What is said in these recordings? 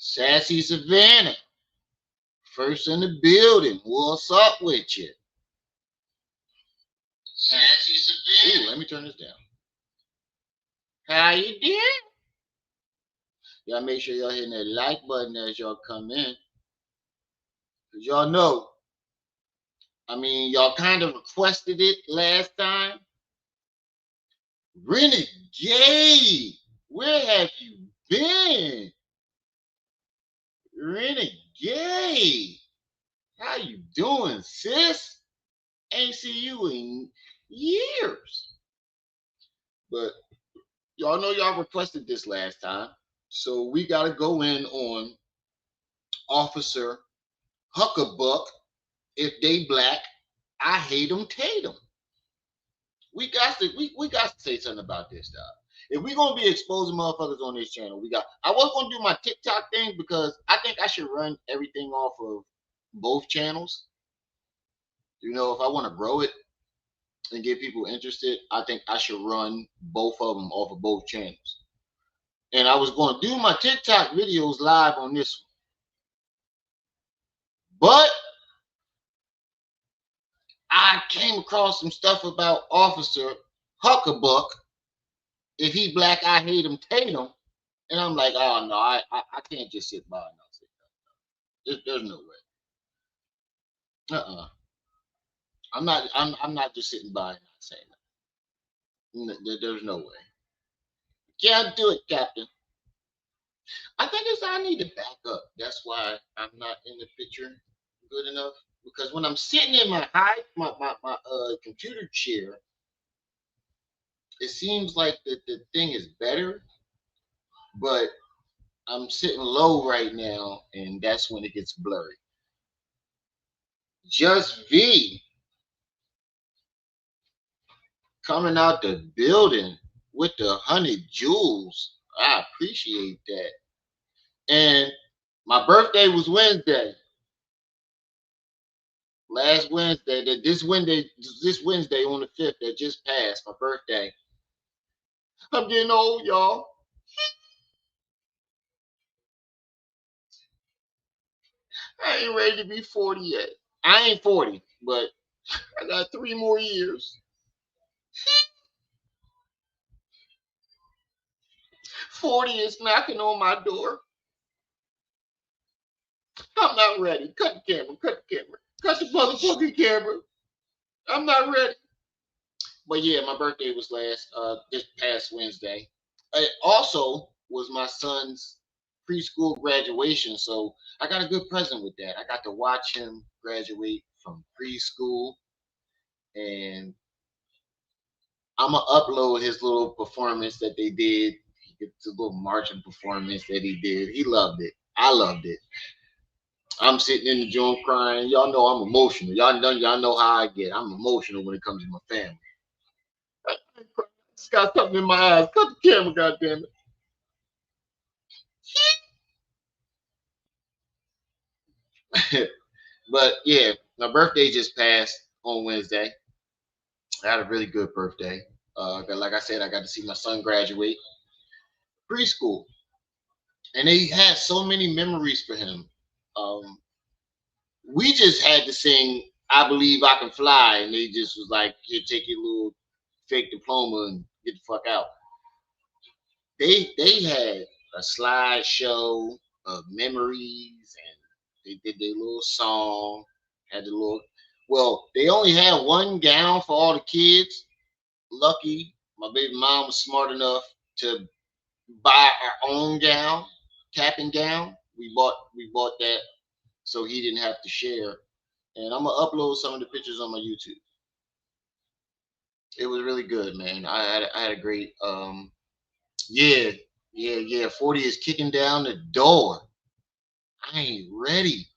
Sassy Savannah, first in the building. What's up with you? Sassy Savannah. Ooh, let me turn this down. How you doing? Y'all make sure y'all hitting that like button as y'all come in. Cause y'all know, y'all kind of requested it last time. Renegade, where have you been? Renegade, how you doing, sis? Ain't see you in years. But y'all know y'all requested this last time. So we got to go in on Officer Hucka-Buck. If they black, I hate them, Tatum. We got to say something about this stuff. If we're gonna be exposing motherfuckers on this channel, I was gonna do my TikTok thing because I think I should run everything off of both channels. If I want to grow it and get people interested, I think I should run both of them off of both channels. And I was going to do my TikTok videos live on this one. But I came across some stuff about Officer Hucka-Buck. If he black, I hate him, Tatum. And I'm like, oh no, I can't just sit by and not say that. There's no way. I'm not just sitting by and not saying that. There's no way. Can't do it, Captain. I think I need to back up. That's why I'm not in the picture good enough. Because when I'm sitting in my computer chair, it seems like the thing is better, but I'm sitting low right now, and that's when it gets blurry. Just V coming out the building with the 100 jewels. I appreciate that. And my birthday was Wednesday. Last Wednesday, this Wednesday on the 5th that just passed, my birthday. I'm getting old, y'all. I ain't ready to be 40 yet. I ain't 40, but I got 3 more years. 40 is knocking on my door. I'm not ready. Cut the camera. Cut the camera. Cut the motherfucking camera. I'm not ready. But yeah, my birthday was this past Wednesday. It also was my son's preschool graduation, so I got a good present with that. I got to watch him graduate from preschool, and I'm gonna upload his little performance that they did. It's a little marching performance that he did. He loved it. I loved it. I'm sitting in the joint crying. Y'all know I'm emotional. Y'all know how I get. I'm emotional when it comes to my family. I just got something in my eyes. Cut the camera, goddammit. But yeah, my birthday just passed on Wednesday. I had a really good birthday. Like I said, I got to see my son graduate preschool, and they had so many memories for him. We just had to sing "I Believe I Can Fly," and they just was like, "Here, take your little fake diploma and get the fuck out." They had a slideshow of memories, and they did their little song. Had the little. Well, they only had one gown for all the kids. Lucky, my baby mom was smart enough to buy our own gown, cap and gown. We bought that so he didn't have to share. And I'm gonna upload some of the pictures on my YouTube. It was really good, man. I had a great yeah. 40 is kicking down the door. I ain't ready.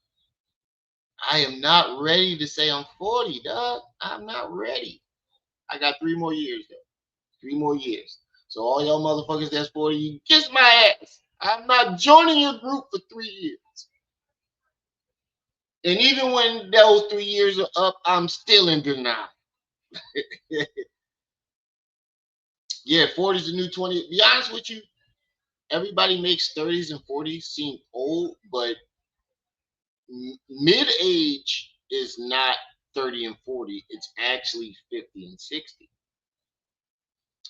I am not ready to say I'm 40, dog. I'm not ready. I got 3 more years though. 3 more years. So all y'all motherfuckers that's 40, you kiss my ass. I'm not joining your group for 3 years. And even when those 3 years are up, I'm still in denial. Yeah, 40 is the new 20. Be honest with you, everybody makes 30s and 40s seem old, but mid age is not 30 and 40. It's actually 50 and 60.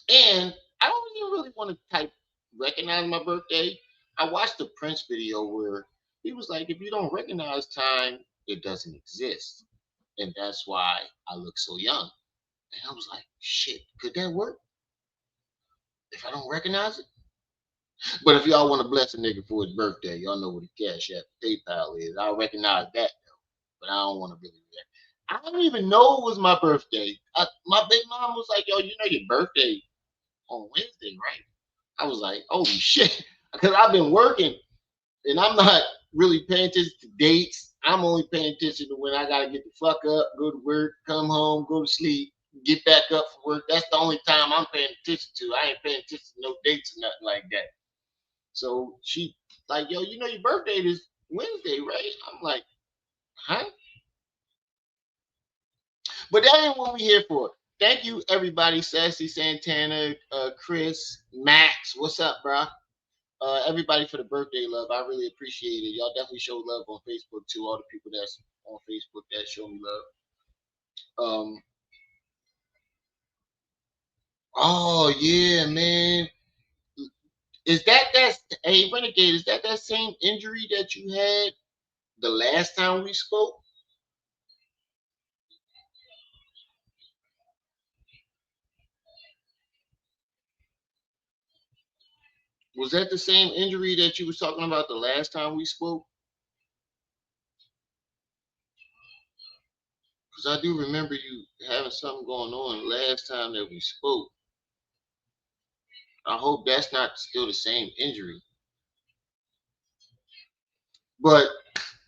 And I don't even really want to type recognize my birthday. I watched the Prince video where he was like, if you don't recognize time, it doesn't exist. And that's why I look so young. And I was like, shit, could that work if I don't recognize it? But if y'all want to bless a nigga for his birthday, y'all know what the Cash App PayPal is. I recognize that though, but I don't want to really do that. I don't even know it was my birthday. My big mom was like, yo, you know your birthday on Wednesday, right? I was like, holy shit. Because I've been working and I'm not really paying attention to dates. I'm only paying attention to when I gotta get the fuck up, go to work, come home, go to sleep, get back up for work. That's the only time I'm paying attention to. I ain't paying attention to no dates or nothing like that. So she like, yo, you know your birthday is Wednesday, right? I'm like, huh? But that ain't what we here for. Thank you, everybody. Sassy Santana, Chris, Max, what's up, bro? Everybody for the birthday love. I really appreciate it. Y'all definitely show love on Facebook too. All the people that's on Facebook that show me love. Oh yeah, man. That's hey Renegade? Is that same injury that you had the last time we spoke? Was that the same injury that you was talking about the last time we spoke? Because I do remember you having something going on last time that we spoke. I hope that's not still the same injury. But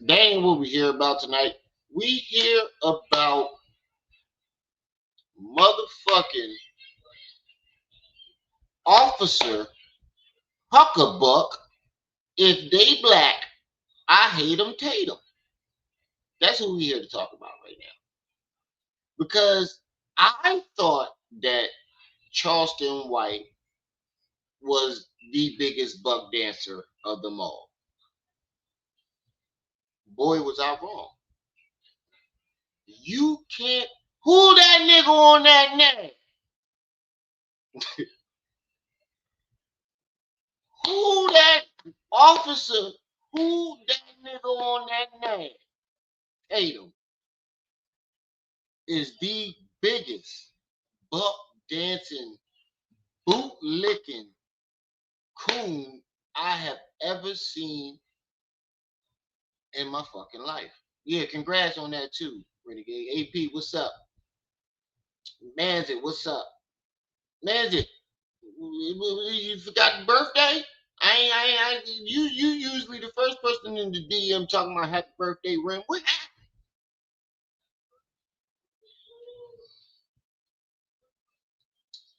that ain't what we hear about tonight. We hear about motherfucking officer Hucka-Buck. If they black, I hate them Tatum. That's who we here to talk about right now. Because I thought that Charleston White was the biggest buck dancer of them all. Boy, was I wrong. You can't. Who that nigga on that name? Who that officer? Who that nigga on that name? Tatum is the biggest buck dancing, boot licking coon I have ever seen in my fucking life. Yeah, congrats on that too, Renegade. AP, what's up? Manzit, what's up? Manzit, you forgot the birthday? You usually the first person in the DM talking about happy birthday, Ren. What happened?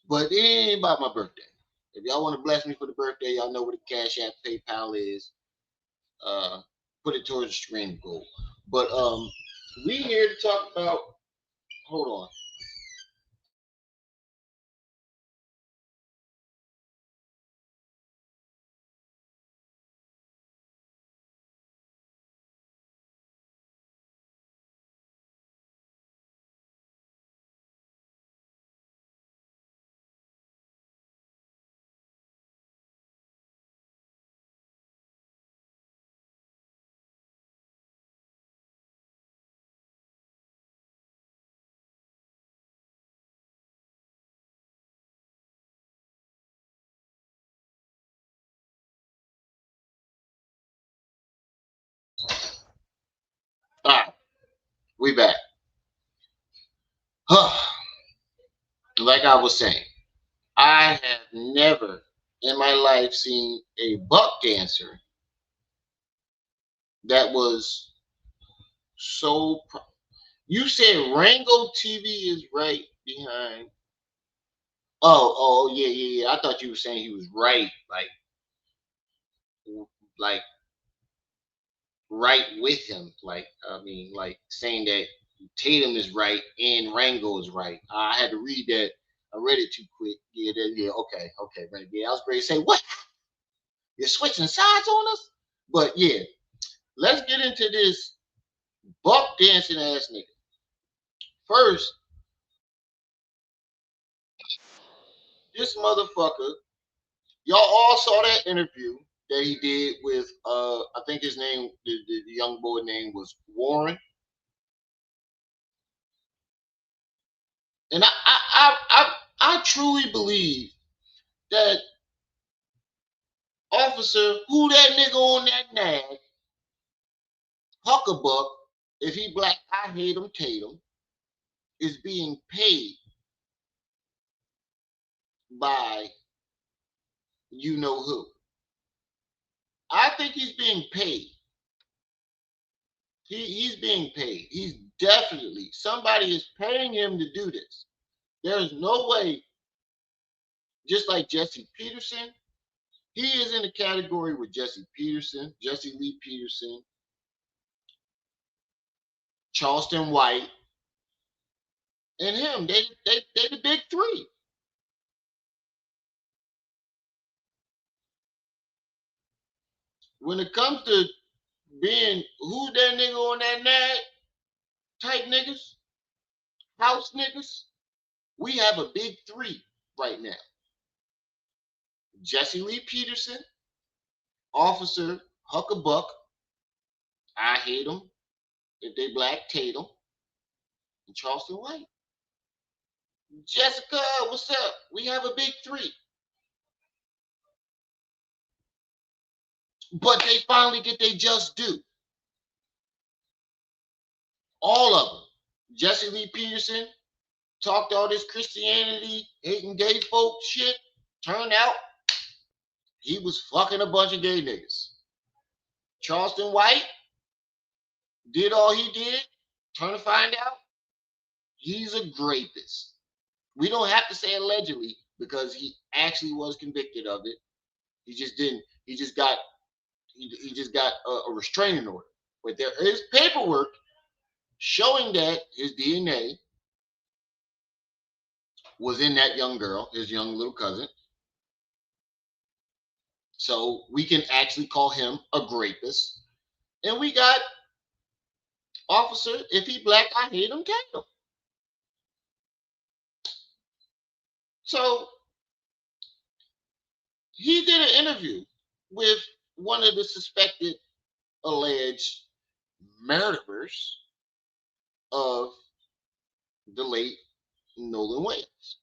But it ain't about my birthday. If y'all want to bless me for the birthday, y'all know what the Cash App PayPal is. Uh, put it towards the stream goal. But we here to talk about. Hold on. All right, we back. Like I was saying, I have never in my life seen a buck dancer that was so. You said Rango TV is right behind. Oh, yeah, yeah, yeah. I thought you were saying he was right, like right with him. Like, I mean, like saying that Tatum is right and Rango is right. I had to read that. I read it too quick. Yeah, okay, right. Yeah, I was ready to say what. You're switching sides on us? But yeah, let's get into this buck dancing ass nigga. First, this motherfucker, y'all all saw that interview that he did with I think his name, the young boy name was Warren. And I truly believe that officer, who that nigga on that nag, Hucka-Buck, if he black, I hate him, Tatum, is being paid by you know who. I think he's being paid. He's being paid. He's definitely, somebody is paying him to do this. There's no way, just like Jesse Peterson, he is in the category with Jesse Peterson, Jesse Lee Peterson, Charleston White, and him. They the big three. When it comes to being who that nigga on that nag type niggas, house niggas, we have a big three right now. Jesse Lee Peterson, Officer Hucka-Buck, I hate him. If they black, Tatum, and Charleston White. Jessica, what's up? We have a big three. But they finally get their just due. All of them. Jesse Lee Peterson talked all this Christianity, hating gay folk shit. Turned out he was fucking a bunch of gay niggas. Charleston White did all he did. Turn to find out, he's a rapist. We don't have to say allegedly because he actually was convicted of it. He just didn't. He just got a restraining order. But there is paperwork showing that his DNA was in that young girl, his young little cousin. So we can actually call him a rapist. And we got officer, if he black, I hate him, Tatum. So he did an interview with one of the suspected alleged murderers of the late Nolan Williams.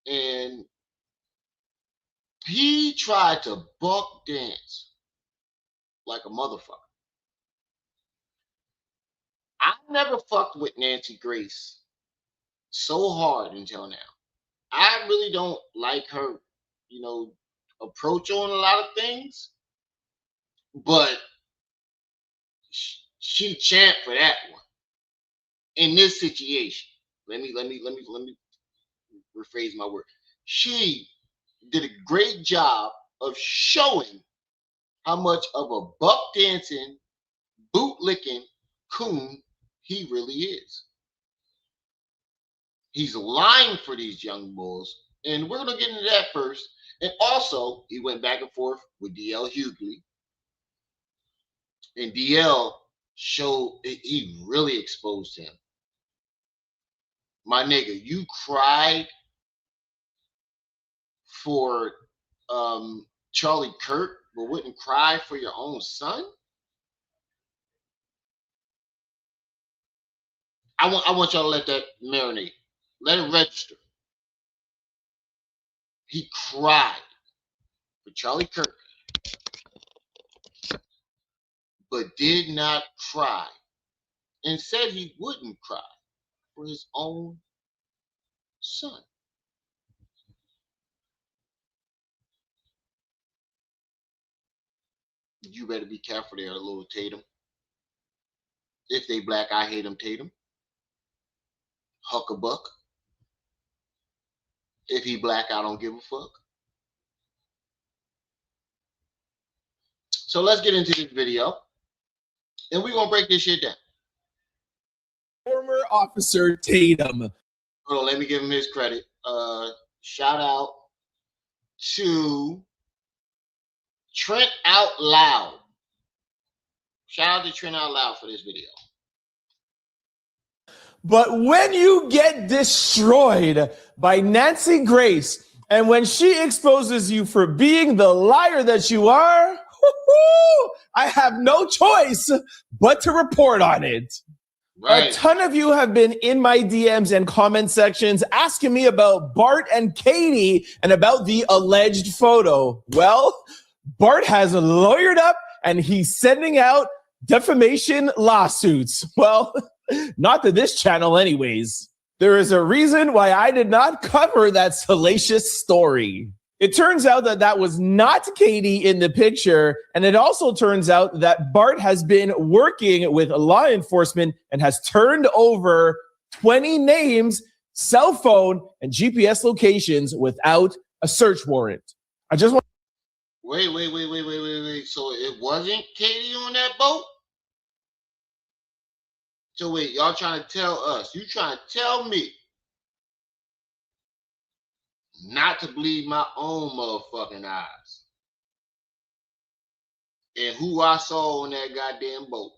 And he tried to buck dance like a motherfucker. I never fucked with Nancy Grace so hard until now. I really don't like her, approach on a lot of things, but she champed for that one. In this situation, let me rephrase my word. She did a great job of showing how much of a buck dancing, boot licking coon he really is. He's lying for these young bulls, and we're gonna get into that first. And also, he went back and forth with DL Hughley, and DL showed he really exposed him. My nigga, you cried for Charlie Kirk, but wouldn't cry for your own son? I want y'all to let that marinate. Let it register. He cried for Charlie Kirk, but did not cry, and said he wouldn't cry for his own son. You better be careful there, little Tatum. If they black, I hate him, Tatum. Hucka-Buck. If he black, I don't give a fuck. So let's get into this video, and we're gonna break this shit down. Former Officer Tatum. Hold on, let me give him his credit. Shout out to Trent Out Loud. Shout out to Trent Out Loud for this video. But when you get destroyed by Nancy Grace, and when she exposes you for being the liar that you are, I have no choice but to report on it. Right. A ton of you have been in my DMs and comment sections asking me about Bart and Katie and about the alleged photo. Well, Bart has lawyered up and he's sending out defamation lawsuits. Well, not to this channel anyways. There is a reason why I did not cover that salacious story. It turns out that that was not Katie in the picture, and it also turns out that Bart has been working with law enforcement and has turned over 20 names, cell phone, and GPS locations without a search warrant. I just want. Wait. So it wasn't Katie on that boat? So wait, y'all trying to tell us? You trying to tell me not to believe my own motherfucking eyes and who I saw on that goddamn boat?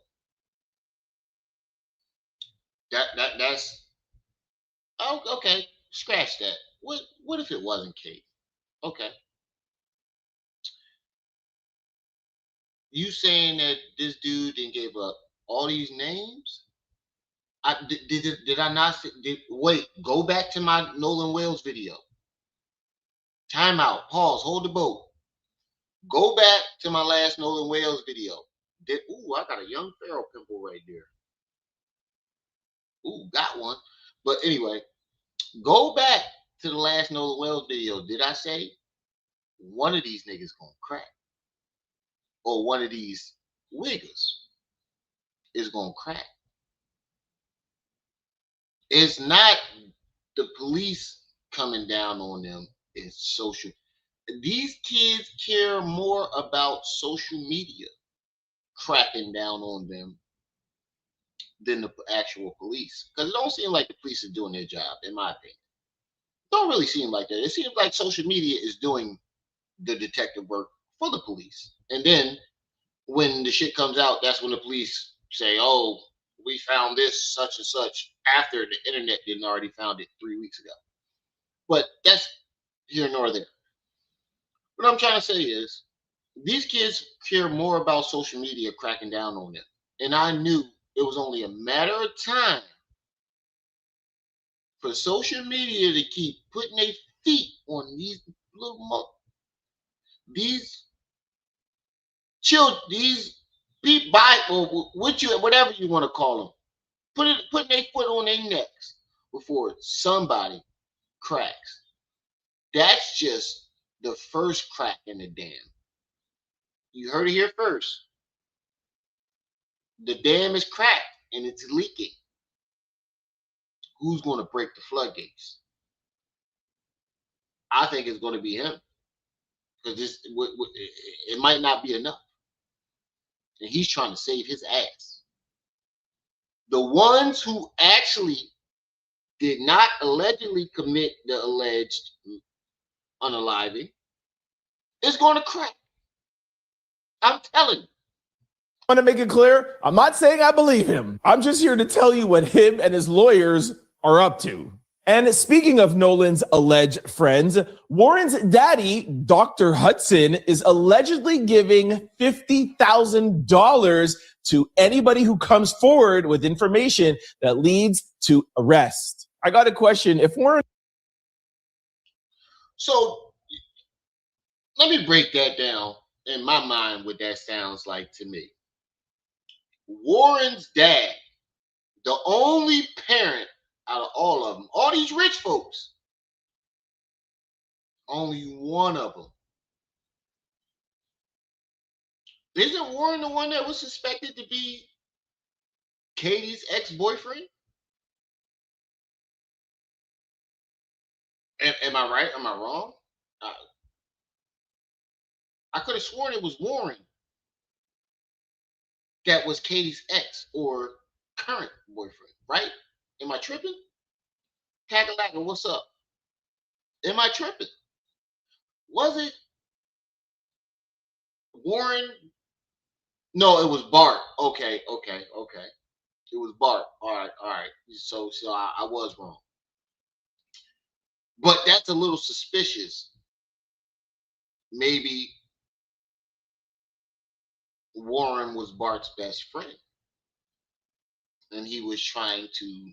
That's oh, okay. Scratch that. What if it wasn't Kate? Okay. You saying that this dude didn't give up all these names? Did I not wait, go back to my Nolan Wales video. Time out, pause, hold the boat. Go back to my last Nolan Wales video. Ooh, I got a young feral pimple right there. Ooh, got one. But anyway, go back to the last Nolan Wales video. Did I say one of these niggas gonna crack? Or one of these wiggers is gonna crack? It's not the police coming down on them. It's social. These kids care more about social media cracking down on them than the actual police. Because it don't seem like the police are doing their job, in my opinion. It don't really seem like that. It seems like social media is doing the detective work for the police. And then when the shit comes out, that's when the police say, oh, we found this, such and such, after the internet didn't already found it 3 weeks ago. But that's here nor there. What I'm trying to say is, these kids care more about social media cracking down on them. And I knew it was only a matter of time for social media to keep putting their feet on these these children, these people, or whatever you want to call them, putting their foot on their necks before somebody cracks. That's just the first crack in the dam. You heard it here first. The dam is cracked and it's leaking. Who's going to break the floodgates? I think it's going to be him, because it might not be enough, and he's trying to save his ass. The ones who actually did not allegedly commit the alleged unaliving is going to crack. I'm telling you. I want to make it clear, I'm not saying I believe him. I'm just here to tell you what him and his lawyers are up to. And speaking of Nolan's alleged friends, Warren's daddy, Dr. Hudson, is allegedly giving $50,000 to anybody who comes forward with information that leads to arrest. I got a question. If Warren... So let me break that down in my mind, what that sounds like to me. Warren's dad, the only parent out of all of them, all these rich folks, only one of them. Isn't Warren the one that was suspected to be Katie's ex-boyfriend? Am I right? Am I wrong? I could have sworn it was Warren that was Katie's ex or current boyfriend, right? Am I tripping? Kakalaka, what's up? Am I tripping? Was it Warren. No, it was Bart. Okay. It was Bart. All right. So I was wrong, but that's a little suspicious. Maybe Warren was Bart's best friend, and he was trying to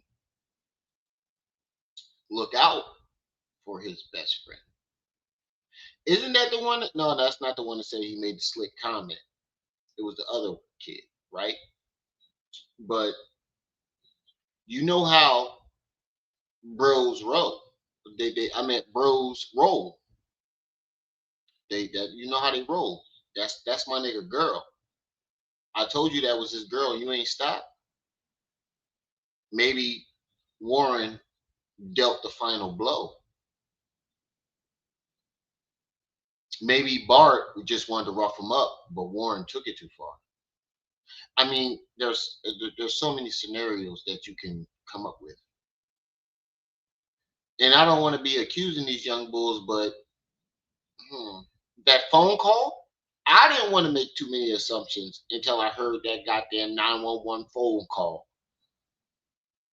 look out for his best friend. Isn't that the one? No, that's not the one that said he made the slick comment. It was the other kid, right? But you know how bros roll. I meant bros roll. You know how they roll. That's my nigga girl. I told you that was his girl. You ain't stopped. Maybe Warren dealt the final blow. Maybe Bart just wanted to rough him up, but Warren took it too far. I mean, there's so many scenarios that you can come up with, and I don't want to be accusing these young bulls, but that phone call, I didn't want to make too many assumptions until I heard that goddamn 911 phone call,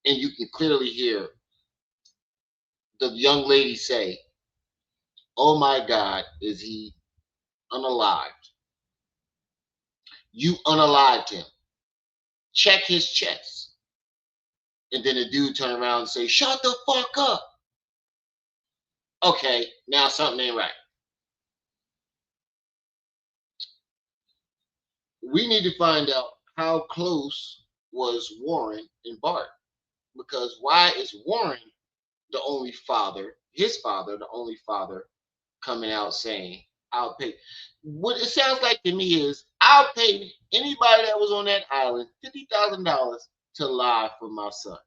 and you can clearly hear the young lady say, "Oh my God, is he unalived? You unalived him. Check his chest." And then the dude turn around and say, "Shut the fuck up." Okay, now something ain't right. We need to find out how close was Warren and Bart. Because why is Warren the only father, his father, the only father coming out saying, "I'll pay"? What it sounds like to me is, "I'll pay anybody that was on that island $50,000 to lie for my son."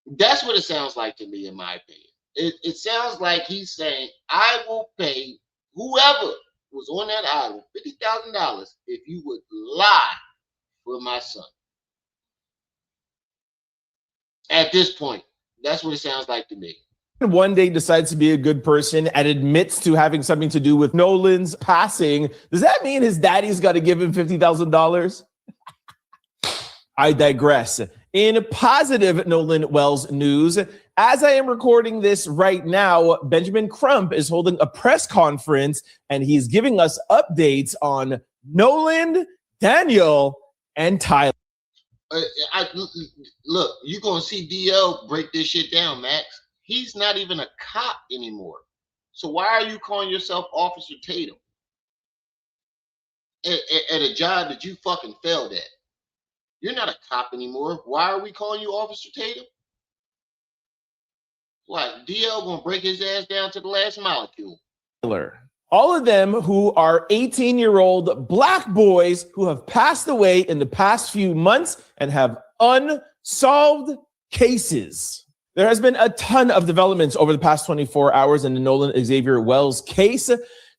That's what it sounds like to me, in my opinion. It sounds like he's saying, "I will pay whoever was on that island $50,000 if you would lie for my son." At this point, that's what it sounds like to me. One day decides to be a good person and admits to having something to do with Nolan's passing, does that mean his daddy's got to give him $50,000? I digress. In positive Nolan Wells news, as I am recording this right now, Benjamin Crump is holding a press conference and he's giving us updates on Nolan, Daniel, and Tyler. Look, you're going to see DL break this shit down, Max. He's not even a cop anymore. So why are you calling yourself Officer Tatum at a job that you fucking failed at? You're not a cop anymore. Why are we calling you Officer Tatum? What? DL gonna break his ass down to the last molecule. All of them who are 18-year-old black boys who have passed away in the past few months and have unsolved cases. There has been a ton of developments over the past 24 hours in the Nolan Xavier Wells case.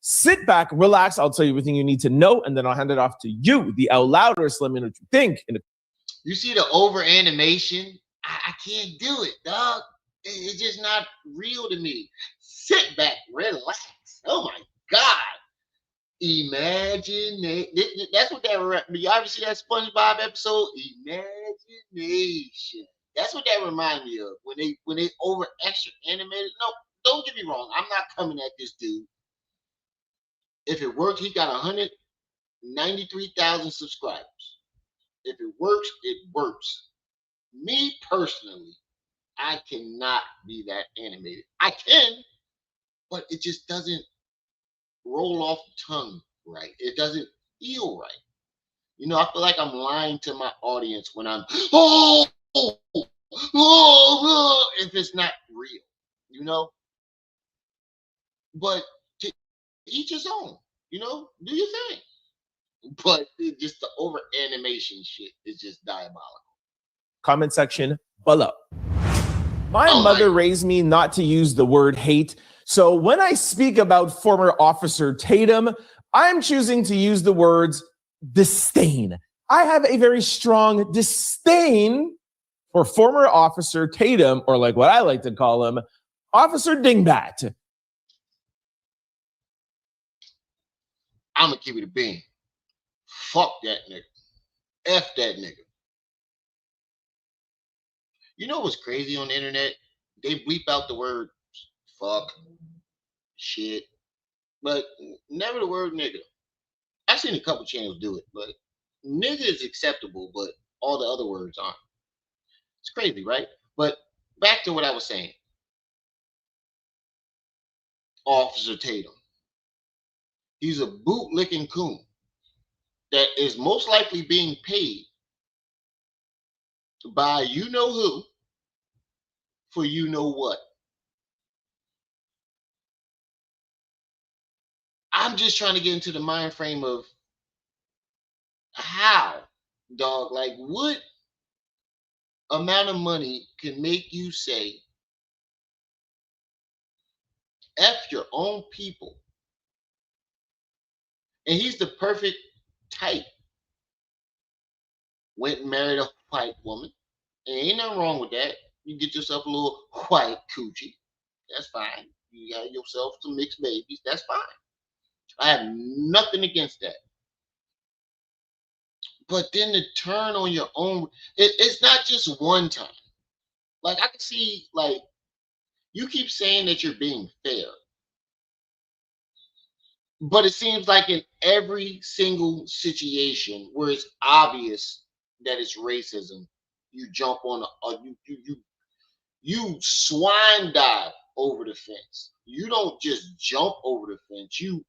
Sit back, relax. I'll tell you everything you need to know, and then I'll hand it off to you, the out louders. Let me know what you think. You see the over animation? I can't do it, dog. It's just not real to me. Sit back, relax. Oh my God. Imagine. That's what that. You ever see that SpongeBob episode? Imagination. That's what that reminds me of when they over extra animated. No, don't get me wrong. I'm not coming at this dude. If it works, he got 193,000 subscribers. If it works, it works. Me personally, I cannot be that animated. I can, but it just doesn't roll off the tongue right. It doesn't feel right. You know, I feel like I'm lying to my audience when I'm if it's not real, you know. But to each his own, you know. Do your thing. But just the over animation shit is just diabolical. Comment section below. My mother raised me not to use the word hate. So when I speak about former Officer Tatum, I'm choosing to use the words disdain. I have a very strong disdain for former Officer Tatum, or like what I like to call him, Officer Dingbat. I'm gonna keep it a bean. Fuck that nigga. F that nigga. You know what's crazy on the internet? They bleep out the word fuck, shit, but never the word nigga. I've seen a couple channels do it, but nigga is acceptable, but all the other words aren't. It's crazy, right? But back to what I was saying. Officer Tatum. He's a bootlicking coon that is most likely being paid by you know who for you know what. I'm just trying to get into the mind frame of how, dog, like what amount of money can make you say F your own people? And he's the perfect type. Went and married a white woman. And ain't nothing wrong with that. You get yourself a little white coochie. That's fine. You got yourself some mixed babies. That's fine. I have nothing against that. But then to turn on your own, it's not just one time. Like I can see, like you keep saying that you're being fair, but it seems like in every single situation where it's obvious that it's racism, you jump on you swine dive over the fence. You don't just jump over the fence. You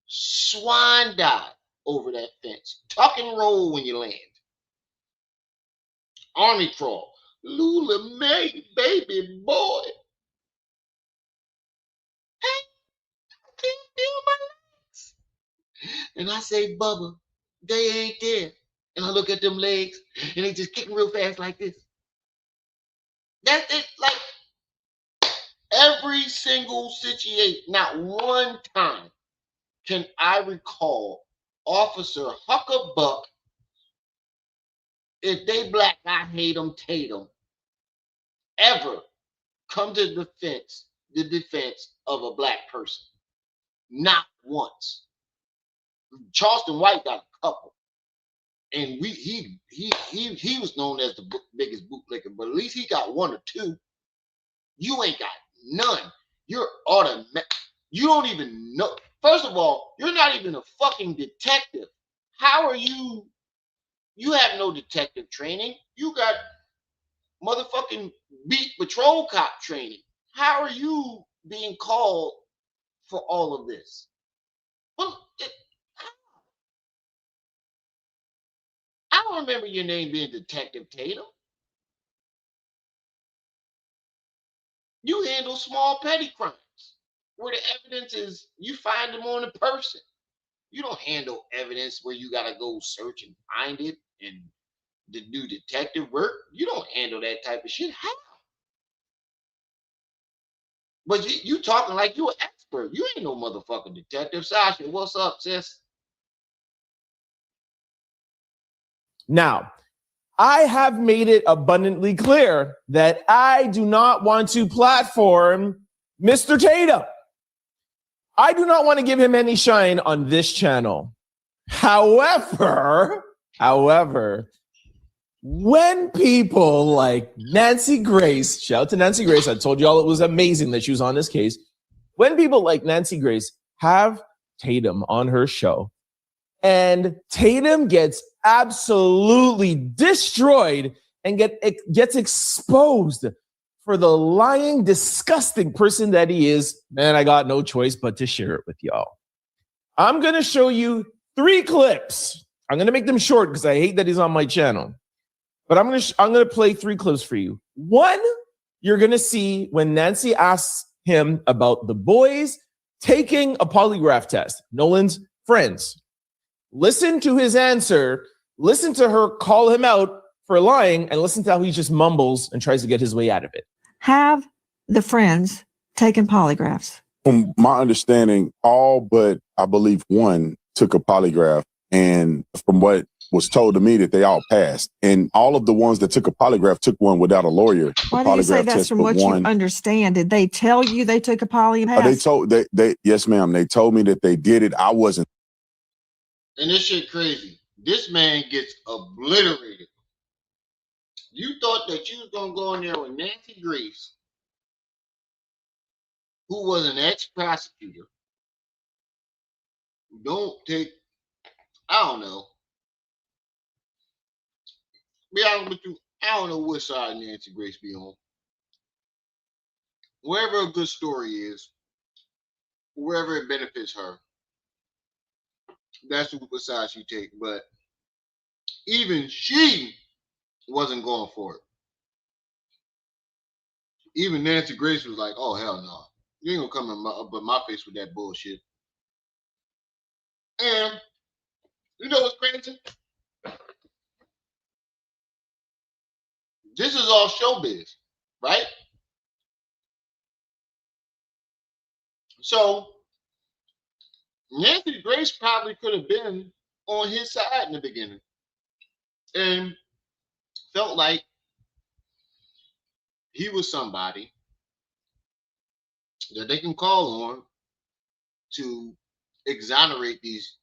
swine dive over that fence. Tuck and roll when you land. Army crawl. Lula May, baby boy. Hey, I can't feel my legs. And I say, Bubba, they ain't there. And I look at them legs and they just kicking real fast like this. That's it. Like every single situation, not one time can I recall Officer Hucka-Buck, if they black, I hate them, Tatum, ever come to the defense of a black person. Not once. Charleston White got a couple. And he was known as the biggest bootlicker, but at least he got one or two. You ain't got none. You're automatic. You don't even know. First of all, you're not even a fucking detective. How are you? You have no detective training. You got motherfucking beat patrol cop training. How are you being called for all of this? Well, I don't remember your name being Detective Tatum. You handle small petty crimes where the evidence is you find them on a person. You don't handle evidence where you gotta go search and find it and to do detective work. You don't handle that type of shit. How? But you talking like you an expert. You ain't no motherfucking detective. Sasha, what's up, sis? Now, I have made it abundantly clear that I do not want to platform Mr. Tatum. I do not want to give him any shine on this channel. However, when people like Nancy Grace, shout out to Nancy Grace, I told y'all it was amazing that she was on this case. When people like Nancy Grace have Tatum on her show, and Tatum gets absolutely destroyed and gets exposed for the lying, disgusting person that he is, man, I got no choice but to share it with y'all. I'm going to show you 3 clips. I'm going to make them short because I hate that he's on my channel. But I'm going to play 3 clips for you. One, you're going to see when Nancy asks him about the boys taking a polygraph test, Nolan's friends. Listen to his answer. Listen to her call him out for lying, and listen to how he just mumbles and tries to get his way out of it. Have the friends taken polygraphs? From my understanding, all but I believe one took a polygraph. And from what was told to me that they all passed. And all of the ones that took a polygraph took one without a lawyer. Why do you say that's from what you understand? Did they tell you they took a poly and passed? They yes, ma'am. They told me that they did it. I wasn't. And this shit crazy. This man gets obliterated. You thought that you was gonna go in there with Nancy Grace, who was an ex-prosecutor. Don't take, I don't know. Be honest with you, I don't know which side Nancy Grace be on. Wherever a good story is, wherever it benefits her, that's what side she take. But even she wasn't going for it. Even Nancy Grace was like, "Oh hell no, you ain't gonna come in my face with that bullshit." And you know what's crazy? This is all showbiz, right? So Nancy Grace probably could have been on his side in the beginning and felt like he was somebody that they can call on to exonerate these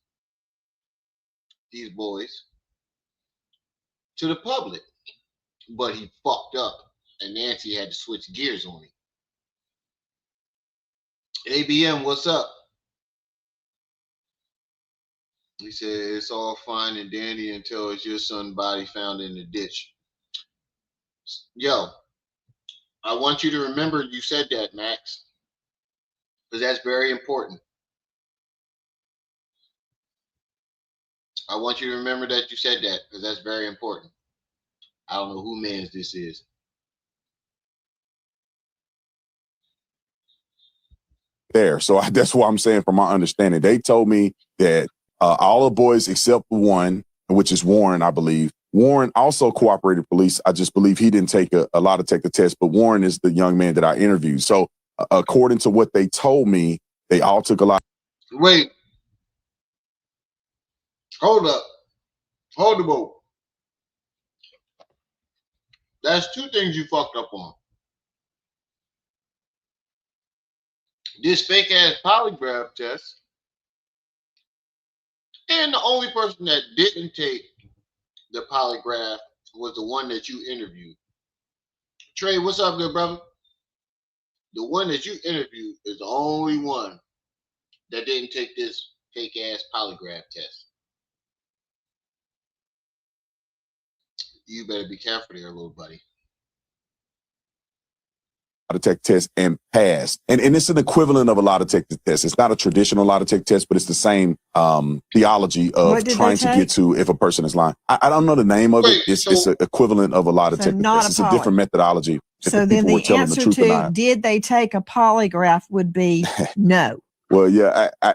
boys to the public. But he fucked up and Nancy had to switch gears on him. ABM, what's up? He said it's all fine and dandy until it's your son's body found in the ditch. Yo, I want you to remember you said that, Max, because that's very important. I want you to remember that you said that because that's very important. I don't know who man's this is. There. So that's what I'm saying from my understanding. They told me that all the boys except one, which is Warren, I believe. Warren also cooperated police. I just believe he didn't take a lie detector test, but Warren is the young man that I interviewed. So according to what they told me, they all took a lie. Wait. Hold up. Hold the boat. That's two things you fucked up on. This fake ass polygraph test. And the only person that didn't take the polygraph was the one that you interviewed. Trey, what's up, good brother? The one that you interviewed is the only one that didn't take this fake ass polygraph test. You better be careful there, little buddy. Lie detector test and passed. And it's an equivalent of a lie detector test. It's not a traditional lie detector test, but it's the same theology of trying to get to if a person is lying. I don't know the name of it. It's an equivalent of a lie detector test. It's a different methodology. So then the answer to did they take a polygraph would be no. Well, yeah, I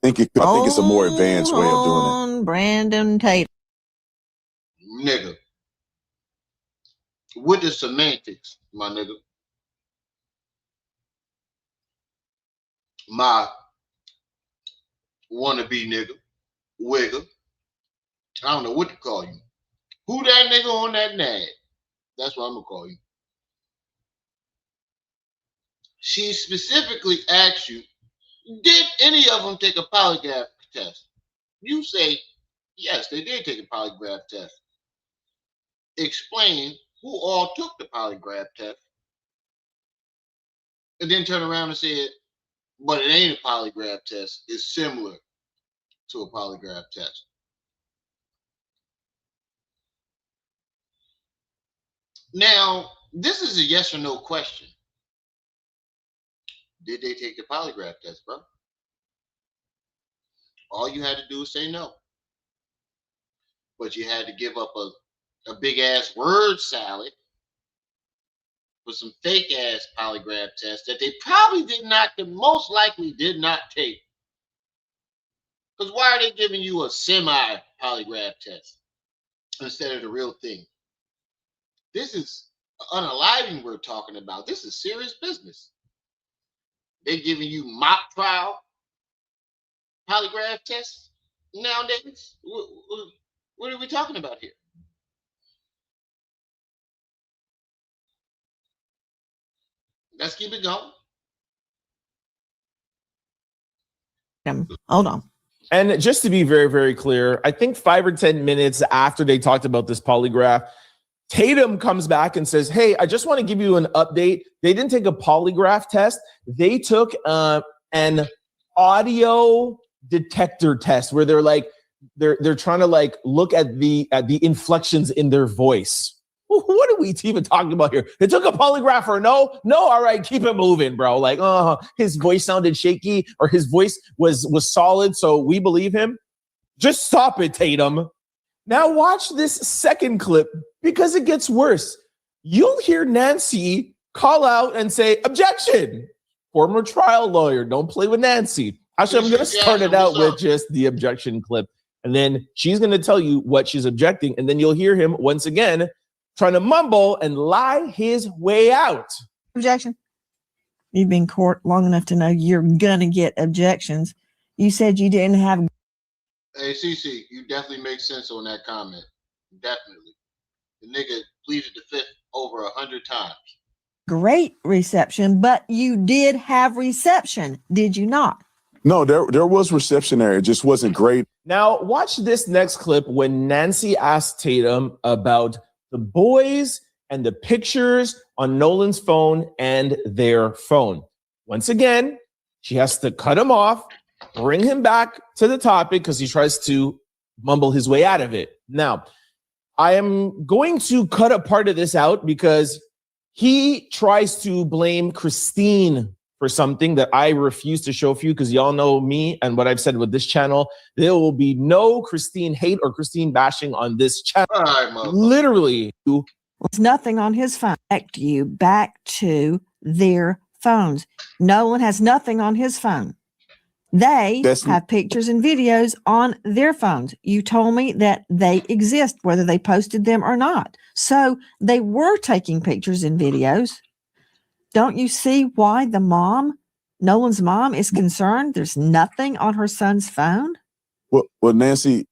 think it's a more advanced way of doing it. Brandon Tatum. Nigga. With the semantics, my nigga. My wannabe nigga, wigger. I don't know what to call you. Who that nigga on that nag? That's what I'm gonna call you. She specifically asked you, did any of them take a polygraph test? You say, yes, they did take a polygraph test. Explain who all took the polygraph test. And then turn around and said, but it ain't a polygraph test. It's similar to a polygraph test. Now, this is a yes or no question. Did they take the polygraph test, bro? All you had to do was say no. But you had to give up a big ass word salad for some fake ass polygraph tests that they probably most likely did not take. Because why are they giving you a semi polygraph test instead of the real thing? This is unaliving we're talking about. This is serious business. They're giving you mock trial polygraph tests nowadays. What are we talking about here? Let's keep it going. Hold on. And just to be very, very clear, I think 5 or 10 minutes after they talked about this polygraph, Tatum comes back and says, hey, I just want to give you an update. They didn't take a polygraph test. They took an audio detector test where they're like, they're trying to like look at the inflections in their voice. What are we even talking about here? They took a polygraph or no? All right, keep it moving, bro. Like, his voice sounded shaky or his voice was solid, so we believe him. Just stop it, Tatum. Now watch this second clip because it gets worse. You'll hear Nancy call out and say, objection. Former trial lawyer, don't play with Nancy. Actually, I'm going to start it out with just the objection clip. And then she's going to tell you what she's objecting. And then you'll hear him once again trying to mumble and lie his way out. Objection. You've been in court long enough to know you're going to get objections. You said you didn't have. Hey, CC, you definitely make sense on that comment. Definitely. The nigga pleaded the fifth over 100 times. Great reception, but you did have reception, did you not? No, there was reception there. It just wasn't great. Now, watch this next clip when Nancy asked Tatum about the boys and the pictures on Nolan's phone and their phone. Once again, she has to cut him off, bring him back to the topic because he tries to mumble his way out of it. Now, I am going to cut a part of this out because he tries to blame Christine for something that I refuse to show for you because y'all know me and what I've said with this channel. There will be no Christine hate or Christine bashing on this channel. All right, literally. There's nothing on his phone. Back to their phones. Nolan has nothing on his phone. They have pictures and videos on their phones. You told me that they exist, whether they posted them or not. So they were taking pictures and videos. Don't you see why the mom, Nolan's mom, is concerned? There's nothing on her son's phone. Well, Nancy,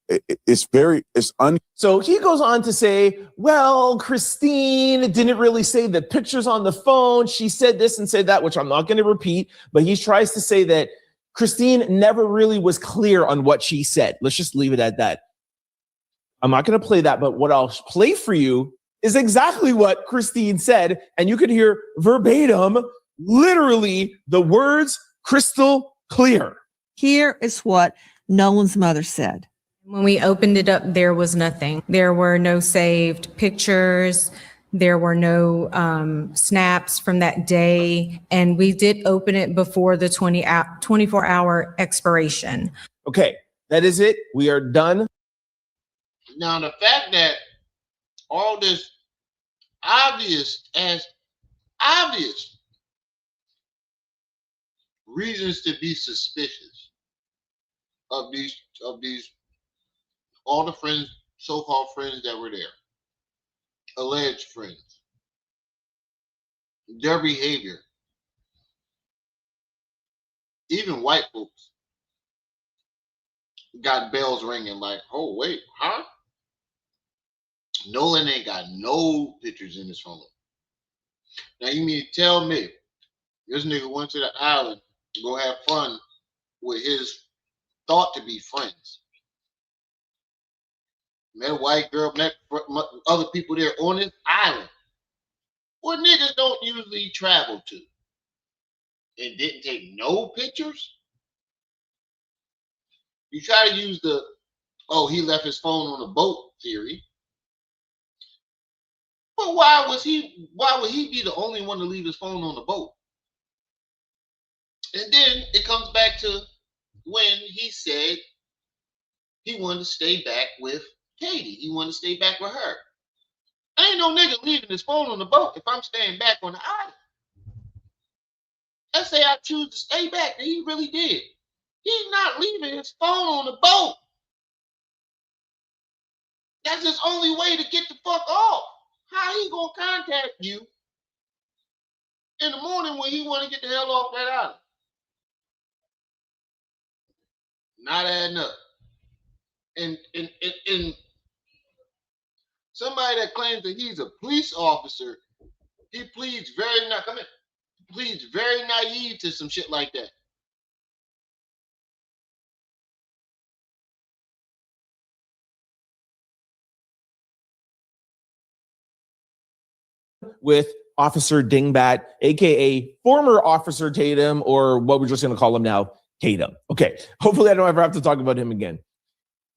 So he goes on to say, well, Christine didn't really say the pictures on the phone. She said this and said that, which I'm not going to repeat, but he tries to say that Christine never really was clear on what she said. Let's just leave it at that. I'm not going to play that, but what I'll play for you is exactly what Christine said. And you could hear verbatim, literally the words crystal clear. Here is what Nolan's mother said. When we opened it up, there was nothing. There were no saved pictures. There were no snaps from that day. And we did open it before the 24-hour expiration. Okay, that is it. We are done. Now, the fact that all this obvious reasons to be suspicious of these all the friends, so-called friends that were there, alleged friends, their behavior, even white folks got bells ringing like, oh wait, huh? Nolan ain't got no pictures in his phone. Now you mean tell me this nigga went to the island to go have fun with his thought to be friends. Met a white girl, met other people there on this island. What niggas don't usually travel to. And didn't take no pictures? You try to use the, oh, he left his phone on a boat theory. But why would he be the only one to leave his phone on the boat? And then it comes back to when he said he wanted to stay back with Katie. He wanted to stay back with her. I ain't no nigga leaving his phone on the boat if I'm staying back on the island. Let's say I choose to stay back, and he really did. He's not leaving his phone on the boat. That's his only way to get the fuck off. How he gonna contact you in the morning when he want to get the hell off that island? Not adding up. And Somebody that claims that he's a police officer, he pleads pleads very naive to some shit like that. With Officer Dingbat, aka former Officer Tatum, or what we're just going to call him now, Tatum. Okay, hopefully I don't ever have to talk about him again.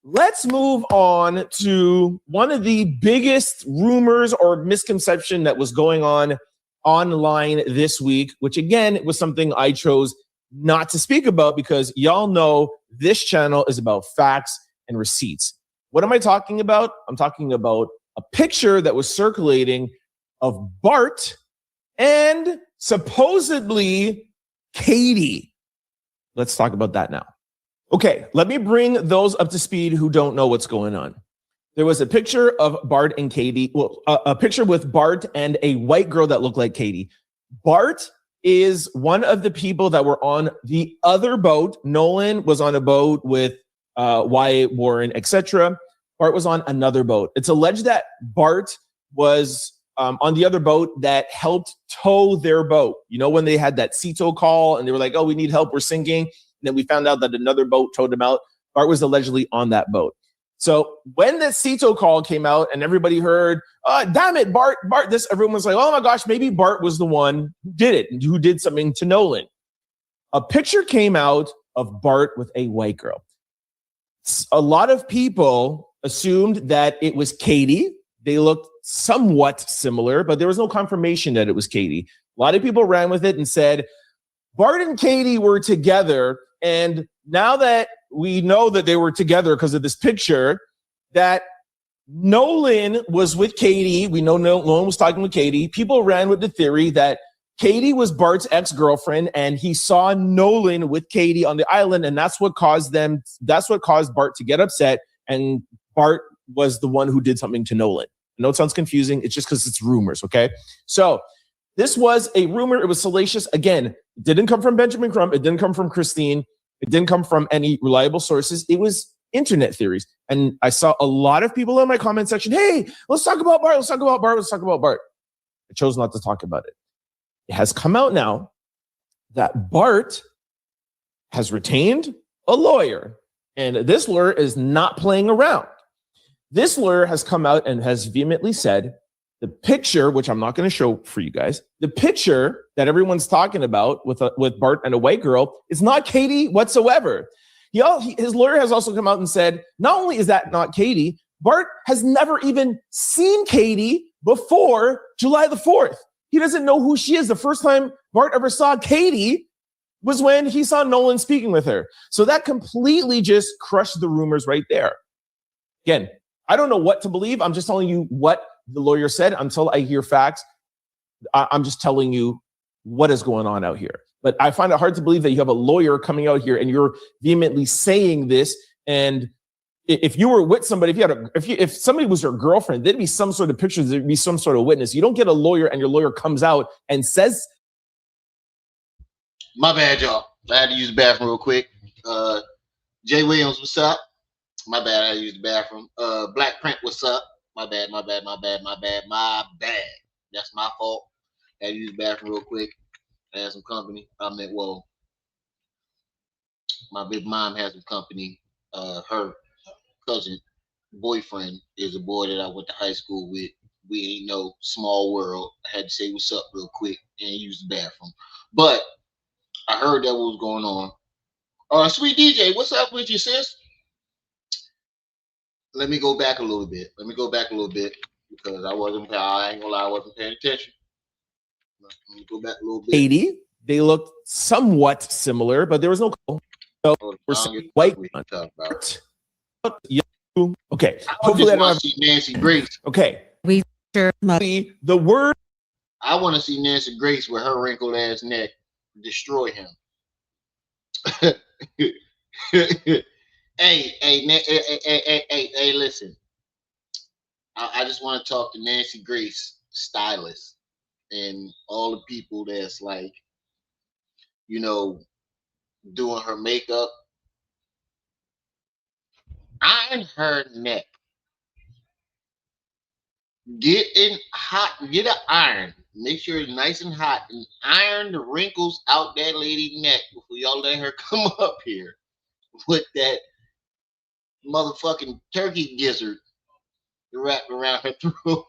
Let's move on to one of the biggest rumors or misconception that was going on online this week, which again was something I chose not to speak about because y'all know this channel is about facts and receipts. What am I talking about? I'm talking about a picture that was circulating of Bart and supposedly Katie. Let's talk about that now. Okay, let me bring those up to speed who don't know what's going on. There was a picture of Bart and Katie, a picture with Bart and a white girl that looked like Katie. Bart is one of the people that were on the other boat. Nolan was on a boat with Wyatt, Warren, etc. Bart was on another boat. It's alleged that Bart was on the other boat that helped tow their boat. You know, when they had that CETO call and they were like, oh, we need help, we're sinking. And then we found out that another boat towed them out. Bart was allegedly on that boat. So when the CETO call came out and everybody heard, damn it, Bart, this, everyone was like, oh my gosh, maybe Bart was the one who did it, who did something to Nolan. A picture came out of Bart with a white girl. A lot of people assumed that it was Katie. They looked somewhat similar, but there was no confirmation that it was Katie. A lot of people ran with it and said, Bart and Katie were together. And now that we know that they were together because of this picture, that Nolan was with Katie. We know Nolan was talking with Katie. People ran with the theory that Katie was Bart's ex-girlfriend and he saw Nolan with Katie on the island. And that's what caused Bart to get upset. And Bart was the one who did something to Nolan. I know it sounds confusing. It's just because it's rumors, okay? So this was a rumor. It was salacious. Again, it didn't come from Benjamin Crump. It didn't come from Christine. It didn't come from any reliable sources. It was internet theories. And I saw a lot of people in my comment section, hey, let's talk about Bart. Let's talk about Bart. Let's talk about Bart. I chose not to talk about it. It has come out now that Bart has retained a lawyer. And this lawyer is not playing around. This lawyer has come out and has vehemently said the picture, which I'm not going to show for you guys, the picture that everyone's talking about with Bart and a white girl is not Katie whatsoever. His lawyer has also come out and said, not only is that not Katie, Bart has never even seen Katie before July the 4th. He doesn't know who she is. The first time Bart ever saw Katie was when he saw Nolan speaking with her. So that completely just crushed the rumors right there. Again, I don't know what to believe. I'm just telling you what the lawyer said. Until I hear facts, I'm just telling you what is going on out here. But I find it hard to believe that you have a lawyer coming out here and you're vehemently saying this. And if you were with somebody, if somebody was your girlfriend, there'd be some sort of pictures, there'd be some sort of witness. You don't get a lawyer and your lawyer comes out and says. My bad, y'all. I had to use the bathroom real quick. Jay Williams, what's up? My bad, I had to use the bathroom. Black Print, what's up? My bad. That's my fault. I had to use the bathroom real quick. I had some company. My big mom has some company. Her cousin boyfriend is a boy that I went to high school with. We ain't no small world. I had to say what's up real quick and use the bathroom. But I heard that what was going on. Sweet DJ, what's up with you, sis? Let me go back a little bit. Because I ain't gonna lie, I wasn't paying attention. Let me go back a little bit. 80. They looked somewhat similar, but there was no. So we're saying white. Okay. Hopefully I want to see Nancy Grace. Okay. We sure the word. I want to see Nancy Grace with her wrinkled ass neck destroy him. Hey, listen. I just want to talk to Nancy Grace, stylist, and all the people that's like, you know, doing her makeup. Iron her neck. Get in hot, get an iron. Make sure it's nice and hot, and iron the wrinkles out that lady neck before y'all let her come up here with that motherfucking turkey gizzard wrapped around her throat.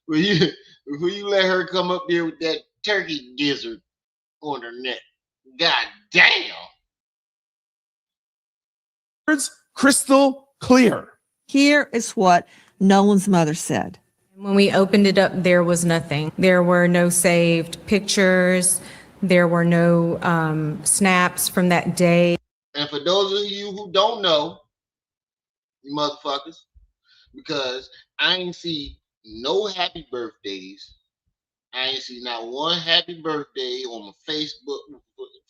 Before you let her come up there with that turkey gizzard on her neck. God damn. Words crystal clear. Here is what Nolan's mother said. When we opened it up, there was nothing. There were no saved pictures. There were no snaps from that day. And for those of you who don't know, you motherfuckers, because I ain't see no happy birthdays. I ain't see not one happy birthday on my Facebook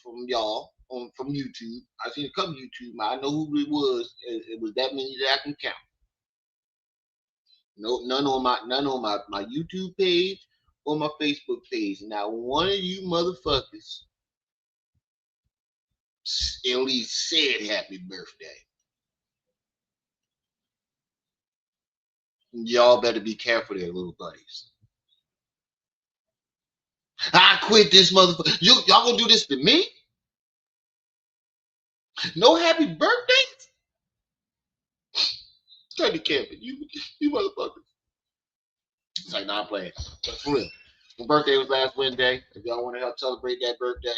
from y'all from YouTube. I seen a couple YouTube. I know who it was. It was that many that I can count. No, none on my YouTube page or my Facebook page. Now one of you motherfuckers at least said happy birthday. Y'all better be careful there, little buddies. I quit this motherfucker. Y'all gonna do this to me? No happy birthdays? Turn the camera. You motherfuckers. It's like, nah, I'm playing. But for real. My birthday was last Wednesday. If y'all want to help celebrate that birthday,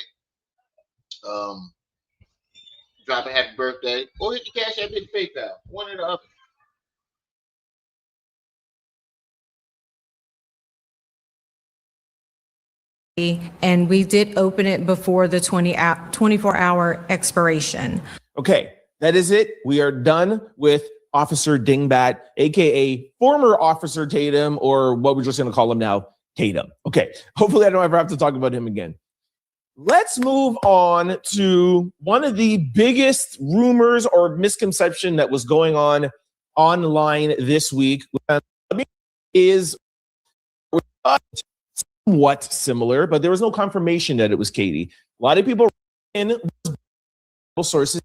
drop a happy birthday or hit the Cash App, hit the PayPal. One or the other. And we did open it before the 24-hour expiration. Okay, that is it. We are done with Officer Dingbat, aka former Officer Tatum, or what we're just going to call him now, Tatum. Okay, hopefully I don't ever have to talk about him again. Let's move on to one of the biggest rumors or misconception that was going on online this week. Is somewhat similar, but there was no confirmation that it was Katie. A lot of people in sources,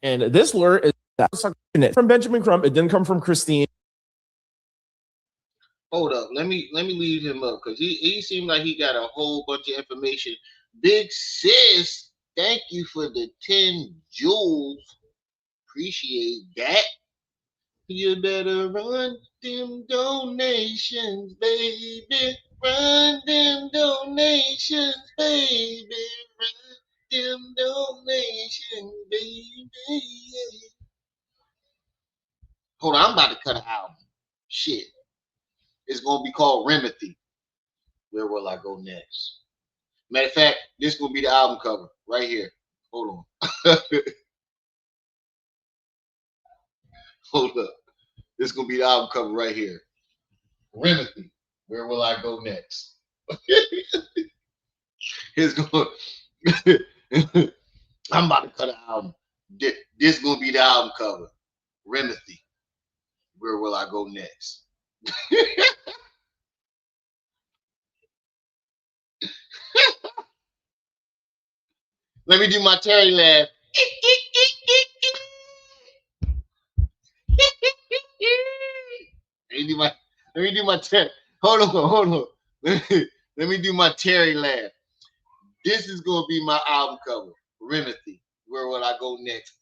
and this lure is from Benjamin Crump. It didn't come from Christine. Hold up, let me leave him up because he seemed like he got a whole bunch of information. Big sis, thank you for the 10 jewels. Appreciate that. You better run them donations, baby. Run them donations, baby. Run them donations, baby. Hold on, I'm about to cut an album. Shit. It's going to be called Remedy. Where will I go next? Matter of fact, this is going to be the album cover right here. Hold on. Hold up. This is going to be the album cover right here. Remedy. Where will I go next? It's going. I'm about to cut an album. This is going to be the album cover. Remedy. Where will I go next? Let me do my Terry laugh. Let me do my Terry. Hold on. Let me do my Terry laugh. This is gonna be my album cover. Remedy. Where will I go next?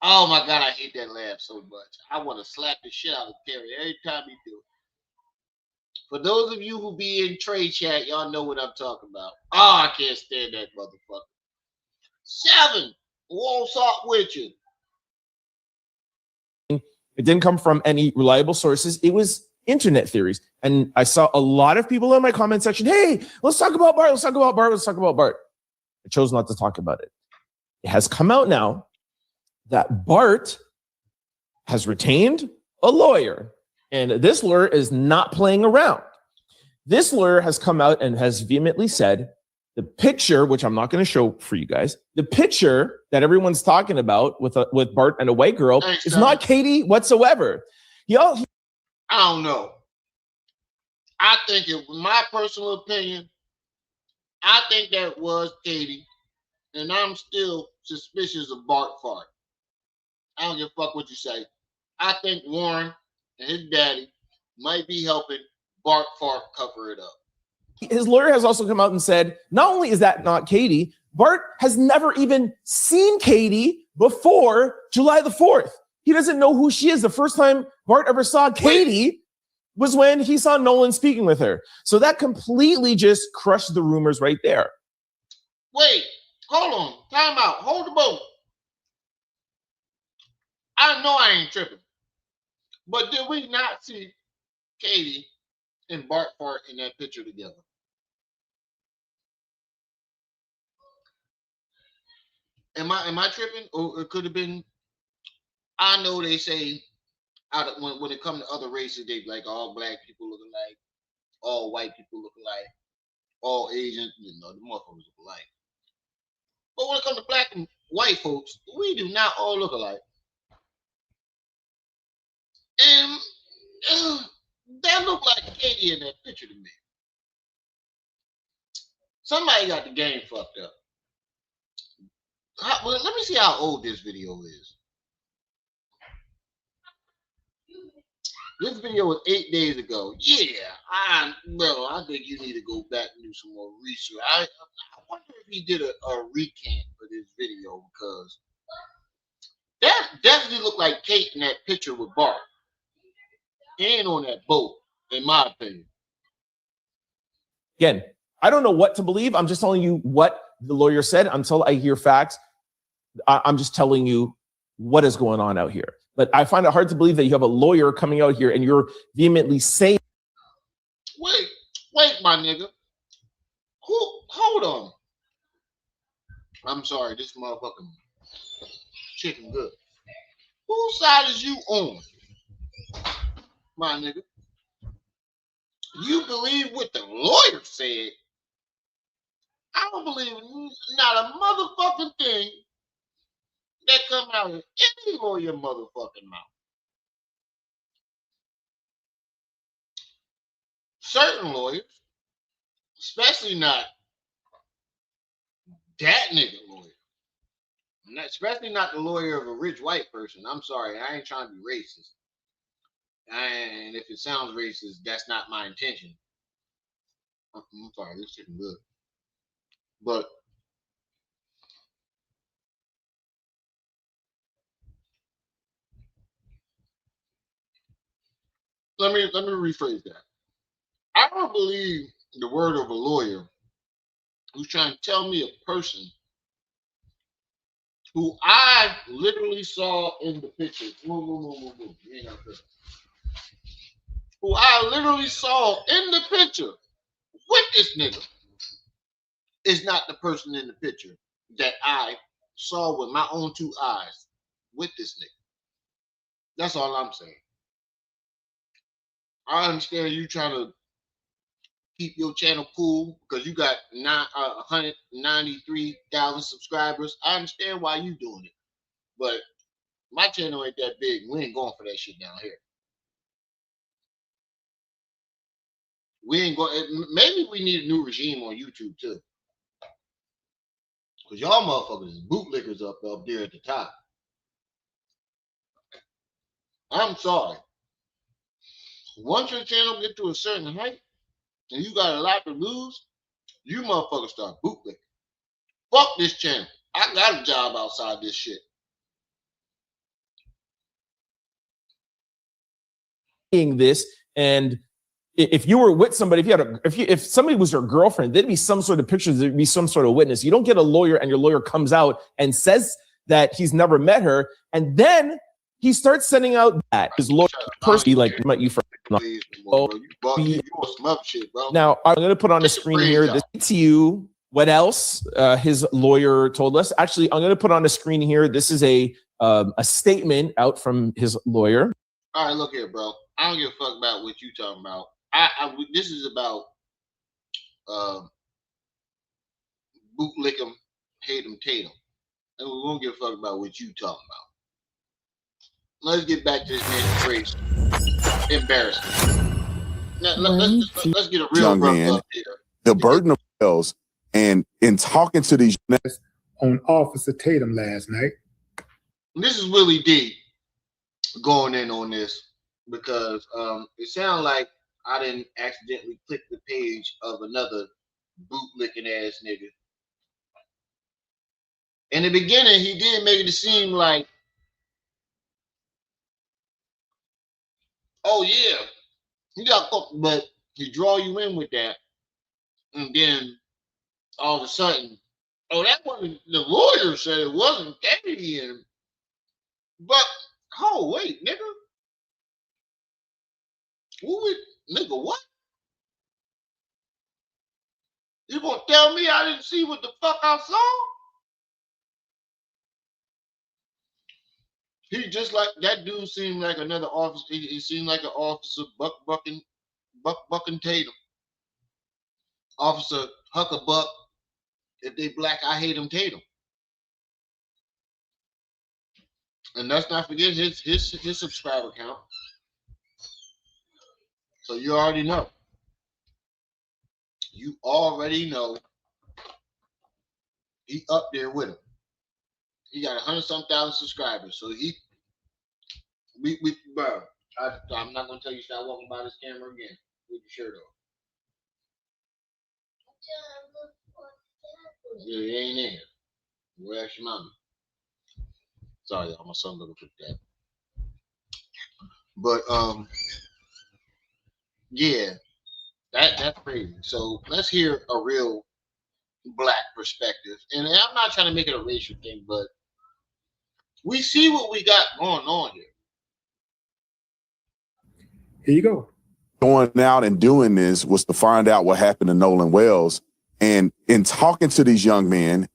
Oh my god, I hate that laugh so much. I want to slap the shit out of Terry every time he do it. For those of you who be in trade chat, y'all know what I'm talking about. Oh, I can't stand that motherfucker. 7 won't talk with you. It didn't come from any reliable sources. It was internet theories. And I saw a lot of people in my comment section, hey, let's talk about Bart. Let's talk about Bart. Let's talk about Bart. I chose not to talk about it. It has come out now that Bart has retained a lawyer. And this lawyer is not playing around. This lawyer has come out and has vehemently said the picture, which I'm not going to show for you guys, the picture that everyone's talking about with Bart and a white girl is not Katie whatsoever. I don't know. I think in my personal opinion, I think that was Katie, and I'm still suspicious of Bart Fart. I don't give a fuck what you say. I think Warren and his daddy might be helping Bart Fart cover it up. His lawyer has also come out and said, not only is that not Katie, Bart has never even seen Katie before July the 4th. He doesn't know who she is. The first time Bart ever saw Katie was when he saw Nolan speaking with her. So that completely just crushed the rumors right there. Wait, hold on. Time out. Hold the boat. I know I ain't tripping. But did we not see Katie and Bart Fart in that picture together? Am I tripping? Or it could have been, I know they say when it comes to other races, they be like all black people look alike, all white people look alike, all Asians, the motherfuckers look alike. But when it comes to black and white folks, we do not all look alike. And that looked like Katie in that picture to me. Somebody got the game fucked up. Well, let me see how old this video is. This video was 8 days ago. Yeah, I think you need to go back and do some more research. I wonder if he did a recant for this video, because that definitely looked like Kate in that picture with Bart and on that boat, in my opinion. Again, I don't know what to believe. I'm just telling you what the lawyer said. Until I hear facts, I'm just telling you what is going on out here. But I find it hard to believe that you have a lawyer coming out here and you're vehemently saying, wait, my nigga. Hold on. I'm sorry, this motherfucking chicken good. Whose side is you on, my nigga? You believe what the lawyer said? I don't believe not a motherfucking thing that come out of any lawyer motherfucking mouth. Certain lawyers, especially not that nigga lawyer, especially not the lawyer of a rich white person. I'm sorry, I ain't trying to be racist. And if it sounds racist, that's not my intention. I'm sorry, this chicken good. But let me rephrase that. I don't believe the word of a lawyer who's trying to tell me a person who I literally saw in the picture. Who I literally saw in the picture with this nigga is not the person in the picture that I saw with my own two eyes with this nigga. That's all I'm saying. I understand you trying to keep your channel cool because you got 193,000 subscribers. I understand why you doing it, but my channel ain't that big. We ain't going for that shit down here. We ain't going. Maybe we need a new regime on YouTube too, because y'all motherfuckers is bootlickers up there at the top. I'm sorry. Once your channel get to a certain height and you got a lot to lose, you motherfuckers start bootlicking. Fuck this channel. I got a job outside this shit. This, and if you were with somebody, if somebody was your girlfriend, there'd be some sort of pictures, there'd be some sort of witness. You don't get a lawyer and your lawyer comes out and says that he's never met her, and then he starts sending out that his lawyer personally met you from. Now I'm going to put on the screen here this to you what else his lawyer told us. Actually, I'm going to put on the screen here. This is a statement out from his lawyer. All right, look here, bro. I don't give a fuck about what you talking about. This is about bootlickum, Tatum, and we won't give a fuck about what you talking about. Let's get back to this man's Grace. Embarrassment. Now, let's get a real young man. Up here. The burden of bills, and in talking to these on Officer Tatum last night. this is Willie D going in on this because it sounds like I didn't accidentally click the page of another bootlicking ass nigga. In the beginning, he did make it seem like, oh yeah, he got caught, but he draw you in with that, and then all of a sudden, oh, that wasn't the lawyer said it wasn't Kennedy, and but oh wait, nigga, who would nigga what? You gonna tell me I didn't see what the fuck I saw? He just like that dude seemed like another officer. He seemed like an officer bucking Tatum. Officer Hucka-Buck. If they black, I hate him Tatum. And let's not forget his subscriber count. So you already know. You already know he up there with him. He got 100-some thousand subscribers. So bro, I'm not gonna tell you start walking by this camera again with your shirt off. Yeah, it ain't in. Where ask your mama? Sorry, y'all, my son looking for that. But yeah, that's crazy. So let's hear a real black perspective. And I'm not trying to make it a racial thing, but we see what we got going on here. Here you go. Going out and doing this was to find out what happened to Nolan Wells. And in talking to these young men,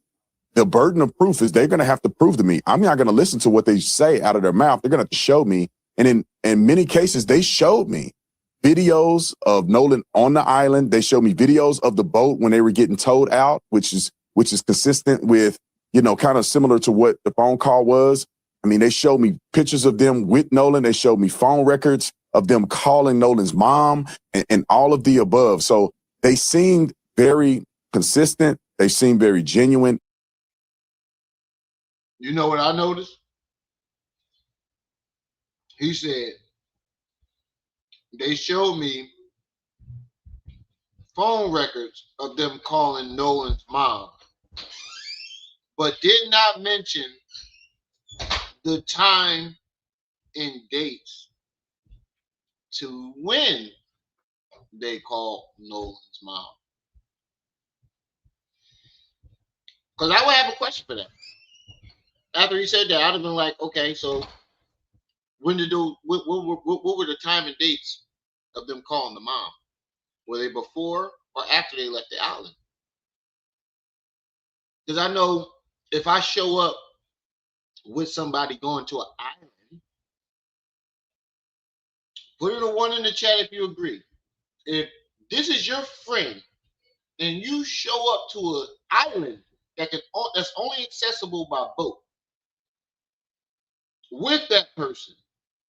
the burden of proof is they're going to have to prove to me. I'm not going to listen to what they say out of their mouth. They're going to have to show me. And in many cases, they showed me videos of Nolan on the island. They showed me videos of the boat when they were getting towed out, which is consistent with, kind of similar to what the phone call was. I mean, they showed me pictures of them with Nolan. They showed me phone records of them calling Nolan's mom and all of the above. So they seemed very consistent. They seemed very genuine. You know what I noticed? He said, they showed me phone records of them calling Nolan's mom, but did not mention the time and dates to when they called Nolan's mom. Because I would have a question for that. After he said that, I'd have been like, okay, so when did what were the time and dates of them calling the mom? Were they before or after they left the island? Because I know if I show up with somebody going to an island, put it a 1 in the chat if you agree. If this is your friend and you show up to an island that's only accessible by boat with that person,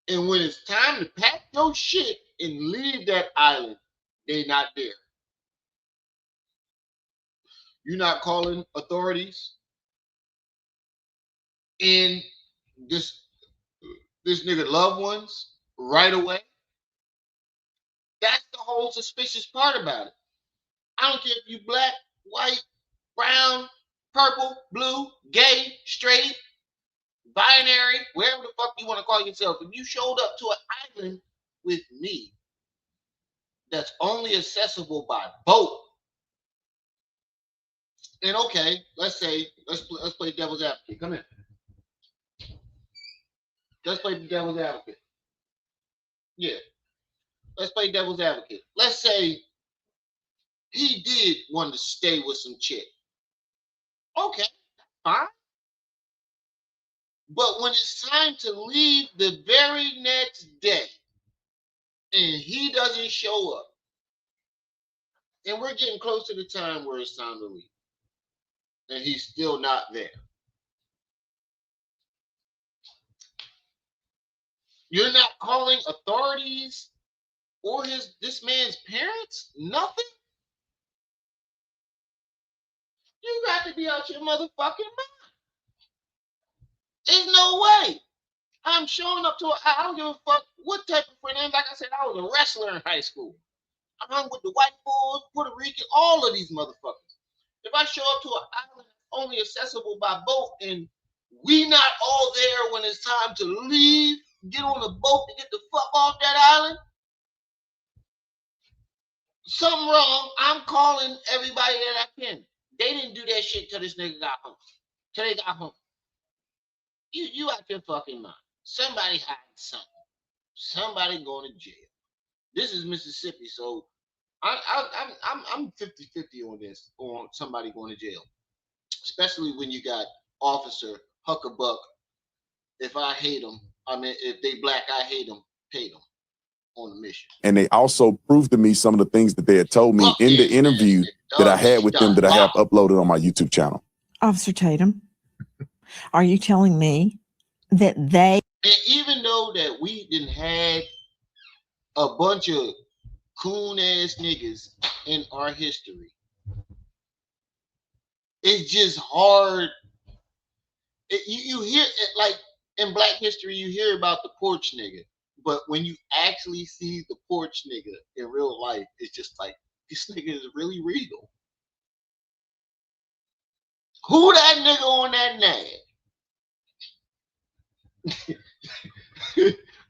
and when it's time to pack your shit and leave that island, they're not there. You're not calling authorities and this nigga loved ones right away. That's the whole suspicious part about it. I don't care if you black, white, brown, purple, blue, gay, straight, binary, wherever the fuck you want to call yourself. If you showed up to an island with me that's only accessible by boat, and okay, let's play devil's advocate. Come in. Let's play devil's advocate. Yeah. Let's play devil's advocate. Let's say he did want to stay with some chick. Okay, fine. But when it's time to leave the very next day and he doesn't show up, and we're getting close to the time where it's time to leave, and he's still not there. You're not calling authorities or this man's parents? Nothing? You got to be out your motherfucking mind. There's no way. I'm showing up to I don't give a fuck what type of friend. And like I said, I was a wrestler in high school. I hung with the white boys, Puerto Rican, all of these motherfuckers. If I show up to an island only accessible by boat and we not all there when it's time to leave, get on a boat to get the fuck off that island, something wrong. I'm calling everybody that I can. They didn't do that shit till this nigga got home. Till they got home. You out your fucking mind. Somebody hiding something. Somebody going to jail. This is Mississippi, so I'm 50-50 on this, on somebody going to jail. Especially when you got Officer Hucka-Buck. If I hate them, I mean, if they black, I hate them, pay them on the mission. And they also proved to me some of the things that they had told me in the interview that I had with them that I have uploaded on my YouTube channel. Officer Tatum, are you telling me that they... And even though that we didn't have a bunch of coon-ass niggas in our history, it's just hard. You hear it, like in Black history, you hear about the porch nigga, but when you actually see the porch nigga in real life, it's just like, this nigga is really real. Who that nigga on that nag?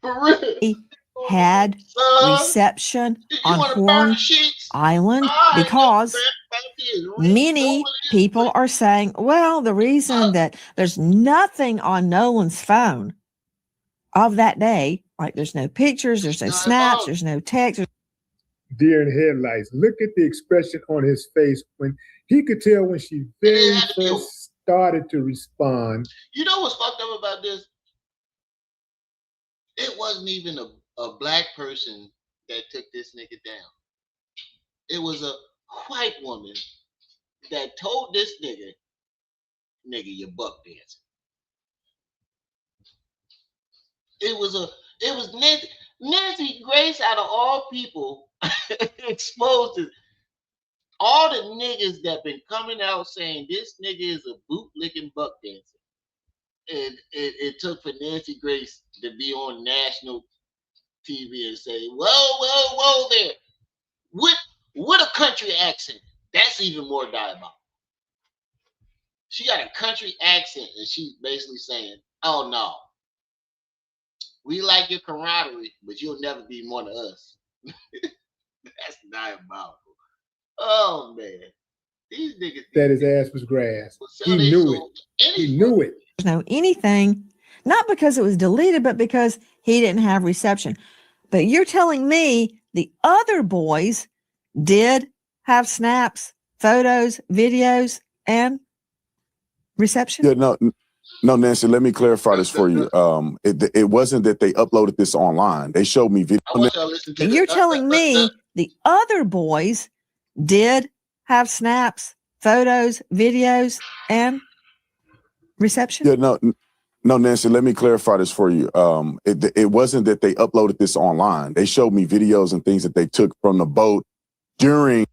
For real. He had reception on Horn Island because many people are saying, well, the reason that there's nothing on Nolan's phone of that day, like there's no pictures, there's no snaps, there's no text. Deer in headlights. Look at the expression on his face when he could tell when she very first started to respond. You know what's fucked up about this? It wasn't even a black person that took this nigga down. It was a white woman that told this nigga, you buck dancing. It was Nancy Grace, out of all people, exposed to all the niggas that been coming out saying this nigga is a bootlicking buck dancer. And it took for Nancy Grace to be on national TV and say, whoa there. With a country accent. That's even more diabolical. She got a country accent and she's basically saying, oh no, we like your camaraderie, but you'll never be one of us. That's diabolical. Oh man. These niggas that his ass was grass. He knew it. He knew it. No anything, not because it was deleted, but because he didn't have reception. But you're telling me the other boys did have snaps, photos, videos, and reception? Yeah, no, Nancy, let me clarify this for you. It wasn't that they uploaded this online. They showed me video. You're telling me the other boys did have snaps, photos, videos, and reception? Yeah, no, Nancy, let me clarify this for you. It wasn't that they uploaded this online. They showed me videos and things that they took from the boat during.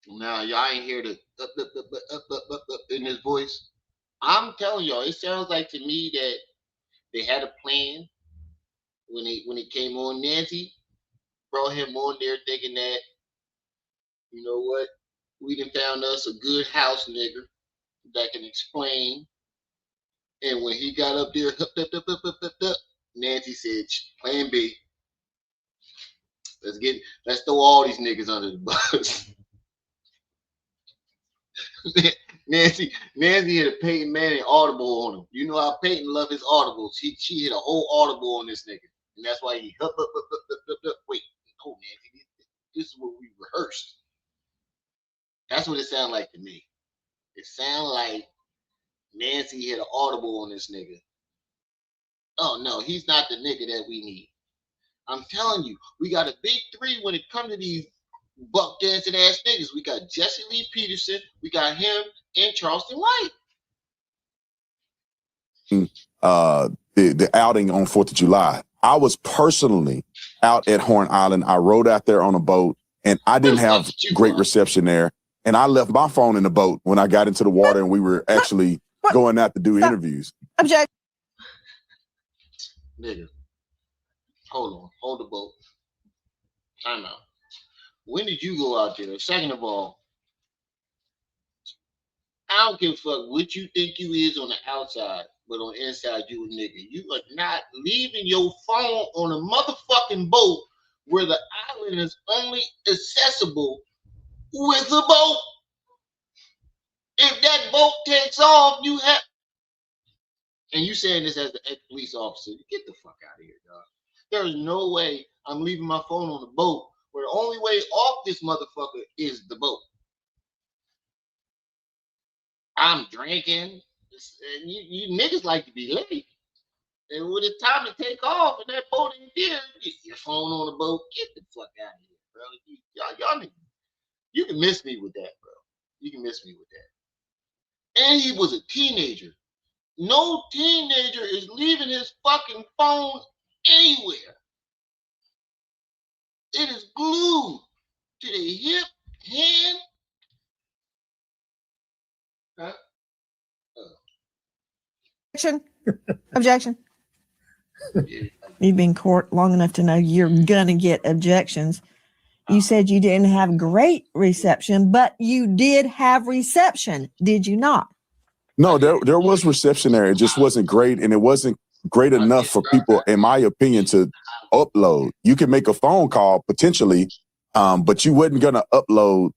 Now, y'all ain't hear the in his voice. I'm telling y'all, it sounds like to me that they had a plan when it came on. Nancy brought him on there thinking that, you know what, we done found us a good house nigger that can explain. And when he got up there, Nancy said, plan B. Let's throw all these niggas under the bus. Nancy hit a Peyton Manning audible on him. You know how Peyton loved his audibles. She hit a whole audible on this nigga. And that's why he wait, no, Nancy, this is what we rehearsed. That's what it sounded like to me. It sounded like Nancy hit an audible on this nigga. Oh no, he's not the nigga that we need. I'm telling you, we got a big three when it comes to these buck dancing ass niggas. We got Jesse Lee Peterson, we got him, and Charleston White. The outing on 4th of July. I was personally out at Horn Island. I rode out there on a boat, and I didn't have great reception there. And I left my phone in the boat when I got into the water, and we were actually going out to do interviews. Object. Nigga, hold on, hold the boat. Time out. When did you go out there? Second of all, I don't give a fuck what you think you is on the outside, but on the inside you a nigga. You are not leaving your phone on a motherfucking boat where the island is only accessible with a boat. If that boat takes off, you have. And you saying this as the ex-police officer? Get the fuck out of here, dog. There is no way I'm leaving my phone on the boat where the only way off this motherfucker is the boat. I'm drinking. And you niggas like to be late. And when it's time to take off and that boat ain't there, get your phone on the boat. Get the fuck out of here, bro. Y'all niggas, you can miss me with that, bro. You can miss me with that. And he was a teenager. No teenager is leaving his fucking phone anywhere. It is glued to the hip, hand. Huh? Objection. Objection. You've been in court long enough to know you're gonna get objections. You said you didn't have great reception, but you did have reception, did you not? No, there was reception there. It just wasn't great, and it wasn't great enough for people, in my opinion, to upload. You can make a phone call potentially, but you wasn't gonna upload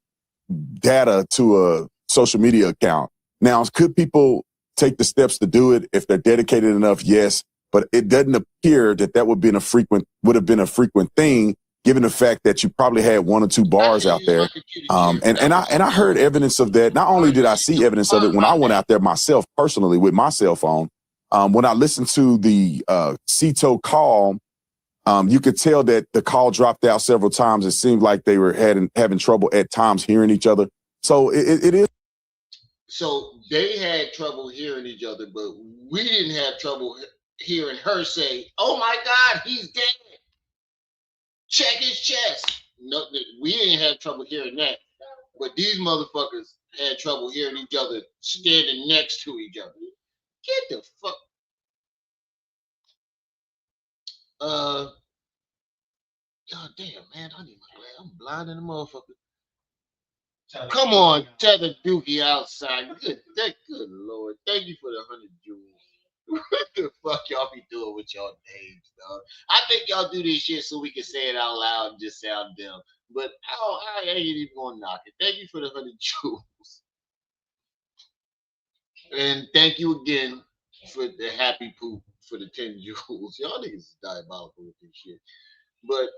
data to a social media account. Now, could people take the steps to do it if they're dedicated enough? Yes, but it doesn't appear that would have been a frequent thing, given the fact that you probably had one or two bars out there. And I heard evidence of that. Not only did I see evidence of it when I went out there myself personally with my cell phone, when I listened to the CETO call, you could tell that the call dropped out several times. It seemed like they were having trouble at times hearing each other. So it is. So they had trouble hearing each other, but we didn't have trouble hearing her say, "Oh my God, he's dead. Check his chest." No, we didn't have trouble hearing that. But these motherfuckers had trouble hearing each other standing next to each other. Get the fuck. God damn, man, I need my glass. I'm blind in the motherfucker. Come on, Tether Dookie outside. Good Lord. Thank you for the 100 jewels. What the fuck y'all be doing with y'all names, dog? I think y'all do this shit so we can say it out loud and just sound dumb. But I ain't even gonna knock it. Thank you for the 100 jewels. And thank you again for the happy poop for the 10 jewels. Y'all niggas is diabolical with this shit. But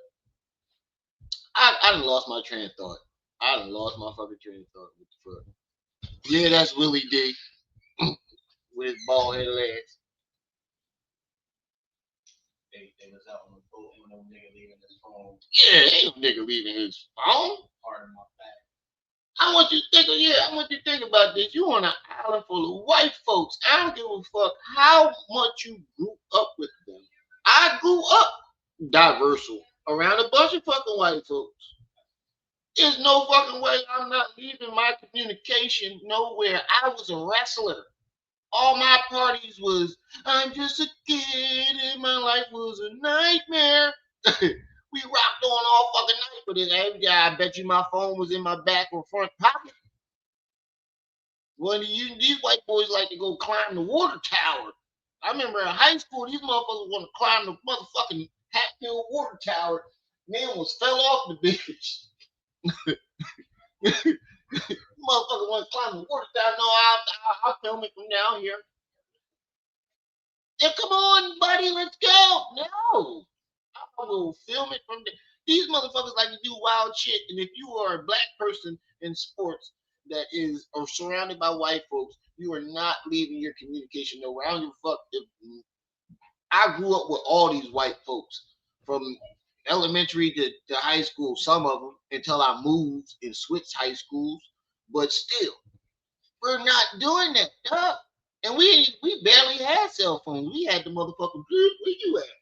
I done lost my train of thought. I done lost my fucking train of thought. What the fuck? Yeah, that's Willie D. With his bald headed ass. They was out on the boat, ain't no nigga leaving his phone. Yeah, ain't no nigga leaving his phone. Pardon my back. I want you to think about this. You on an island full of white folks. I don't give a fuck how much you grew up with them. I grew up diversal around a bunch of fucking white folks. There's no fucking way I'm not leaving my communication nowhere. I was a wrestler. All my parties was, I'm just a kid and my life was a nightmare. We rocked on all fucking night, but every day I bet you my phone was in my back or front pocket. When these white boys like to go climb the water tower. I remember in high school, these motherfuckers want to climb the motherfucking Hatfield water tower. Man was fell off the bitch. Motherfucker want to climb the water tower. No, I'll film it from down here. Yeah, come on, buddy, let's go. No. I will film it from there. These motherfuckers like to do wild shit. And if you are a black person in sports that is or surrounded by white folks, you are not leaving your communication nowhere. I don't give a fuck. I grew up with all these white folks from elementary to high school, some of them, until I moved and switched high schools. But still, we're not doing that, dog. And we barely had cell phones. We had the motherfucking bleep, where you at?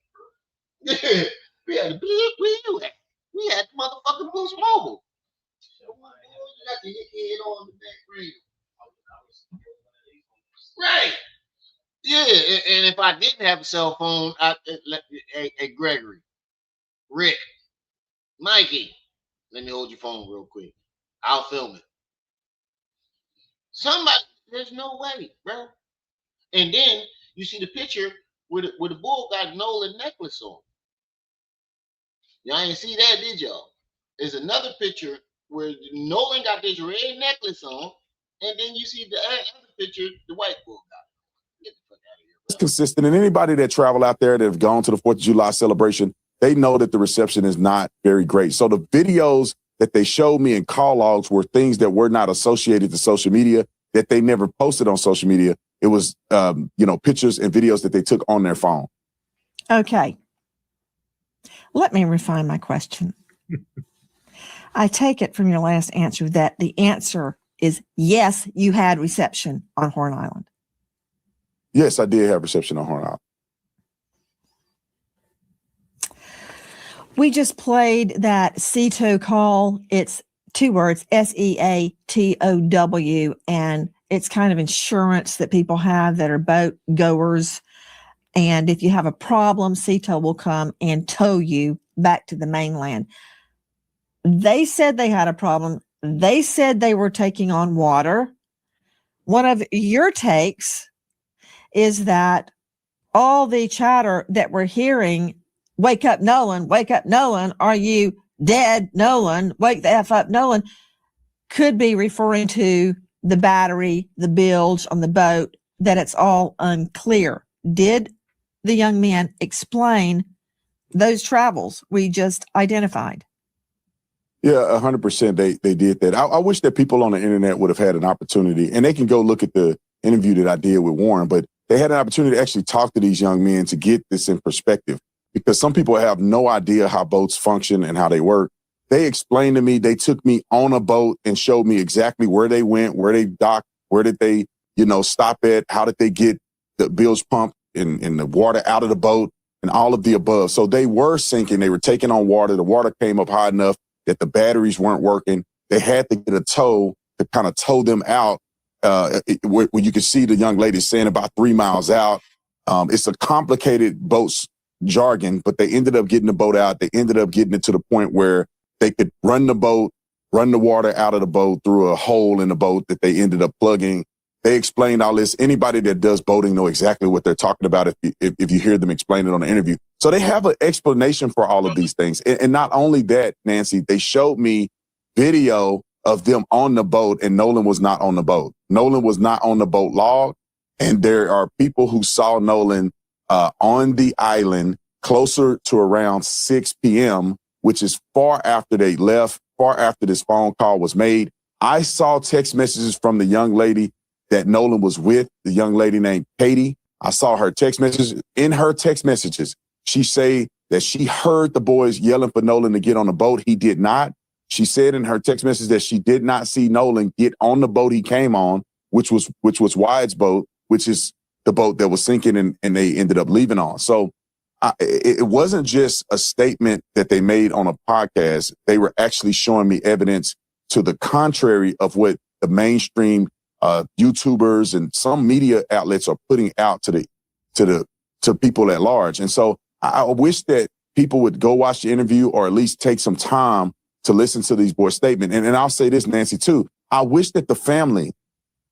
Yeah, we had the bleep, where you at? We had the motherfucking Boost Mobile. You got to hit your head on the back radio. Right. I didn't have a cell phone, hey, Gregory, Rick, Mikey, let me hold your phone real quick. I'll film it. Somebody, there's no way, bro. And then you see the picture with the bull got Nolan necklace on. Y'all ain't see that, did y'all? There's another picture where Nolan got this red necklace on, and then you see the other picture, the white bull got. Get the fuck out of here, bro. It's consistent, and anybody that travel out there that have gone to the 4th of July celebration, they know that the reception is not very great. So the videos that they showed me in call logs were things that were not associated to social media, that they never posted on social media. It was, pictures and videos that they took on their phone. Okay. Let me refine my question. I take it from your last answer that the answer is yes, you had reception on Horn Island. Yes, I did have reception on Horn Island. We just played that SEATOW call. It's 2 words, SEATOW, and it's kind of insurance that people have that are boat goers. And if you have a problem, SEATOW will come and tow you back to the mainland. They said they had a problem. They said they were taking on water. One of your takes is that all the chatter that we're hearing, wake up, Nolan, are you dead, Nolan, wake the F up, Nolan, could be referring to the battery, the bilge on the boat, that it's all unclear. Did the young man explain those travels we just identified? Yeah, 100%. They did that. I wish that people on the internet would have had an opportunity, and they can go look at the interview that I did with Warren, but they had an opportunity to actually talk to these young men to get this in perspective, because some people have no idea how boats function and how they work. They explained to me, they took me on a boat and showed me exactly where they went, where they docked, where did they, stop at, how did they get the bilge pump and the water out of the boat and all of the above. So they were sinking. They were taking on water. The water came up high enough that the batteries weren't working. They had to get a tow to kind of tow them out. Where you could see the young lady saying about 3 miles out. It's a complicated boat's jargon, but they ended up getting the boat out. They ended up getting it to the point where they could run the water out of the boat through a hole in the boat that they ended up plugging. They explained all this. Anybody that does boating know exactly what they're talking about if you hear them explain it on the interview. So they have an explanation for all of these things. And not only that, Nancy, they showed me video of them on the boat, and Nolan was not on the boat. Nolan was not on the boat log. And there are people who saw Nolan on the island closer to around 6 p.m., which is far after they left, far after this phone call was made. I saw text messages from the young lady that Nolan was with, the young lady named Katie. I saw her text messages. In her text messages, she said that she heard the boys yelling for Nolan to get on the boat. He did not. She said in her text message that she did not see Nolan get on the boat he came on, which was Wyatt's boat, which is the boat that was sinking and they ended up leaving on. So it wasn't just a statement that they made on a podcast. They were actually showing me evidence to the contrary of what the mainstream YouTubers and some media outlets are putting out to people at large. And so I wish that people would go watch the interview or at least take some time to listen to these boys' statements. And I'll say this, Nancy, too. I wish that the family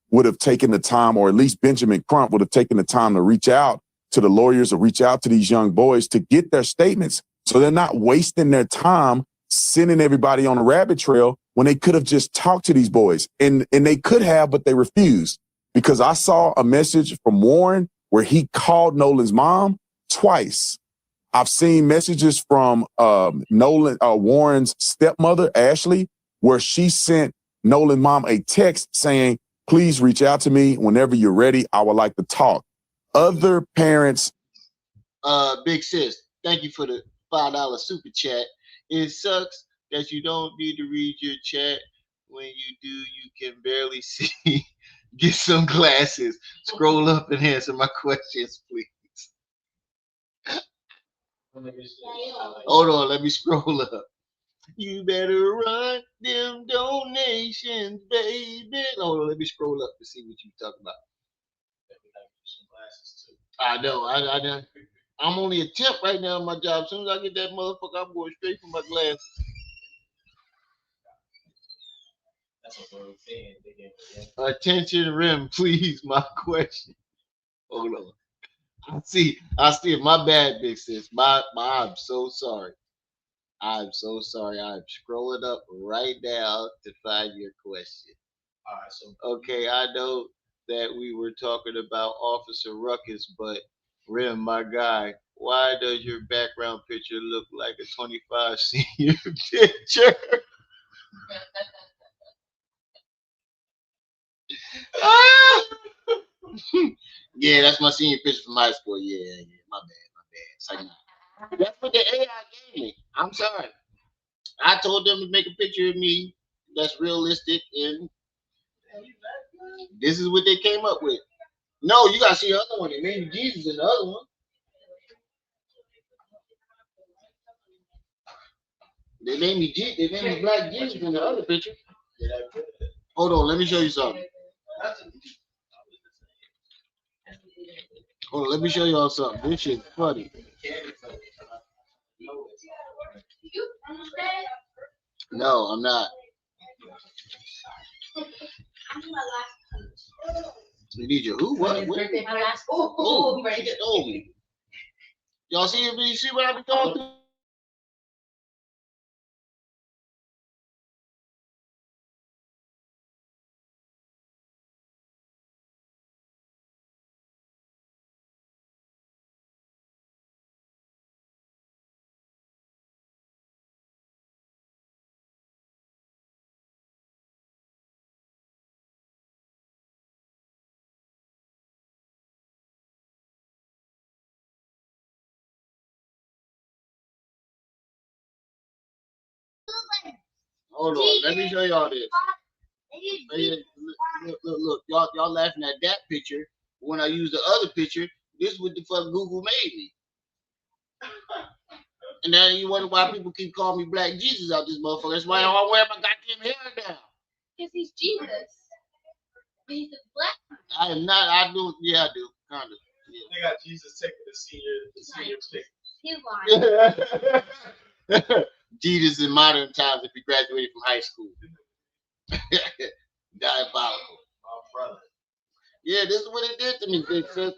would have taken the time, or at least Benjamin Crump would have taken the time to reach out to the lawyers or reach out to these young boys to get their statements, so they're not wasting their time sending everybody on a rabbit trail when they could have just talked to these boys. And they could have, but they refused, because I saw a message from Warren where he called Nolan's mom twice. I've seen messages from Warren's stepmother, Ashley, where she sent Nolan's mom a text saying, please reach out to me whenever you're ready. I would like to talk. Other parents. Big sis, thank you for the $5 super chat. It sucks that you don't need to read your chat. When you do, you can barely see. Get some glasses. Scroll up and answer my questions, please. Hold on, let me scroll up. You better run them donations, baby. Hold on, let me scroll up to see what you talking about. I know. I'm only a temp right now on my job. As soon as I get that motherfucker, I'm going straight for my glasses. That's what I'm saying. Attention, Rim, please. My question. Hold on. I see. My bad, big sis. I'm so sorry. I'm so sorry. I'm scrolling up right now to find your question. All right, so okay, I know that we were talking about Officer Ruckus, but Rim, my guy, why does your background picture look like a 25 senior picture? Yeah, that's my senior picture from high school. Yeah, my bad. It's like, nah. That's what the AI gave me. I'm sorry. I told them to make a picture of me that's realistic, and this is what they came up with. No, you gotta see the other one. They made Jesus in the other one. They made me Black Jesus in the other picture. Hold on, let me show you something. Hold on, let me show y'all something. This shit's funny. No, I'm not. You need your who? What? Oh, he stole me. Y'all see it? You see what I be going through? Hold on, let me show y'all this. Look, y'all laughing at that picture. When I use the other picture, this is what the fuck Google made me. And now you wonder why people keep calling me Black Jesus out this motherfucker. That's why I don't wear my goddamn hair down. Because he's Jesus. But he's a black. I am not. I do. Yeah, I do. Kind of. Yeah. They got Jesus taking the senior stick. He's lying. Jesus in modern times if he graduated from high school. Diabolical. Oh, brother. Yeah, this is what it did to me, big sis.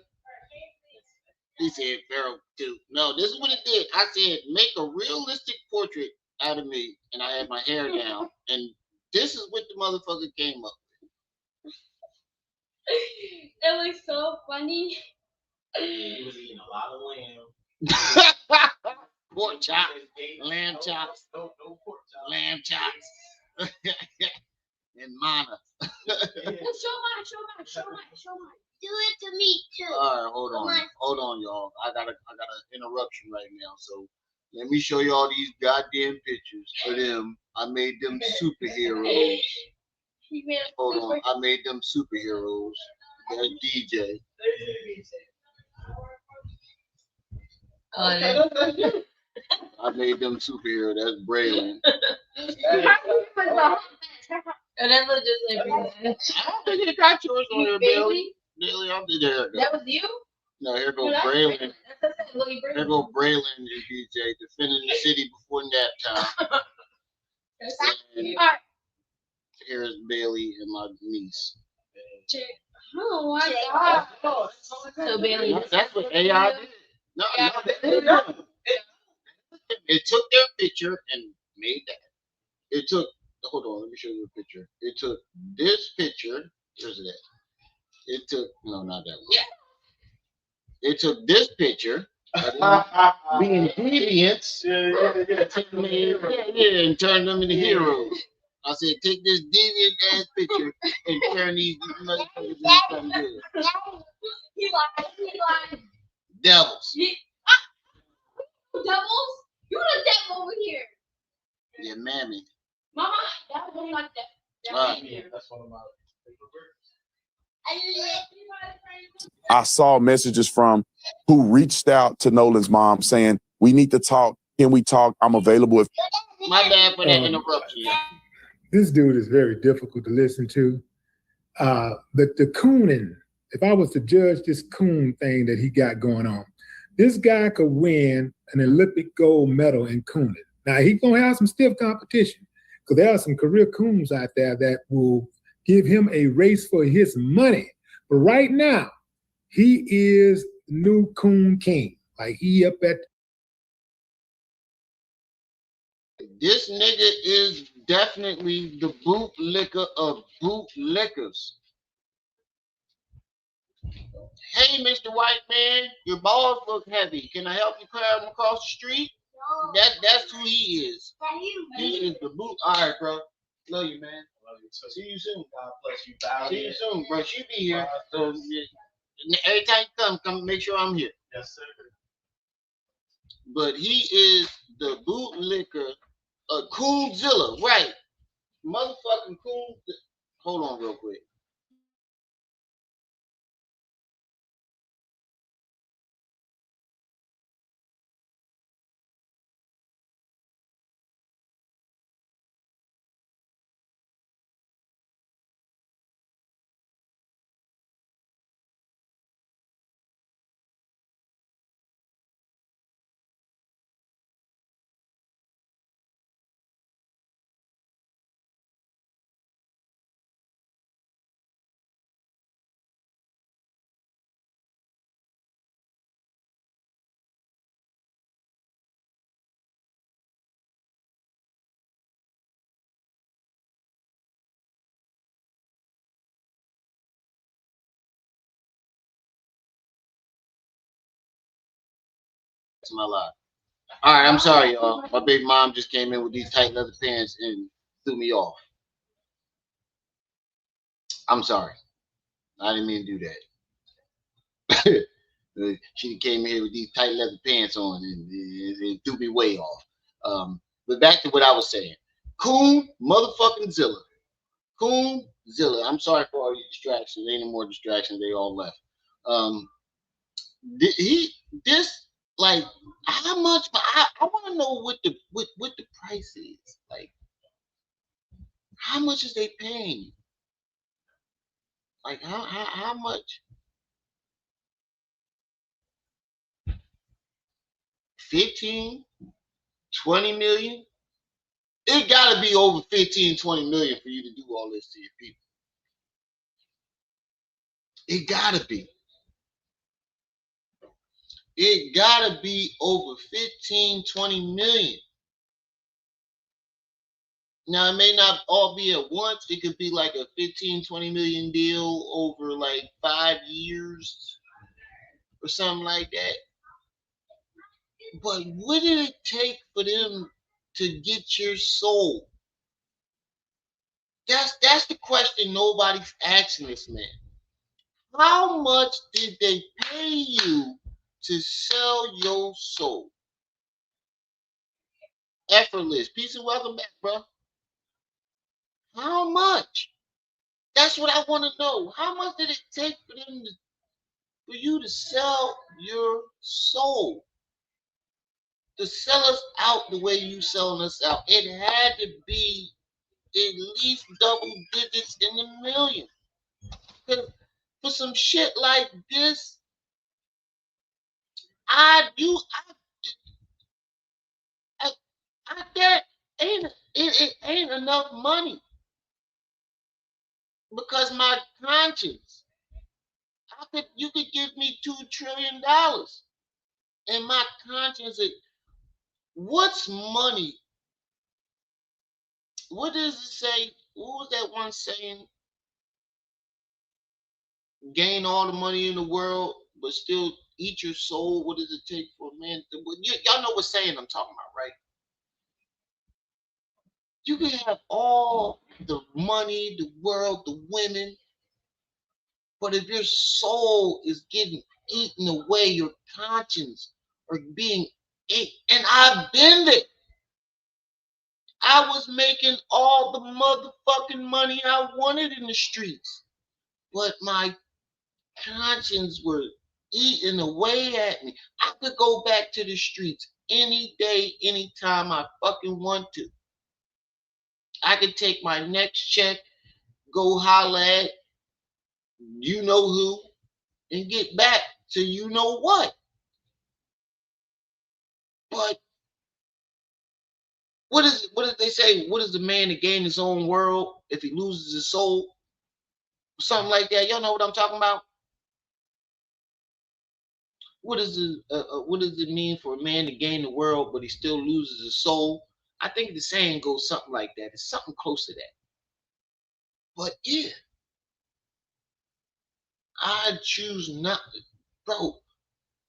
He said Pharaoh too. No, this is what it did. I said make a realistic portrait out of me, and I had my hair down, and this is what the motherfucker came up with. It was so funny. He was eating a lot of lamb. Pork chops, lamb chops, no pork chops. Lamb chops, and mana. Show mine. Do it to me too. All right, hold on, y'all. I got an interruption right now, so let me show you all these goddamn pictures of them. I made them superheroes. Hold on, I made them superheroes. That's DJ. I made them superhero. That's Braylon. And then look just like I don't think it got yours on there, Billy. Billy, I'm there. That was you? No, here goes Braylon. Here goes Braylon and DJ defending the city before nap time. And here's Bailey and my niece. Oh my God. So Bailey. That's what AI did. No, it took their picture and made that. It took, hold on, let me show you a picture. It took this picture. Where's it at? It took, no, not that one. It took this picture, being deviants, and turned them into heroes. I said, take this deviant ass picture and turn these motherfuckers into something good. He lied. Devils. Devils? You the devil over here. Yeah, mammy. Mama, that one like that. That's one of my favorite words. I saw messages from who reached out to Nolan's mom saying, we need to talk. Can we talk? I'm available. If My bad for that interruption. This dude is very difficult to listen to. But the cooning, if I was to judge this coon thing that he got going on, this guy could win an Olympic gold medal in cooning. Now, he's going to have some stiff competition because there are some career coons out there that will give him a race for his money. But right now, he is the new coon king. Like, he up at... This nigga is definitely the bootlicker of bootlickers. Hey, Mr. White Man, your balls look heavy. Can I help you carry them across the street? No. That's who he is. He is the boot. All right, bro. Love you, man. Love you too. See you soon. God bless you. See you soon, bro. She be here. So every time you come make sure I'm here. Yes, sir. But he is the bootlicker of Coonzilla, right? Motherfucking Coon. Hold on real quick. My life. All right, I'm sorry, y'all. My baby mom just came in with these tight leather pants and threw me off. I'm sorry. I didn't mean to do that. She came in here with these tight leather pants on and threw me way off. But back to what I was saying. Coon motherfucking Zilla. Coon Zilla. I'm sorry for all these distractions. Ain't no more distractions. They all left. Like, how much? I want to know what the price is. Like, how much is they paying? Like, how much? 15, 20 million? It gotta be over 15, 20 million for you to do all this to your people. It gotta be. It gotta be over 15, 20 million. Now, it may not all be at once. It could be like a 15, 20 million deal over like 5 years or something like that. But what did it take for them to get your soul? That's the question nobody's asking this man. How much did they pay you to sell your soul? Effortless. Peace and welcome back, bro. How much? That's what I want to know. How much did it take for you to sell your soul? To sell us out the way you selling us out? It had to be at least double digits in the million. For some shit like this, that it ain't enough money because my conscience. You could give me $2 trillion, and my conscience. What's money? What does it say? What was that one saying? Gain all the money in the world, but still eat your soul. What does it take for a man? Y'all know what saying I'm talking about, right? You can have all the money, the world, the women, but if your soul is getting eaten away, your conscience are being ate. And I've been there. I was making all the motherfucking money I wanted in the streets, but my conscience were eating away at me. I could go back to the streets any day, anytime I fucking want to. I could take my next check, go holler at you know who, and get back to you know what. But what did they say? What is the man to gain his own world if he loses his soul? Something like that. Y'all know what I'm talking about? What does it mean for a man to gain the world but he still loses his soul? I think the saying goes something like that. It's something close to that. But yeah, I choose not, bro.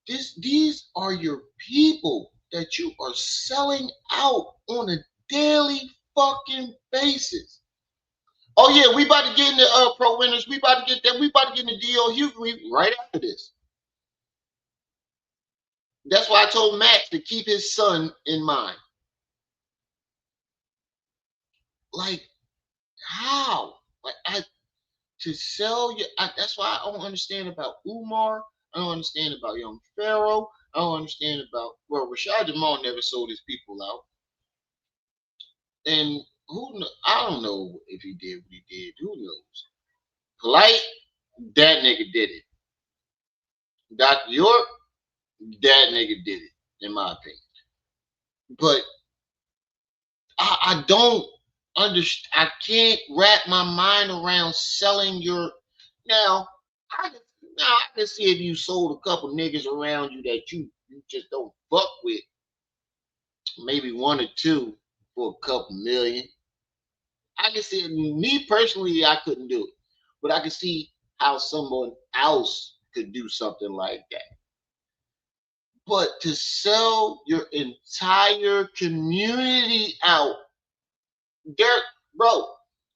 These are your people that you are selling out on a daily fucking basis. Oh yeah, we about to get in the pro winners. We about to get that. We about to get in the DOU right after this. That's why I told Max to keep his son in mind. Like how? Like to sell you. That's why I don't understand about Umar. I don't understand about Young Pharaoh. I don't understand about Rashad Jamal never sold his people out. And I don't know if he did what he did. Who knows? Polite, that nigga did it. Dr. York, that nigga did it, in my opinion. But I don't understand. I can't wrap my mind around selling your. Now, I can see if you sold a couple niggas around you that you just don't fuck with, maybe one or two for a couple million. I can see it. Me personally, I couldn't do it, but I can see how someone else could do something like that. But to sell your entire community out, there, bro,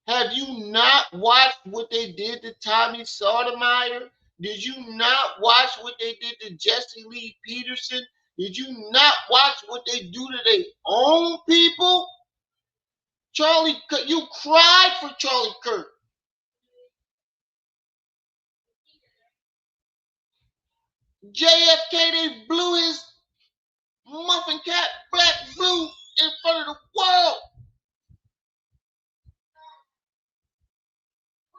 have you not watched what they did to Tommy Sotomayor? Did you not watch what they did to Jesse Lee Peterson? Did you not watch what they do to their own people? Charlie, you cried for Charlie Kirk. JFK, they blew his muffin cap black blue in front of the world.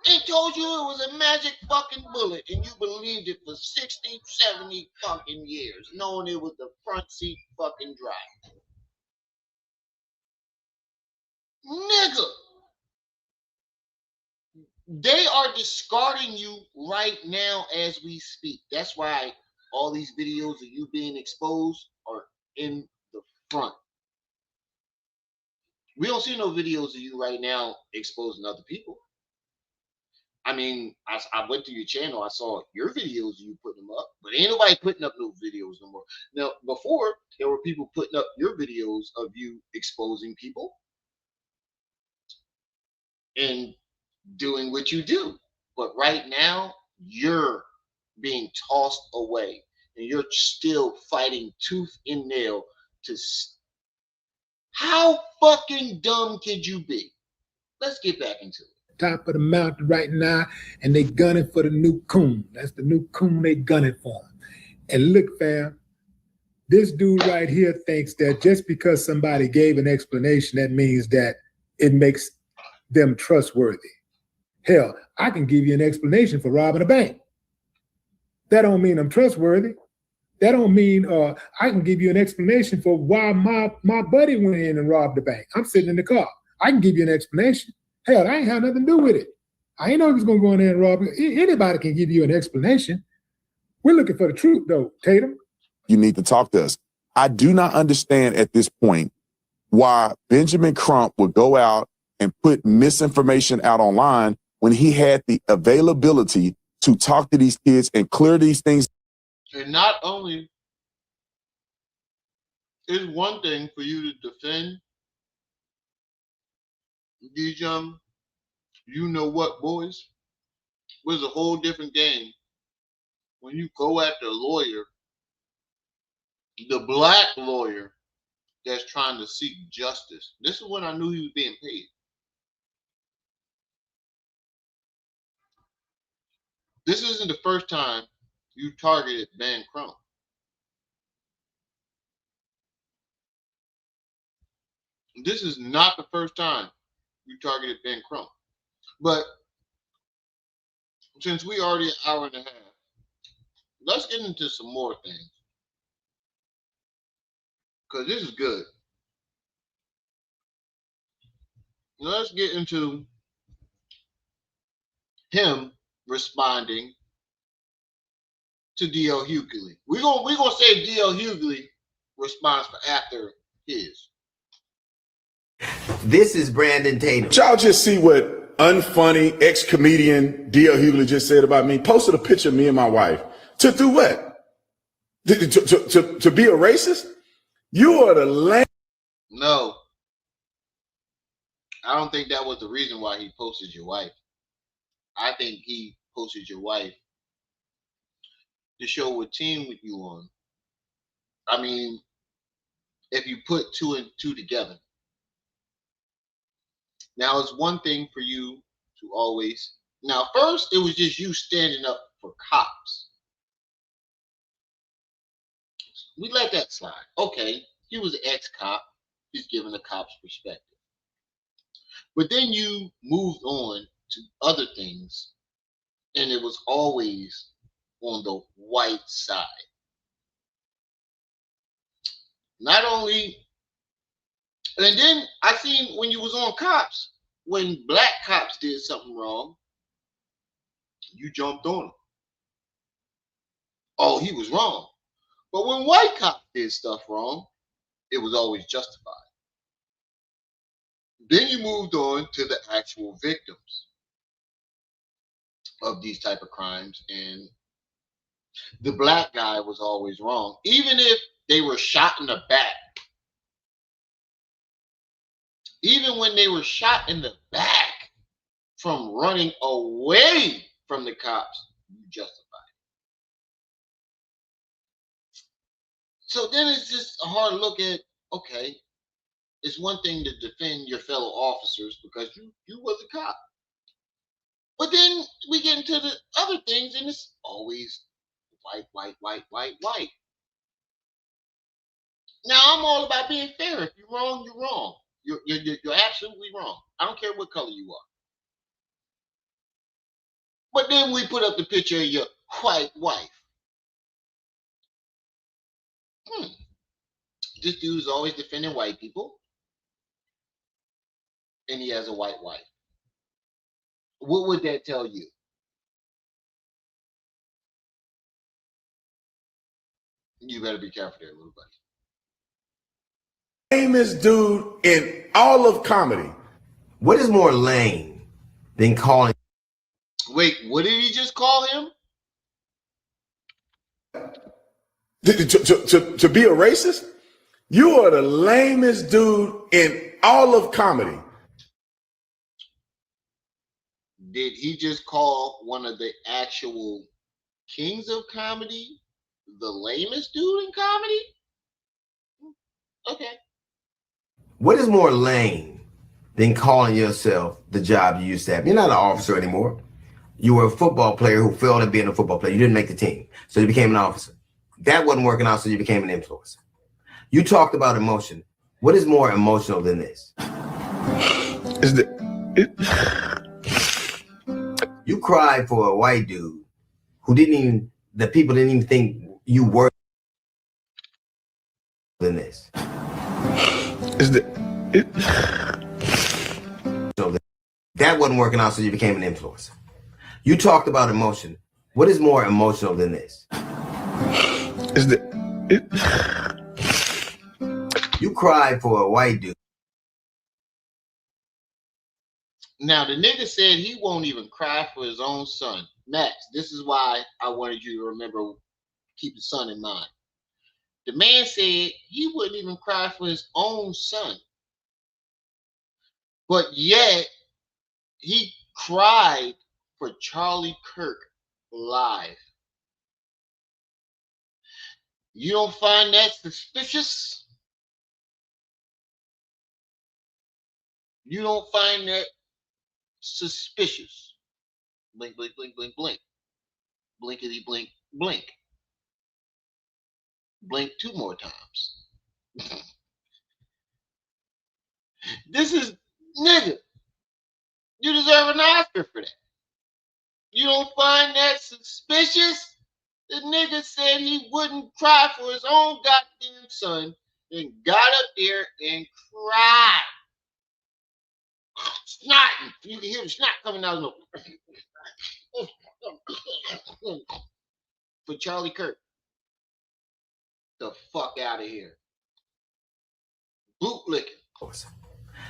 They told you it was a magic fucking bullet, and you believed it for 60, 70 fucking years, knowing it was the front seat fucking drive. Nigga, they are discarding you right now as we speak. That's why all these videos of you being exposed are in the front. We don't see no videos of you right now exposing other people. I mean, I went to your channel. I saw your videos. You putting them up, but ain't nobody putting up no videos no more. Now, before there were people putting up your videos of you exposing people and doing what you do. But right now, you're being tossed away, and you're still fighting tooth and nail to. How fucking dumb could you be? Let's get back into it. Top of the mountain right now, and they gunning for the new coon. That's the new coon they gunning for. And look, fam, this dude right here thinks that just because somebody gave an explanation, that means that it makes them trustworthy. Hell, I can give you an explanation for robbing a bank. That don't mean I'm trustworthy. That don't mean I can give you an explanation for why my buddy went in and robbed the bank. I'm sitting in the car. I can give you an explanation. Hell, I ain't had nothing to do with it. I ain't know he was going to go in there and rob it. Anybody can give you an explanation. We're looking for the truth, though, Tatum. You need to talk to us. I do not understand at this point why Benjamin Crump would go out and put misinformation out online when he had the availability to talk to these kids and clear these things. And not only is one thing for you to defend these young, you know what, boys, was a whole different game when you go after a lawyer, the black lawyer that's trying to seek justice. This is when I knew he was being paid. This isn't the first time you targeted Van Crump. This is not the first time you targeted Ben Crump. But since we already an hour and a half, let's get into some more things because this is good. Let's get into him responding to D.L. Hughley. We're gonna save D.L. Hughley response for after his. This is Brandon Tatum. Y'all just see what unfunny ex-comedian D.L. Hughley just said about me. Posted a picture of me and my wife. To do what? To be a racist? You are the lame. No. I don't think that was the reason why he posted your wife. I think he posted your wife to show what team with you on. I mean, if you put two and two together. Now, it's one thing for you to always. Now, first, it was just you standing up for cops. We let that slide. Okay, he was an ex-cop. He's giving the cops perspective. But then you moved on to other things, and it was always on the white side. Not only, and then I seen when you was on cops, when black cops did something wrong, you jumped on them. Oh, he was wrong. But when white cops did stuff wrong, it was always justified. Then you moved on to the actual victims of these type of crimes, and the black guy was always wrong, even if they were shot in the back. Even when they were shot in the back from running away from the cops, you justified it. So then it's just a hard look at, okay, it's one thing to defend your fellow officers because you was a cop. But then we get into the other things and it's always white, white, white, white, white. Now I'm all about being fair. If you're wrong, you're wrong. You're absolutely wrong. I don't care what color you are. But then we put up the picture of your white wife. This dude is always defending white people, and he has a white wife. What would that tell you? You better be careful there, little buddy. Lamest dude in all of comedy. What is more lame than calling? Wait, what did he just call him? To be a racist? You are the lamest dude in all of comedy. Did he just call one of the actual kings of comedy the lamest dude in comedy? Okay. What is more lame than calling yourself the job you used to have? You're not an officer anymore. You were a football player who failed at being a football player. You didn't make the team, so you became an officer. That wasn't working out, so you became an influencer. You talked about emotion. What is more emotional than this? You cried for a white dude who the people didn't even think you were than this. That wasn't working out, so you became an influencer. You talked about emotion. What is more emotional than this? You cried for a white dude. Now, the nigga said he won't even cry for his own son. Max, this is why I wanted you to remember, keep the son in mind. The man said he wouldn't even cry for his own son. But yet, he cried for Charlie Kirk live. You don't find that suspicious? You don't find that suspicious? Blink, blink, blink, blink, blink. Blinkety, blink, blink. Blink 2 more times. This is, nigga, you deserve an Oscar for that. You don't find that suspicious? The nigga said he wouldn't cry for his own goddamn son and got up there and cried. Snotting. You can hear the snot coming out of the for Charlie Kirk. The fuck out of here. Boot licking.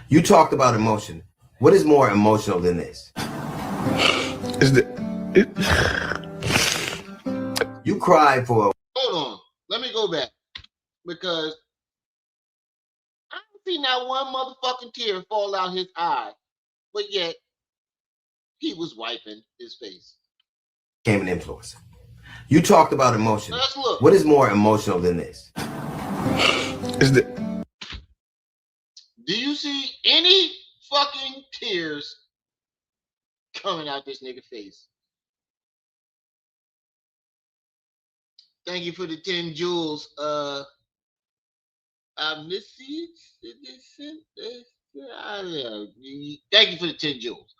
You talked about emotion. What is more emotional than this? You cried for. Hold on. Let me go back. Because I don't see not one motherfucking tear fall out his eye. But yet, he was wiping his face. Became an influencer. You talked about emotion. Let's look. What is more emotional than this? Do you see any fucking tears coming out this nigga face? Thank you for the 10 jewels. Thank you for the 10 jewels.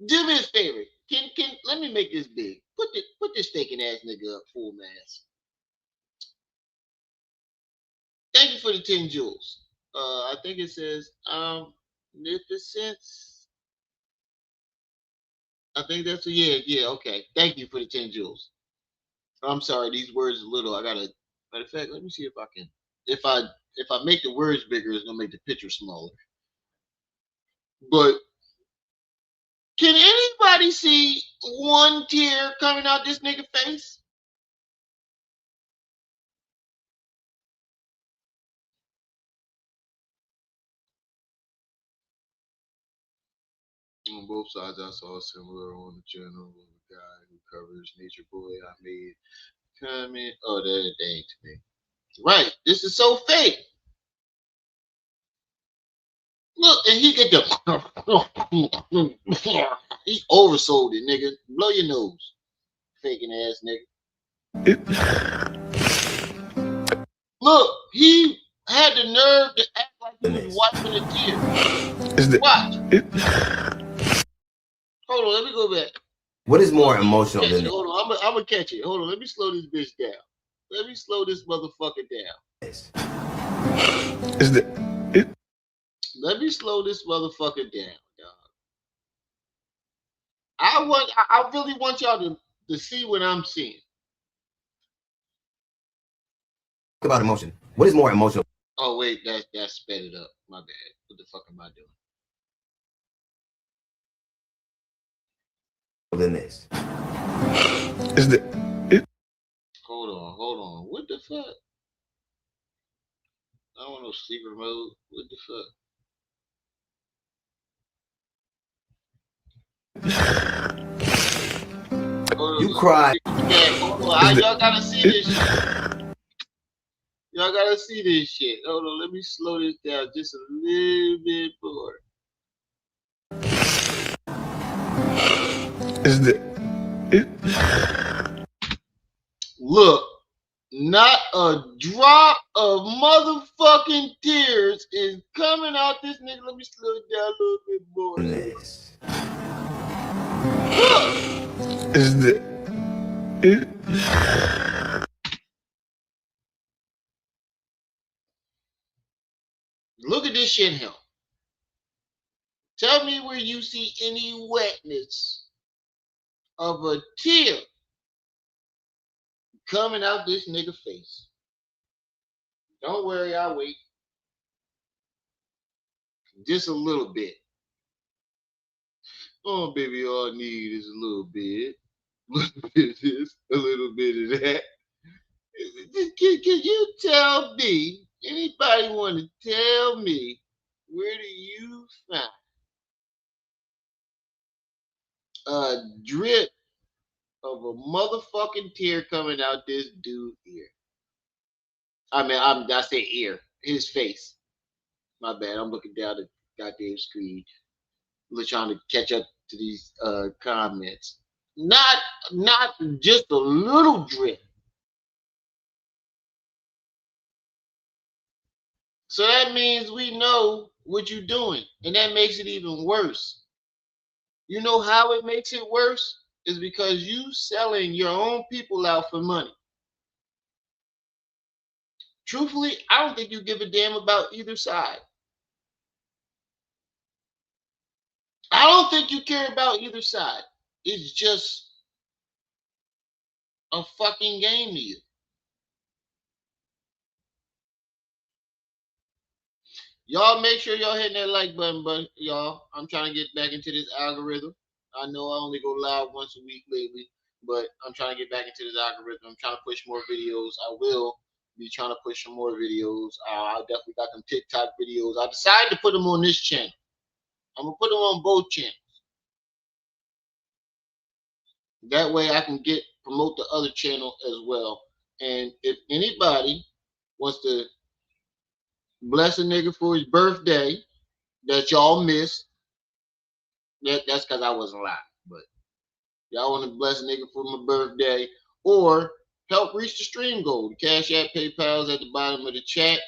Do me a favor. Can let me make this big. Put this faking ass nigga up full mass. Thank you for the 10 jewels. I think it says magnificence. I think that's yeah, okay. Thank you for the 10 jewels. I'm sorry, these words are little. I gotta matter of fact, let me see if I can if I make the words bigger, it's gonna make the picture smaller. But can anybody see one tear coming out this nigga face? On both sides, I saw similar on the channel of a guy who covers Nature Boy. I made comment. Oh, that ain't to me. Right. This is so fake. Look, and he get the he oversold it, nigga. Blow your nose. Faking ass nigga. Look, he had the nerve to act like he was wiping a tear. Watch. Hold on, let me go back. What is more emotional than this? Hold on, I'm gonna catch it. Hold on, let me slow this bitch down. Let me slow this motherfucker down. Let me slow this motherfucker down, dog. I really want y'all to see what I'm seeing. About emotion. What is more emotional? Oh wait, that sped it up. My bad. What the fuck am I doing? Than this. Hold on. What the fuck? I don't want no sleeper mode. What the fuck? You cried. Y'all gotta see this shit. Y'all gotta see this shit. Hold on, let me slow this down just a little bit more. Look, not a drop of motherfucking tears is coming out this nigga. Let me slow it down a little bit more. Look at this shit here. Tell me where you see any wetness of a tear coming out this nigga face. Don't worry, I'll wait. Just a little bit. Oh, baby, all I need is a little bit. A little bit of this, a little bit of that. Can you tell me, anybody want to tell me, where do you find a drip of a motherfucking tear coming out this dude's ear? I say ear, his face. My bad, I'm looking down the goddamn screen, trying to catch up to these comments. Not just a little drip. So that means we know what you're doing, and that makes it even worse. You know how it makes it worse? Is because you selling your own people out for money. Truthfully, I don't think you give a damn about either side. I don't think you care about either side. It's just a fucking game to you. Y'all make sure y'all hitting that like button, but y'all, I'm trying to get back into this algorithm. I know I only go live once a week lately, but I'm trying to get back into this algorithm. I'm trying to push more videos. I will be trying to push some more videos. I definitely got some TikTok videos. I decided to put them on this channel. I'm gonna put them on both channels. That way I can promote the other channel as well. And if anybody wants to bless a nigga for his birthday that y'all missed, that's because I wasn't live. But y'all want to bless a nigga for my birthday or help reach the stream goal. The Cash App, PayPal's at the bottom of the chat.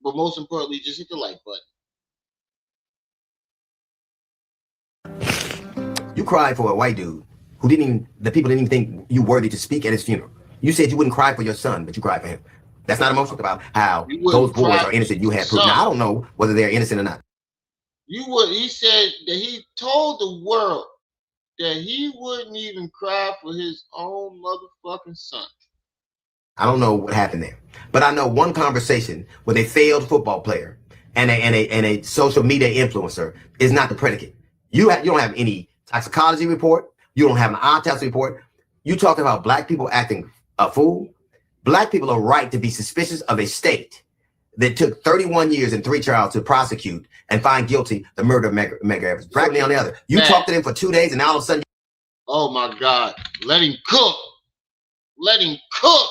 But most importantly, just hit the like button. You cried for a white dude who the people didn't even think you worthy to speak at his funeral. You said you wouldn't cry for your son, but you cried for him. That's not emotional about how those boys are innocent. You had proof. Now, I don't know whether they're innocent or not. He said that he told the world that he wouldn't even cry for his own motherfucking son. I don't know what happened there, but I know one conversation with a failed football player and a social media influencer is not the predicate. You don't have any toxicology report. You don't have an autopsy report. You talk about black people acting a fool. Black people are right to be suspicious of a state that took 31 years and 3 trials to prosecute and find guilty the murder of Medgar Evers. Bradley on the other. You talked to them for 2 days and now all of a sudden. Oh my God. Let him cook. Let him cook.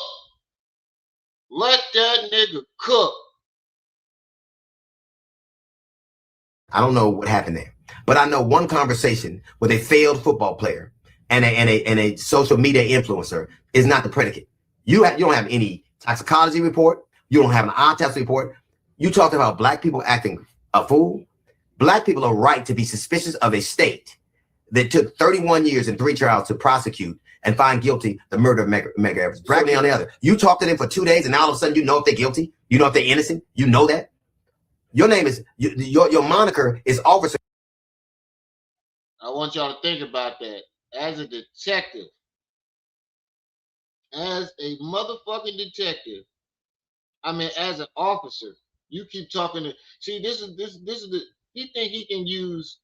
Let that nigga cook. I don't know what happened there, but I know one conversation with a failed football player and a social media influencer is not the predicate. You don't have any toxicology report. You don't have an autopsy report. You talked about black people acting a fool. Black people are right to be suspicious of a state that took 31 years and 3 trials to prosecute and find guilty the murder of Medgar Evers. Bradley on the other. You talked to them for 2 days and now all of a sudden you know if they're guilty. You know if they're innocent. You know that. Your name is, your moniker is officer. I want y'all to think about that. As a detective, as a motherfucking detective, I mean, as an officer, you keep talking to, see, this is the, he think he can use,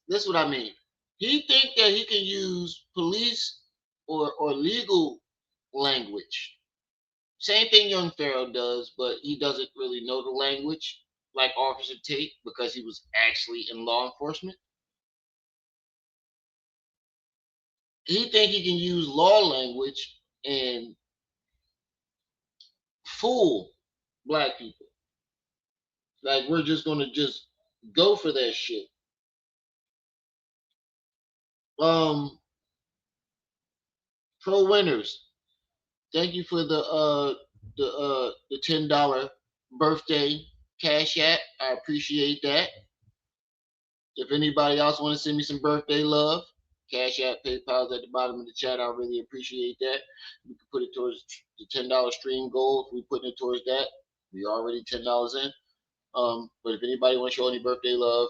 this is what I mean. He think that he can use police or legal language. Same thing young Pharaoh does, but he doesn't really know the language like Officer Tate because he was actually in law enforcement. He think he can use law language and fool black people. Like we're just gonna just go for that shit. Pro winners, thank you for the $10 birthday cash app. I appreciate that. If anybody else want to send me some birthday love, Cash App, PayPal's at the bottom of the chat. I really appreciate that. We can put it towards the $10 stream goal. If we put it towards that, we already $10 in. But if anybody wants to show any birthday love,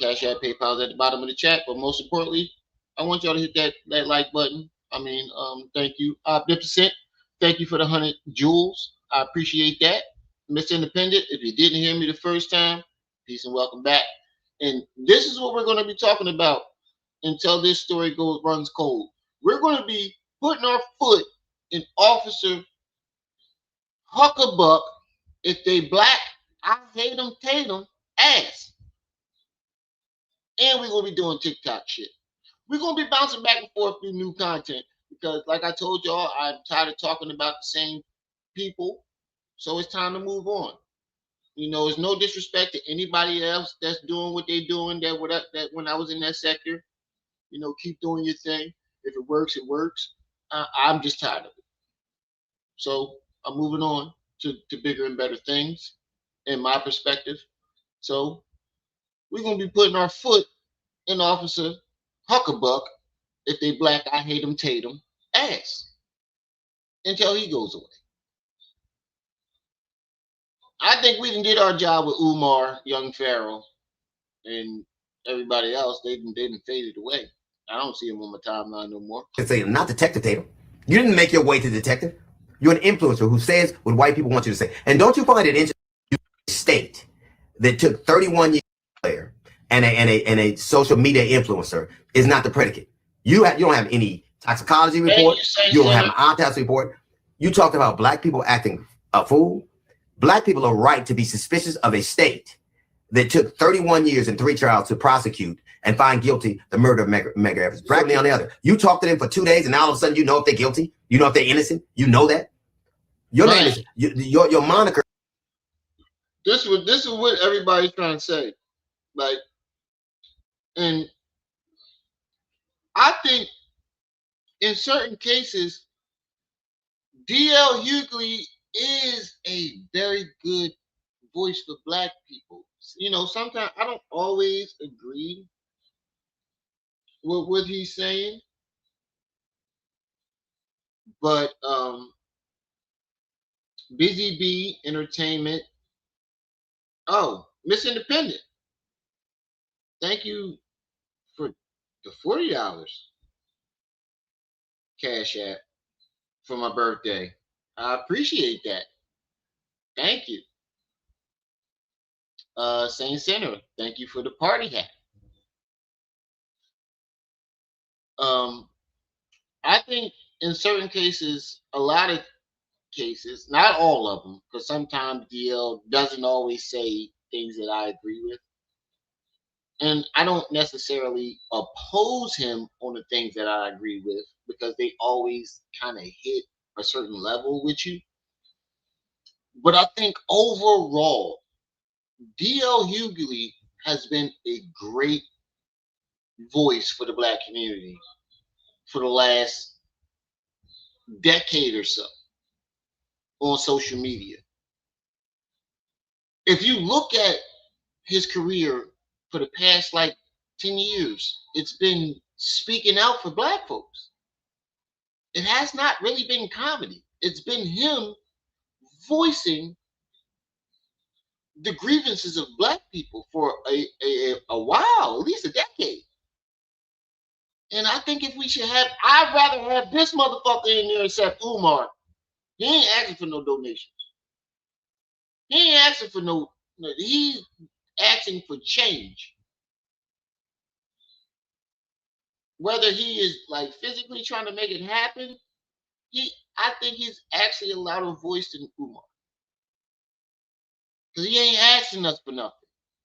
Cash App, PayPal's at the bottom of the chat. But most importantly, I want y'all to hit that like button. I mean, thank you, Omnipotent. Thank you for the 100 jewels. I appreciate that. Miss Independent, if you didn't hear me the first time, peace and welcome back. And this is what we're going to be talking about until this story runs cold. We're going to be putting our foot in Officer Hucka-Buck, if they black, I hate them, Tatum, ass. And we're going to be doing TikTok shit. We're going to be bouncing back and forth through new content because, like I told y'all, I'm tired of talking about the same people. So it's time to move on. You know, it's no disrespect to anybody else that's doing what they're doing. That when I was in that sector, you know, keep doing your thing. If it works, it works. I'm just tired of it. So I'm moving on to bigger and better things, in my perspective. So we're gonna be putting our foot in Officer Hucka-Buck, if they black, I hate him Tatum, ass until he goes away. I think we did our job with Umar, Young Pharaoh, and everybody else. They didn't faded away. I don't see him on my timeline no more. Say, not Detective Tatum. You didn't make your way to detective. You're an influencer who says what white people want you to say. And don't you find it interesting? State that took 31 years player and a social media influencer is not the predicate. You don't have any toxicology report. You don't have an autopsy report. You talked about black people acting a fool. Black people are right to be suspicious of a state that took 31 years and 3 trials to prosecute and find guilty the murder of Medgar Evers. Bradley on the other. You talk to them for 2 days and now all of a sudden you know if they're guilty. You know if they're innocent. You know that. Your name is your moniker. This is what everybody's trying to say. Like, and I think in certain cases, D.L. Hughley is a very good voice for black people. You know, sometimes I don't always agree with what he's saying, but Busy Bee Entertainment. Oh, Miss Independent. Thank you for the $40 Cash App for my birthday. I appreciate that. Thank you. Saint Center, thank you for the party hat. I think in certain cases, a lot of cases, not all of them, because sometimes DL doesn't always say things that I agree with. And I don't necessarily oppose him on the things that I agree with because they always kind of hit a certain level with you. But I think overall, D.L. Hughley has been a great voice for the black community for the last decade or so on social media. If you look at his career for the past like 10 years, it's been speaking out for black folks. It has not really been comedy. It's been him voicing the grievances of black people for a while, at least a decade. And I think if we should have, I'd rather have this motherfucker in there except Umar. He ain't asking for no donations. He ain't asking for no, he's asking for change. Whether he is like physically trying to make it happen, I think he's actually a louder voice than Umar. Because he ain't asking us for nothing.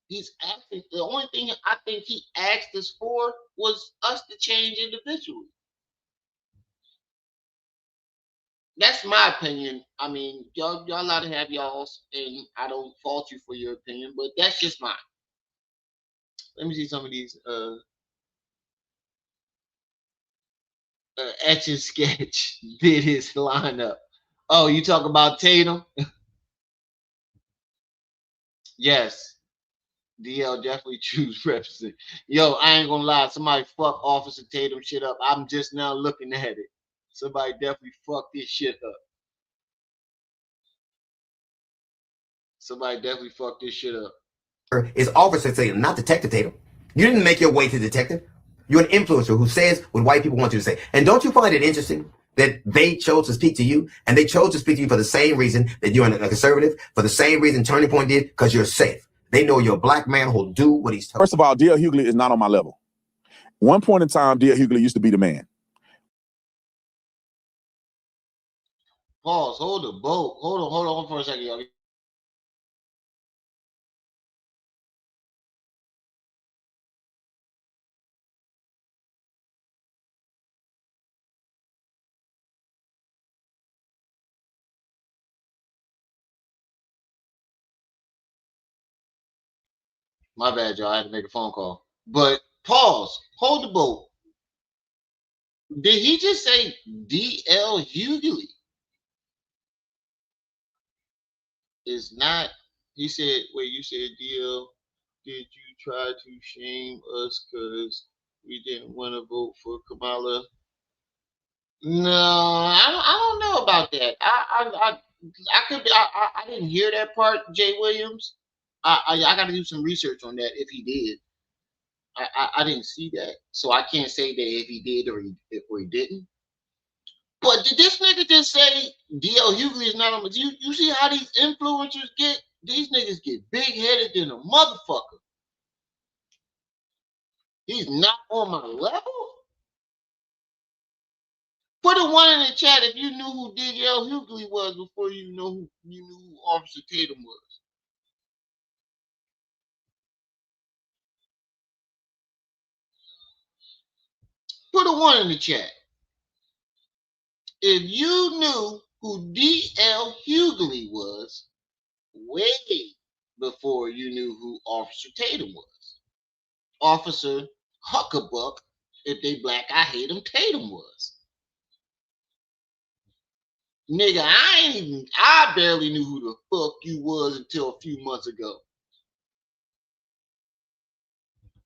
He's asking, the only thing I think he asked us for was us to change individually. That's my opinion. I mean, y'all allowed to have y'all's, and I don't fault you for your opinion, but that's just mine. Let me see some of these Etch and Sketch did his lineup. Oh, you talk about Tatum? Yes. DL definitely choose represent. Yo, I ain't gonna lie. Somebody fuck Officer Tatum shit up. I'm just now looking at it. Somebody definitely fucked this shit up. Somebody definitely fucked this shit up. Is Officer Tatum, not Detective Tatum. You didn't make your way to detective. You're an influencer who says what white people want you to say. And don't you find it interesting that they chose to speak to you, and they chose to speak to you for the same reason that you're a conservative, for the same reason Turning Point did, because you're safe. They know you're a black man who'll do what he's told. First of all, D.L. Hughley is not on my level. One point in time, D.L. Hughley used to be the man. Pause. Hold the boat. Hold on for a second, y'all. My bad, y'all. I had to make a phone call. But pause. Hold the boat. Did he just say D.L. Hughley? Is not. He said, wait, you said D.L. Did you try to shame us because we didn't want to vote for Kamala? No, I don't know about that. I could be, I didn't hear that part, Jay Williams. I got to do some research on that if he did. I didn't see that, so I can't say that if he did or he didn't. But did this nigga just say DL Hughley is not on? You see how these influencers get? These niggas get big headed than a motherfucker. He's not on my level. Put a one in the chat if you knew who DL Hughley was before you knew who Officer Tatum was. Put a one in the chat if you knew who DL Hughley was way before you knew who Officer Tatum was. Officer Hucka-Buck, if they black, I hate him, Tatum was. Nigga, I barely knew who the fuck you was until a few months ago.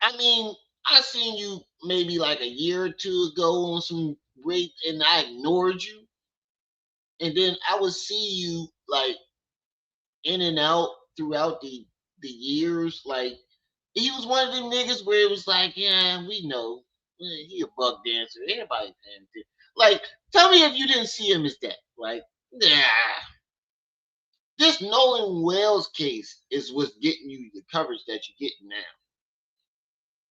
I mean, I seen you maybe like a year or two ago on some rape and I ignored you. And then I would see you like in and out throughout the years. Like he was one of them niggas where it was like, yeah, we know. He a buck dancer. Everybody paying attention. Like, tell me if you didn't see him as that. Like, nah. This Nolan Wells case is what's getting you the coverage that you're getting now.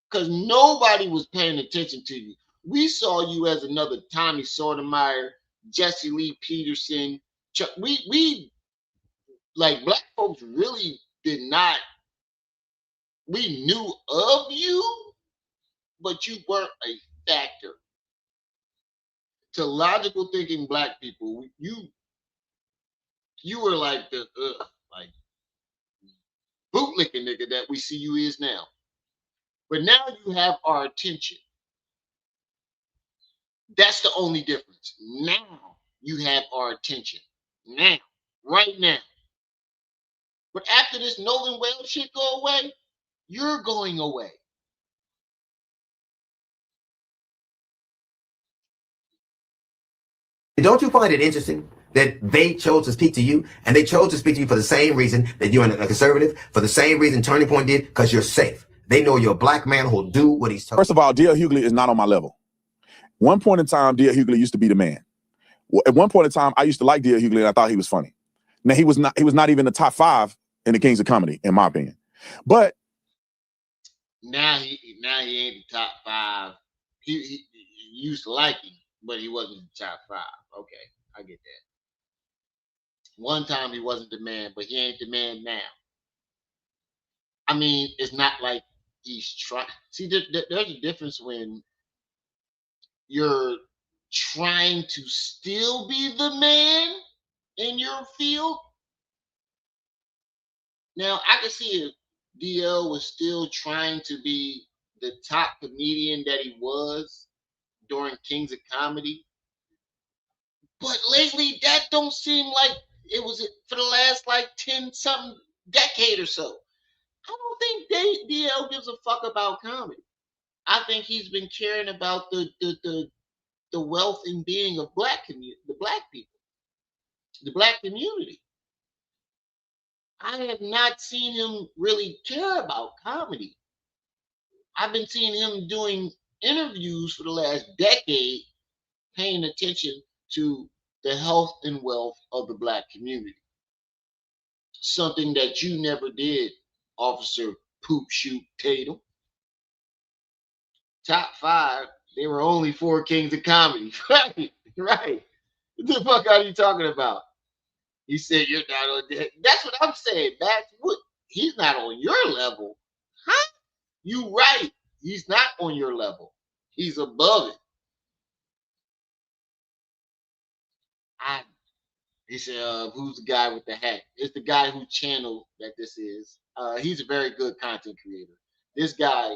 Because nobody was paying attention to you. We saw you as another Tommy Sotomayor, Jesse Lee Peterson. We like black folks really did not. We knew of you, but you weren't a factor. To logical thinking black people, you were like the like bootlicking nigga that we see you is now. But now you have our attention. That's the only difference. Now you have our attention. Now, right now. But after this Nolan Wells shit go away, you're going away. Don't you find it interesting that they chose to speak to you, and they chose to speak to you for the same reason that you're a conservative, for the same reason Turning Point did, because you're safe. They know you're a black man who'll do what he's told. First of all, D.L. Hughley is not on my level. One point in time, D.L. Hughley used to be the man. At one point in time, I used to like D.L. Hughley, and I thought he was funny. Now he was not even the top 5 in the Kings of Comedy, in my opinion. But now he ain't the top 5. He used to like him, but he wasn't the top 5. Okay, I get that. One time he wasn't the man, but he ain't the man now. I mean, it's not like he's trying. See, there's a difference when you're trying to still be the man in your field. Now, I can see if DL was still trying to be the top comedian that he was during Kings of Comedy. But lately, that don't seem like it was for the last like 10-something decade or so. I don't think DL gives a fuck about comedy. I think he's been caring about the wealth and being of the black people, the black community. I have not seen him really care about comedy. I've been seeing him doing interviews for the last decade, paying attention to the health and wealth of the black community. Something that you never did, Officer Poop Shoot Tatum. Top 5, there were only 4 Kings of Comedy. Right. What the fuck are you talking about? He said you're not on that. That's what I'm saying, Matt. He's not on your level. Huh? You right. He's not on your level. He's above it. He said, who's the guy with the hat? It's the guy who channeled that this is. He's a very good content creator. This guy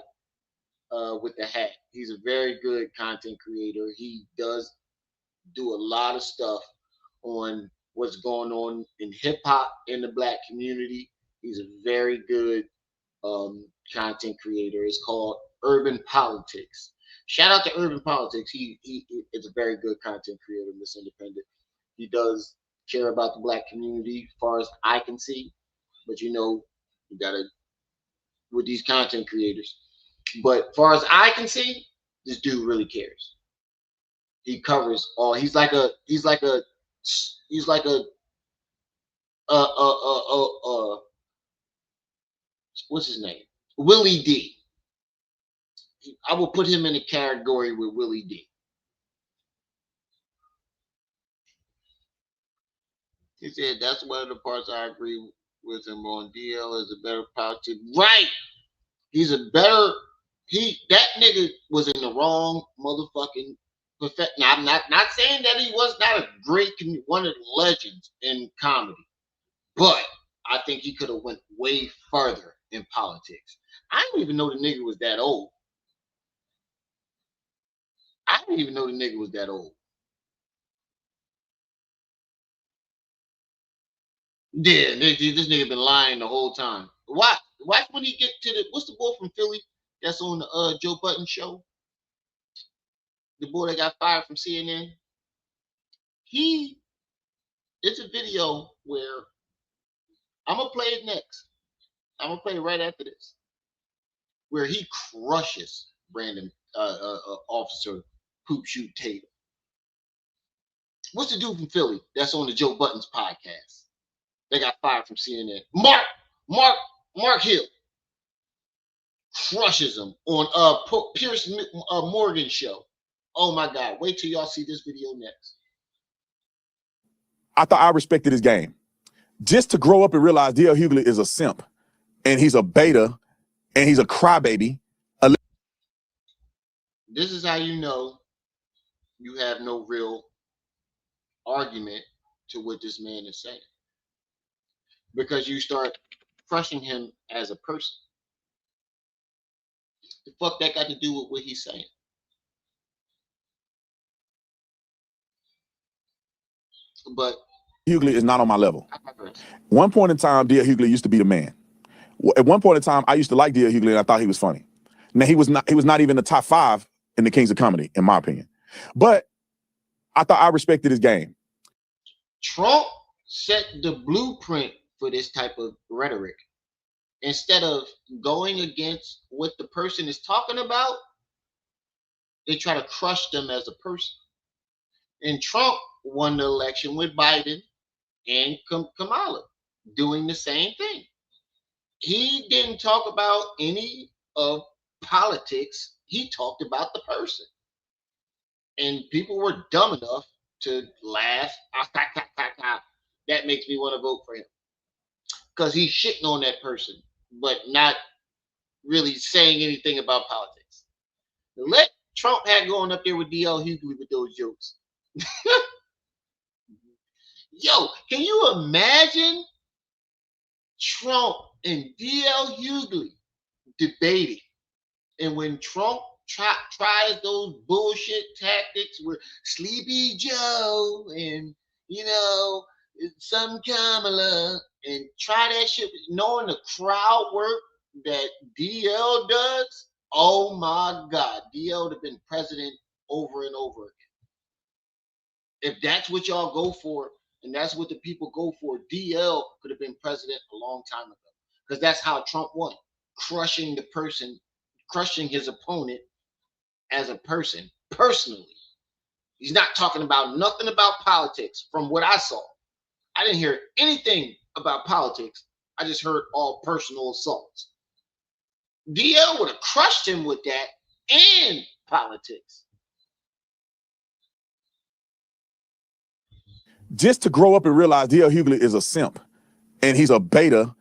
with the hat, he's a very good content creator. He does do a lot of stuff on what's going on in hip hop in the black community. He's a very good content creator. It's called Urban Politics. Shout out to Urban Politics. He is a very good content creator, Miss Independent. He does care about the black community, as far as I can see. But you know, you gotta with these content creators. But as far as I can see, this dude really cares. He covers all. He's like a what's his name? Willie D. I will put him in a category with Willie D. He said that's one of the parts I agree with him on. DL is a better politician. Right. He's a better that nigga was in the wrong motherfucking perfect. Now I'm not saying that he was not a great one of the legends in comedy, but I think he could have went way further in politics. I didn't even know the nigga was that old. I didn't even know the nigga was that old. Yeah, this nigga been lying the whole time. Watch when he get to what's the boy from Philly that's on the Joe Budden show? The boy that got fired from CNN. It's a video where I'm gonna play it next. I'm gonna play it right after this, where he crushes Brandon Officer Poop Shoot Tatum. What's the dude from Philly that's on the Joe Budden's podcast? They got fired from CNN. Mark Hill crushes him on Pierce Morgan show. Oh my God! Wait till y'all see this video next. I thought I respected his game. Just to grow up and realize D.L. Hughley is a simp, and he's a beta, and he's a crybaby. This is how you know you have no real argument to what this man is saying, because you start crushing him as a person. The fuck that got to do with what he's saying? But Hughley is not on my level. One point in time, D.L. Hughley used to be the man. At one point in time, I used to like D.L. Hughley, and I thought he was funny. Now he was not even the top 5 in the Kings of Comedy, in my opinion. But I thought I respected his game. Trump set the blueprint for this type of rhetoric. Instead of going against what the person is talking about, they try to crush them as a person. And Trump won the election with Biden and Kamala doing the same thing. He didn't talk about any of politics. He talked about the person. And people were dumb enough to laugh. That makes me want to vote for him. Because he's shitting on that person, but not really saying anything about politics. Let Trump had going up there with D.L. Hughley with those jokes. Yo, can you imagine Trump and D.L. Hughley debating? And when Trump tries those bullshit tactics with Sleepy Joe and, some Kamala, and try that shit, knowing the crowd work that DL does, oh my God, DL would have been president over and over again. If that's what y'all go for, and that's what the people go for, DL could have been president a long time ago. Because that's how Trump won, crushing the person, crushing his opponent as a person, personally. He's not talking about nothing about politics from what I saw. I didn't hear anything about politics. I just heard all personal assaults. DL would have crushed him with that and politics. Just to grow up and realize D.L. Hughley is a simp, and he's a beta,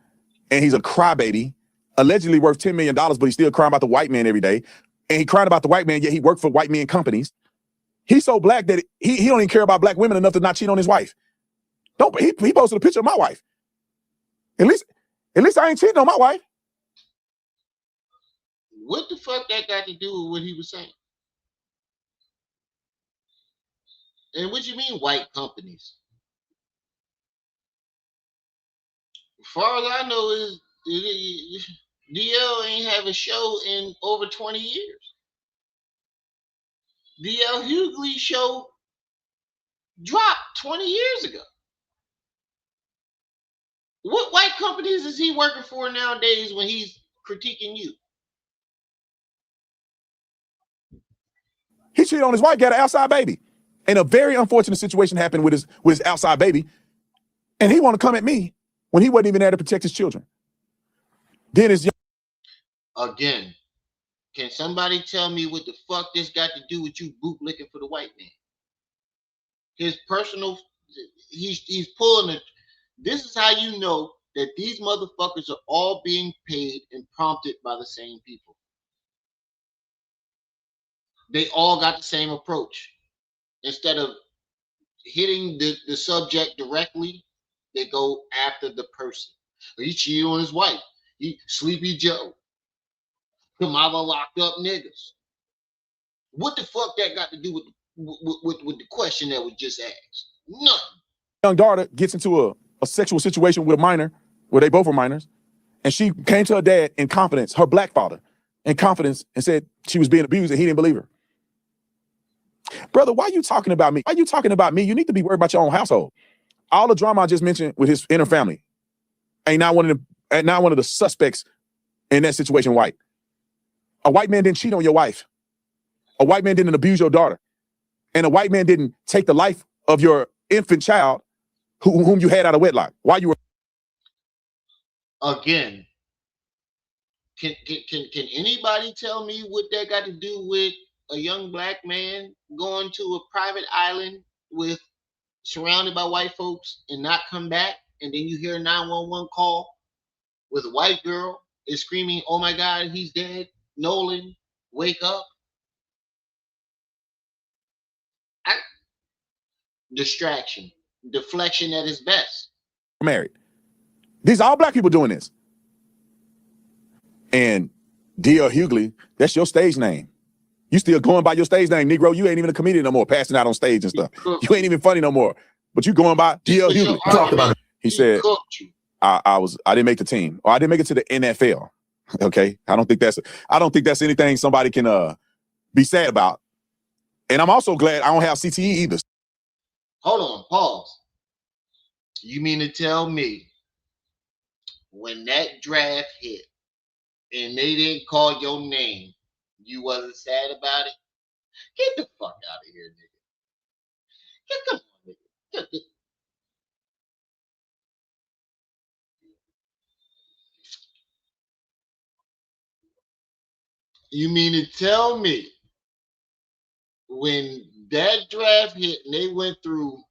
and he's a crybaby, allegedly worth $10 million, but he's still crying about the white man every day. And he crying about the white man, yet he worked for white men companies. He's so black that he don't even care about black women enough to not cheat on his wife. He posted a picture of my wife. At least I ain't cheating on my wife. What the fuck that got to do with what he was saying? And what you mean white companies? As far as I know, DL ain't have a show in over 20 years. DL Hughley show dropped 20 years ago. What white companies is he working for nowadays when he's critiquing you? He cheated on his wife, got an outside baby. And a very unfortunate situation happened with his outside baby. And he want to come at me when he wasn't even there to protect his children. Then his Again, can somebody tell me what the fuck this got to do with you bootlicking for the white man? His personal, he's pulling it. This is how you know that these motherfuckers are all being paid and prompted by the same people. They all got the same approach. Instead of hitting the subject directly, they go after the person. He cheated on his wife. He Sleepy Joe. Kamala locked up niggas. What the fuck that got to do with the question that was just asked? Nothing. young daughter gets into a sexual situation with a minor, where they both were minors, and she came to her dad in confidence, her black father, in confidence, and said she was being abused and he didn't believe her. Brother, why are you talking about me? Why are you talking about me? You need to be worried about your own household. All the drama I just mentioned with his inner family ain't not one of the suspects in that situation white. A white man didn't cheat on your wife. A white man didn't abuse your daughter. And a white man didn't take the life of your infant child whom you had out of wedlock. Why you were... Again, can anybody tell me what that got to do with a young black man going to a private island with surrounded by white folks and not come back, and then you hear a 911 call with a white girl is screaming, "Oh my God, he's dead! Nolan, wake up!" Distraction, deflection at its best. Married. These are all black people doing this. And D.L. Hughley, that's your stage name. You still going by your stage name, Negro. You ain't even a comedian no more, passing out on stage and stuff. You ain't even funny no more. But you going by D.L. Hughley. Talk about it. He said, I didn't make the team, or I didn't make it to the NFL. Okay. I don't think that's anything somebody can be sad about. And I'm also glad I don't have CTE either. Hold on, pause. You mean to tell me when that draft hit and they didn't call your name, you wasn't sad about it? Get the fuck out of here, nigga. Come on, nigga. You mean to tell me when that draft hit and they went through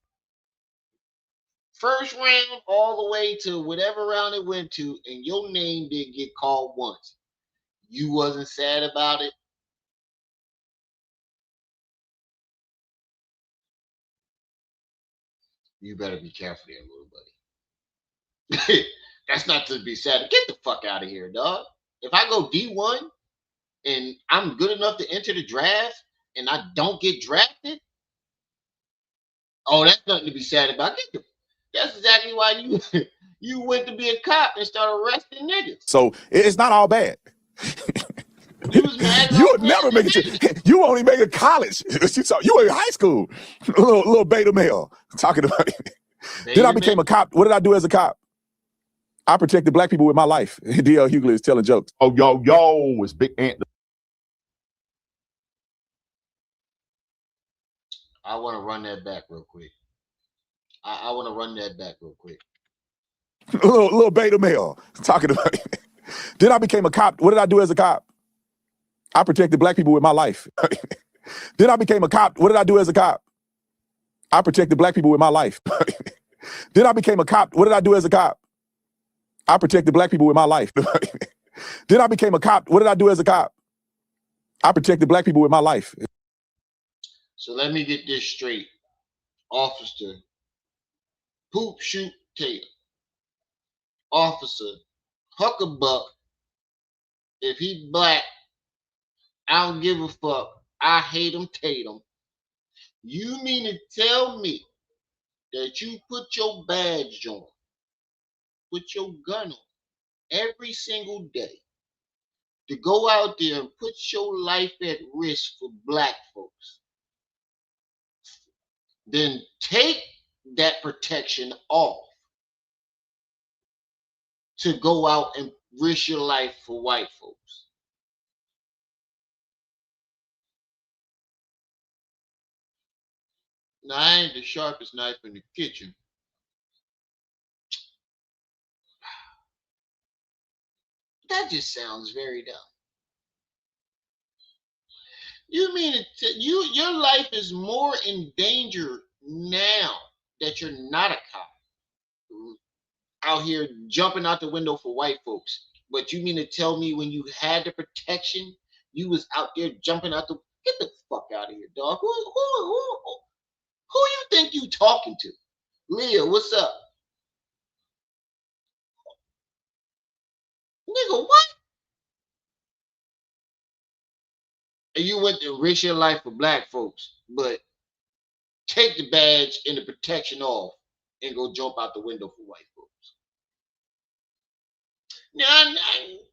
first round all the way to whatever round it went to, and your name didn't get called once, you wasn't sad about it? You better be careful there, little buddy. That's not to be sad. Get the fuck out of here, dog. If I go D1 and I'm good enough to enter the draft and I don't get drafted, oh, that's nothing to be sad about. That's exactly why you went to be a cop and started arresting niggas. So it's not all bad. You was mad. You would never make it. You only make it college. You were in high school. Little beta male talking about it. Then I became a cop. What did I do as a cop? I protected black people with my life. D.L. Hughley is telling jokes. Oh, yo, it's Big Ant. I want to run that back real quick. I want to run that back real quick. Little beta male talking about it. Then I became a cop. What did I do as a cop? I protected black people with my life. Then I became a cop. What did I do as a cop? I protected black people with my life. Then I became a cop. What did I do as a cop? I protected black people with my life. Then I became a cop. What did I do as a cop? I protected black people with my life. So let me get this straight. Officer Poop Shoot Tatum. Officer Hucka-Buck. If he black, I don't give a fuck. I hate him, Tatum. You mean to tell me that you put your badge on, put your gun on every single day, to go out there and put your life at risk for black folks, then take that protection off to go out and risk your life for white folks. Now, I ain't the sharpest knife in the kitchen. That just sounds very dumb. You mean your life is more in danger now that you're not a cop out here jumping out the window for white folks? But you mean to tell me when you had the protection, you was out there jumping out the get the fuck out of here, dog? Who you think you talking to? Leah, what's up? Nigga, what? And you went to risk your life for black folks, but take the badge and the protection off and go jump out the window for white folks. Now,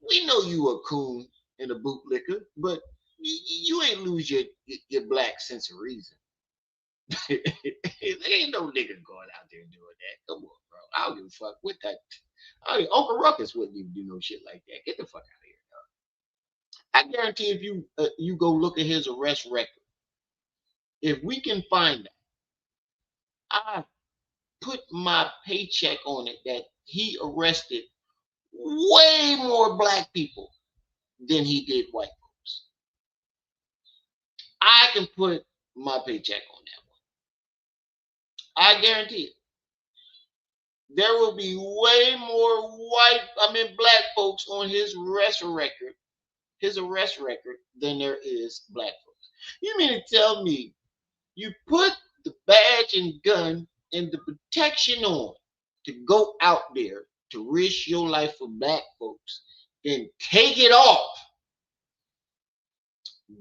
we know you a coon and a bootlicker, but you ain't lose your black sense of reason. There ain't no nigga going out there doing that. Come on, bro. I don't give a fuck with that. Uncle Ruckus wouldn't even do no shit like that. Get the fuck out of here, dog. I guarantee if you go look at his arrest record, if we can find that, I put my paycheck on it that he arrested way more black people than he did white folks. I can put my paycheck on that one. I guarantee it. There will be way more black folks on his arrest record than there is black folks. You mean to tell me you put the badge and gun and the protection on to go out there to risk your life for black folks and take it off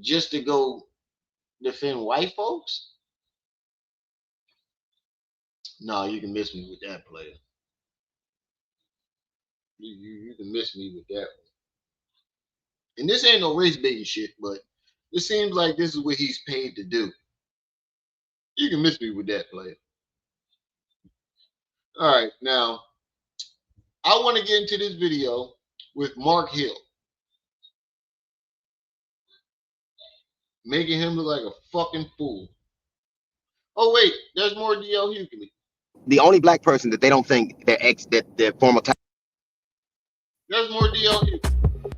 just to go defend white folks? No, you can miss me with that, player. You can miss me with that one. And this ain't no race baiting shit, but it seems like this is what he's paid to do. You can miss me with that, player. All right, now I want to get into this video with Mark Hill, making him look like a fucking fool. Oh wait, there's more DL Hughley. The only black person that they don't think their former. There's more DL Hughley.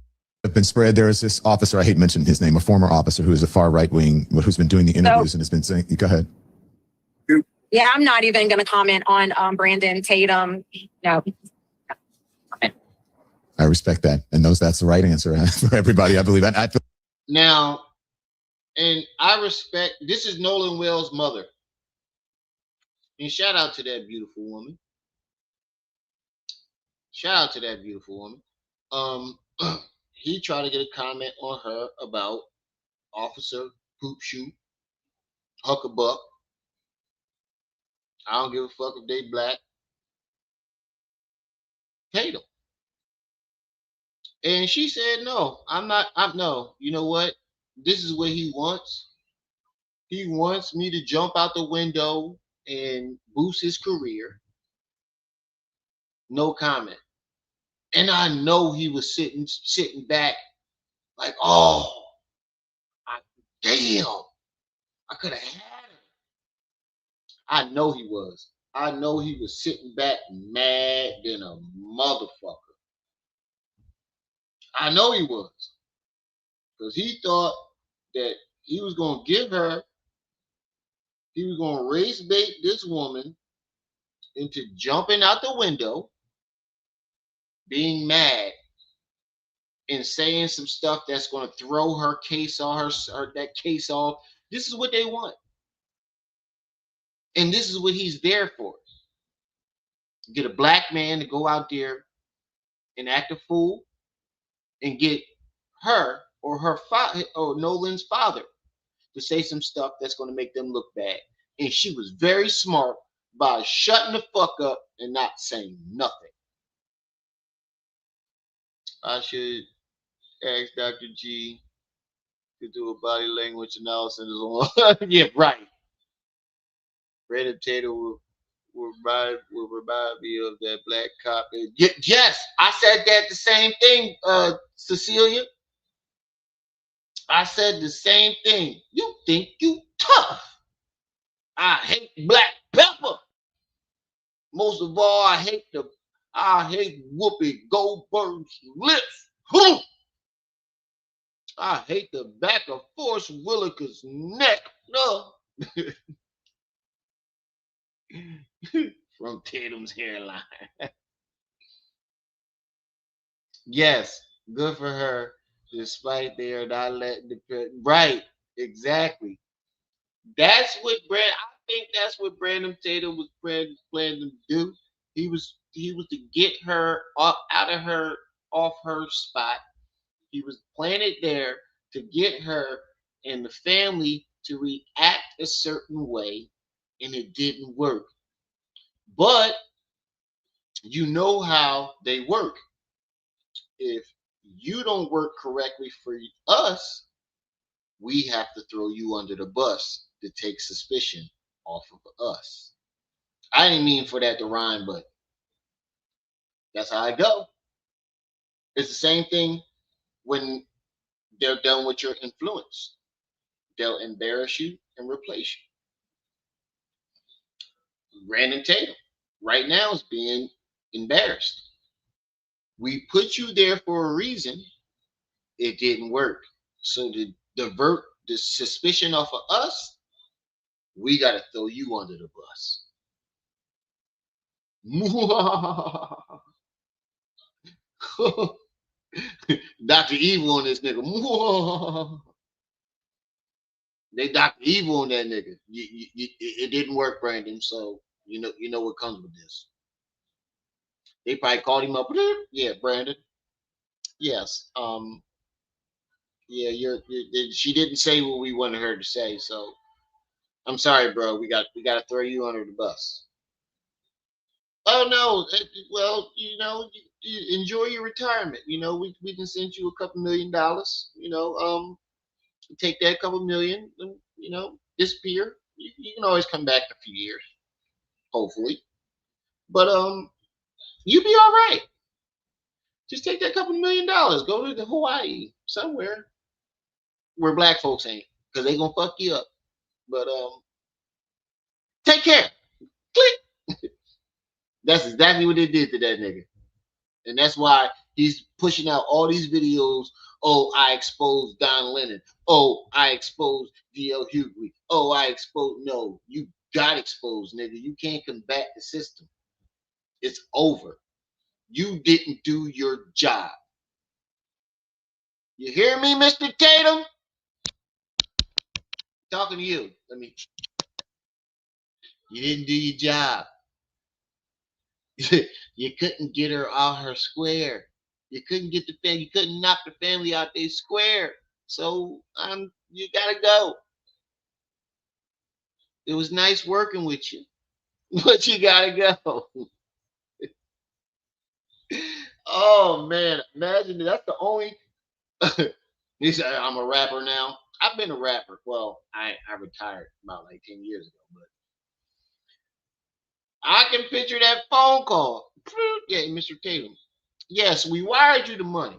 Have been spread. There is this officer, I hate mentioning his name, a former officer who is a far right wing, who's been doing the interviews and has been saying, go ahead. Yeah, I'm not even going to comment on Brandon Tatum. No. I respect that. And that's the right answer for everybody, I believe. Now, and I respect, this is Nolan Wells' mother. And shout out to that beautiful woman. Shout out to that beautiful woman. He tried to get a comment on her about Officer Poop Shoot, Hucka-Buck. I don't give a fuck if they black. Tatum. And she said, no, no. You know what? This is what he wants. He wants me to jump out the window and boost his career. No comment. And I know he was sitting back like, oh, damn, I could have had him. I know he was. I know he was sitting back mad than a motherfucker. I know he was. Because he thought that he was going to give her, he was going to race bait this woman into jumping out the window, being mad, and saying some stuff that's going to throw her case off, that case off. This is what they want. And this is what he's there for. Get a black man to go out there and act a fool and get her or her father or Nolan's father to say some stuff that's going to make them look bad. And she was very smart by shutting the fuck up and not saying nothing. Ask Dr. G to do a body language analysis on. Yeah, right. Brandon Tatum will remind me of that black cop. Yes, I said that the same thing, Cecilia. I said the same thing. You think you tough. I hate black pepper. Most of all, I hate Whoopi Goldberg's lips. I hate the back of Forrest Whitaker's neck. No. From Tatum's hairline. Yes, good for her. Despite they are not letting the right, exactly. That's what I think that's what Brandon Tatum was planning to do. He was to get her out of her off her spot. He was planted there to get her and the family to react a certain way, and it didn't work. But you know how they work. If you don't work correctly for us, we have to throw you under the bus to take suspicion off of us. I didn't mean for that to rhyme, but that's how I go. It's the same thing when they're done with your influence. They'll embarrass you and replace you. Brandon Tatum right now is being embarrassed. We put you there for a reason. It didn't work. So to divert the suspicion off of us, we got to throw you under the bus. Dr. Evil on this nigga. They Dr. Evil on that nigga. It didn't work, Brandon. So you know what comes with this. They probably called him up. Yeah, Brandon. Yes. Yeah, she didn't say what we wanted her to say. So I'm sorry, bro. We got to throw you under the bus. Oh no. Well, you enjoy your retirement. We can send you $2 million. Take that couple million and disappear. You can always come back in a few years, hopefully. But you'll be all right. Just take that $2 million. Go to the Hawaii somewhere where black folks ain't, because they gonna fuck you up. But take care. Click. That's exactly what they did to that nigga. And that's why he's pushing out all these videos. Oh, I exposed Don Lennon. Oh, I exposed D.L. Hughley. Oh, I exposed. No, you got exposed, nigga. You can't combat the system. It's over. You didn't do your job. You hear me, Mr. Tatum? Talking to you. You didn't do your job. You couldn't get her out her square. You couldn't get the family. You couldn't knock the family out their square. So you gotta go. It was nice working with you, but you gotta go. Oh man, imagine that's the only. He said, "I'm a rapper now." I've been a rapper. Well, I retired about like 10 years ago, but I can picture that phone call. Yeah, Mr. Tatum. Yes, we wired you the money,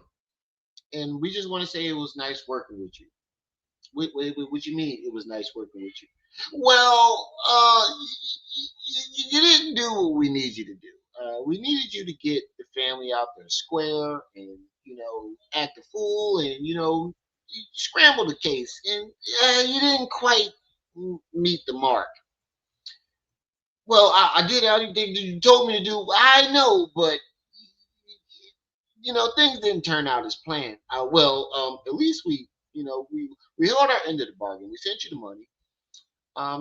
and we just want to say it was nice working with you. What you mean it was nice working with you? Well, you didn't do what we need you to do. We needed you to get the family out there square and act a fool and scramble the case, and you didn't quite meet the mark. Well, I did everything you told me to do. I know, but things didn't turn out as planned. At least we held our end of the bargain. We sent you the money.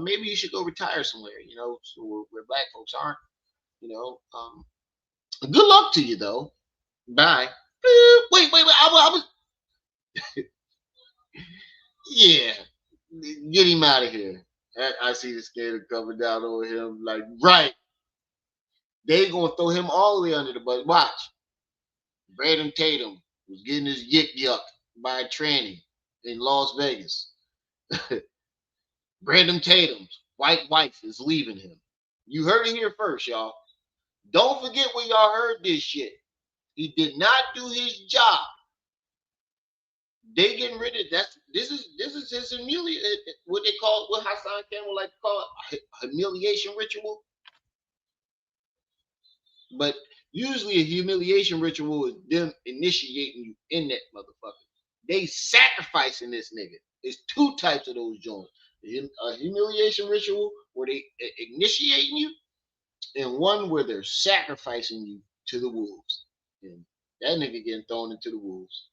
Maybe you should go retire somewhere. So where black folks aren't. Good luck to you though. Bye. Wait. I was. Yeah. Get him out of here. I see the skater coming down over him. Like, right. They gonna throw him all the way under the bus. Watch. Brandon Tatum was getting his yik yuck by a tranny in Las Vegas. Brandon Tatum's white wife is leaving him. You heard it here first, y'all. Don't forget where y'all heard this shit. He did not do his job. They getting rid of that. This is his what they call, what Hassan Campbell like to call it, a humiliation ritual. But usually a humiliation ritual is them initiating you in that motherfucker. They sacrificing this nigga. There's two types of those joints. A humiliation ritual where they initiating you, and one where they're sacrificing you to the wolves. And that nigga getting thrown into the wolves.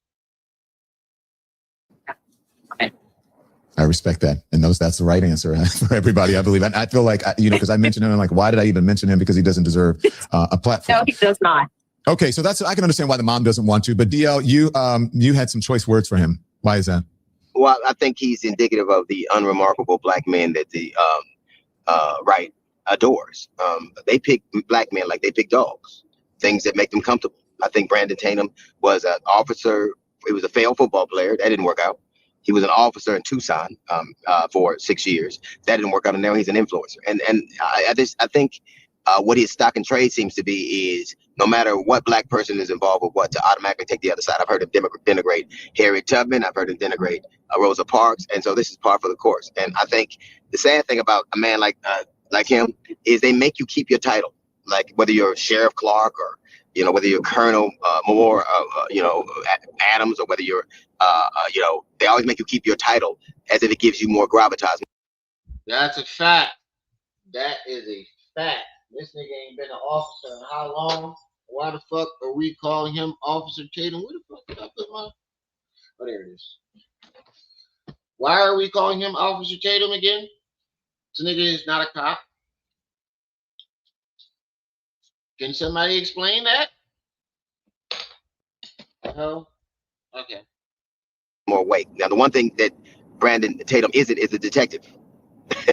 I respect that. And that's the right answer for everybody, I believe. And I feel like, because I mentioned him, I'm like, why did I even mention him? Because he doesn't deserve a platform. No, he does not. Okay, so I can understand why the mom doesn't want to. But DL, you had some choice words for him. Why is that? Well, I think he's indicative of the unremarkable black man that the right adores. They pick black men like they pick dogs, things that make them comfortable. I think Brandon Tatum was an officer. He was a failed football player. That didn't work out. He was an officer in Tucson for 6 years. That didn't work out, and now he's an influencer. And I think what his stock and trade seems to be is no matter what black person is involved with what, to automatically take the other side. I've heard him denigrate Harriet Tubman. I've heard him denigrate Rosa Parks. And so this is par for the course. And I think the sad thing about a man like him is they make you keep your title, like whether you're Sheriff Clark or whether you're Colonel Moore, Adams, or whether you're, they always make you keep your title as if it gives you more gravitas. That's a fact. That is a fact. This nigga ain't been an officer in how long? Why the fuck are we calling him Officer Tatum? Where the fuck did I put my? Oh, there it is. Why are we calling him Officer Tatum again? This nigga is not a cop. Can somebody explain that? Oh, okay. More weight. Now, the one thing that Brandon Tatum isn't is a detective.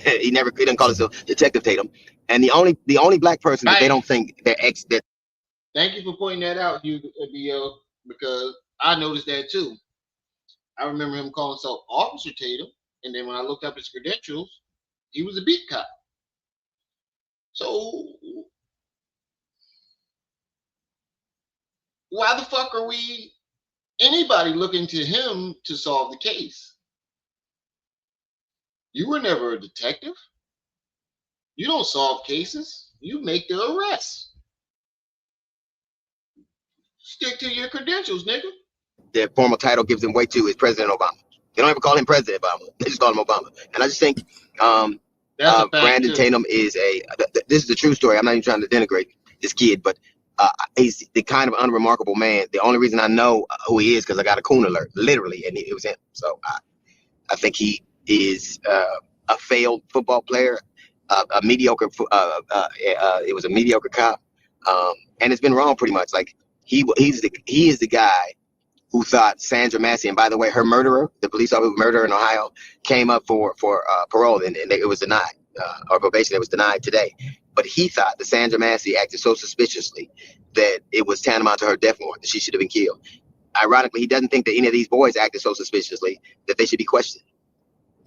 he didn't call himself Detective Tatum. And the only black person that they don't think they're that. Thank you for pointing that out, BL, because I noticed that too. I remember him calling himself Officer Tatum, and then when I looked up his credentials, he was a beat cop. So why the fuck are we anybody looking to him to solve the case? You were never a detective. You don't solve cases. You make the arrests. Stick to your credentials, nigga. Their formal title gives him weight to is President Obama. They don't ever call him President Obama. They just call him Obama. And I just think Brandon Tatum is this is the true story. I'm not even trying to denigrate this kid, but he's the kind of unremarkable man. The only reason I know who he is because I got a coon alert, literally, and it was him. So I think he is a failed football player, a mediocre. It was a mediocre cop, and it's been wrong pretty much. Like he is the guy who thought Sandra Massey, and by the way, her murderer, the police officer murderer in Ohio, came up for parole and it was denied, or probation. It was denied today. But he thought that Sandra Massey acted so suspiciously that it was tantamount to her death warrant, that she should have been killed. Ironically, he doesn't think that any of these boys acted so suspiciously that they should be questioned.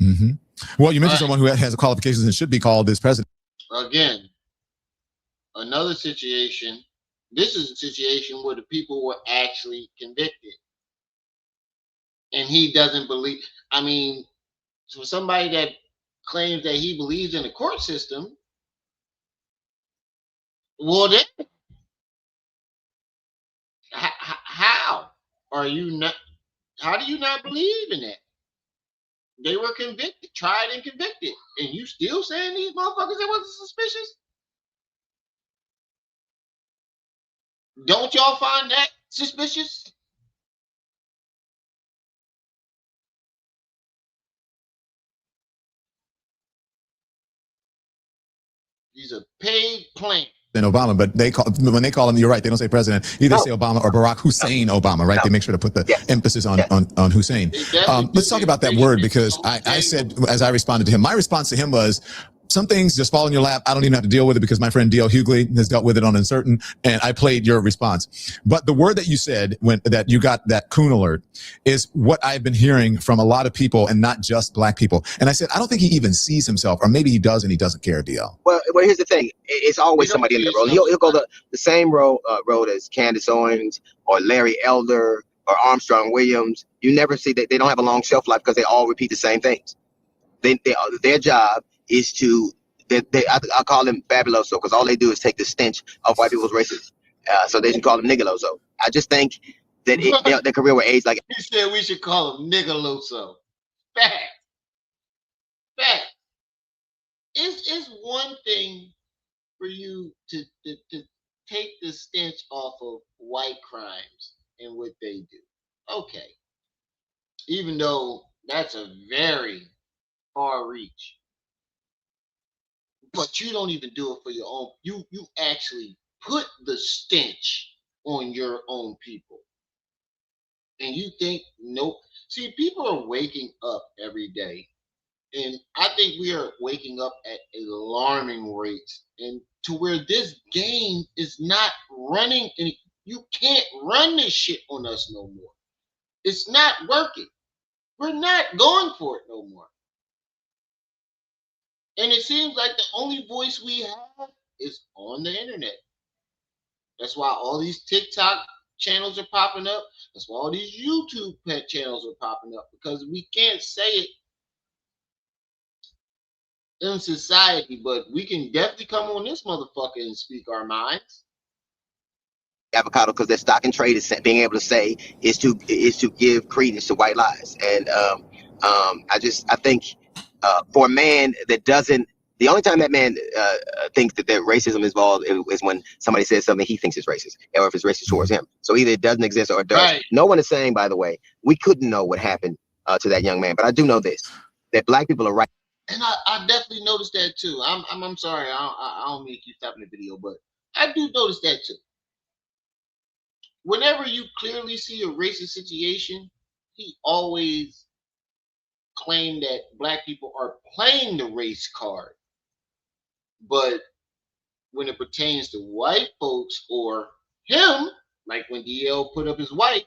Mm-hmm. Well, you mentioned someone who has the qualifications and should be called as president. Again, another situation. This is a situation where the people were actually convicted. And he doesn't believe. I mean, for somebody that claims that he believes in the court system, well, then, how are you not? How do you not believe in that? They were convicted, tried and convicted, and you still saying these motherfuckers that wasn't suspicious? Don't y'all find that suspicious? He's a paid plant. Than Obama, but when they call him, you're right, they don't say president. Either say Obama or Barack Hussein Obama, right? They make sure to put the emphasis on Hussein. Let's talk about that word, because I said, as I responded to him, my response to him was, some things just fall in your lap. I don't even have to deal with it because my friend D.L. Hughley has dealt with it on Uncertain, and I played your response. But the word that you said that you got that coon alert is what I've been hearing from a lot of people, and not just black people. And I said, I don't think he even sees himself, or maybe he does and he doesn't care, DL. Well, here's the thing. It's always somebody in the road. He'll go the same road as Candace Owens or Larry Elder or Armstrong Williams. You never see that they don't have a long shelf life because they all repeat the same things. Their job is to, I call them fabuloso because all they do is take the stench of white people's races. So they should call them niggeloso. I just think that their career will age like. He said we should call him niggeloso. Fact. It's one thing for you to take the stench off of white crimes and what they do. Okay. Even though that's a very far reach. But you don't even do it for your own. You actually put the stench on your own people. And you think, nope. See, people are waking up every day. And I think we are waking up at alarming rates. And to where this game is not running. And you can't run this shit on us no more. It's not working. We're not going for it no more. And it seems like the only voice we have is on the internet. That's why all these TikTok channels are popping up. That's why all these YouTube pet channels are popping up, because we can't say it in society, but we can definitely come on this motherfucker and speak our minds. Avocado, because their stock and trade is being able to say is to give credence to white lies. And I think for a man that doesn't, the only time that man thinks that racism is involved is when somebody says something he thinks is racist, or if it's racist towards him. So either it doesn't exist or it does. Right. No one is saying, by the way, we couldn't know what happened to that young man, but I do know this, that black people are right. And I definitely noticed that too. I'm sorry, I don't mean to keep stopping the video, but I do notice that too. Whenever you clearly see a racist situation, he always claimed that black people are playing the race card. But when it pertains to white folks or him, like when DL put up his wife,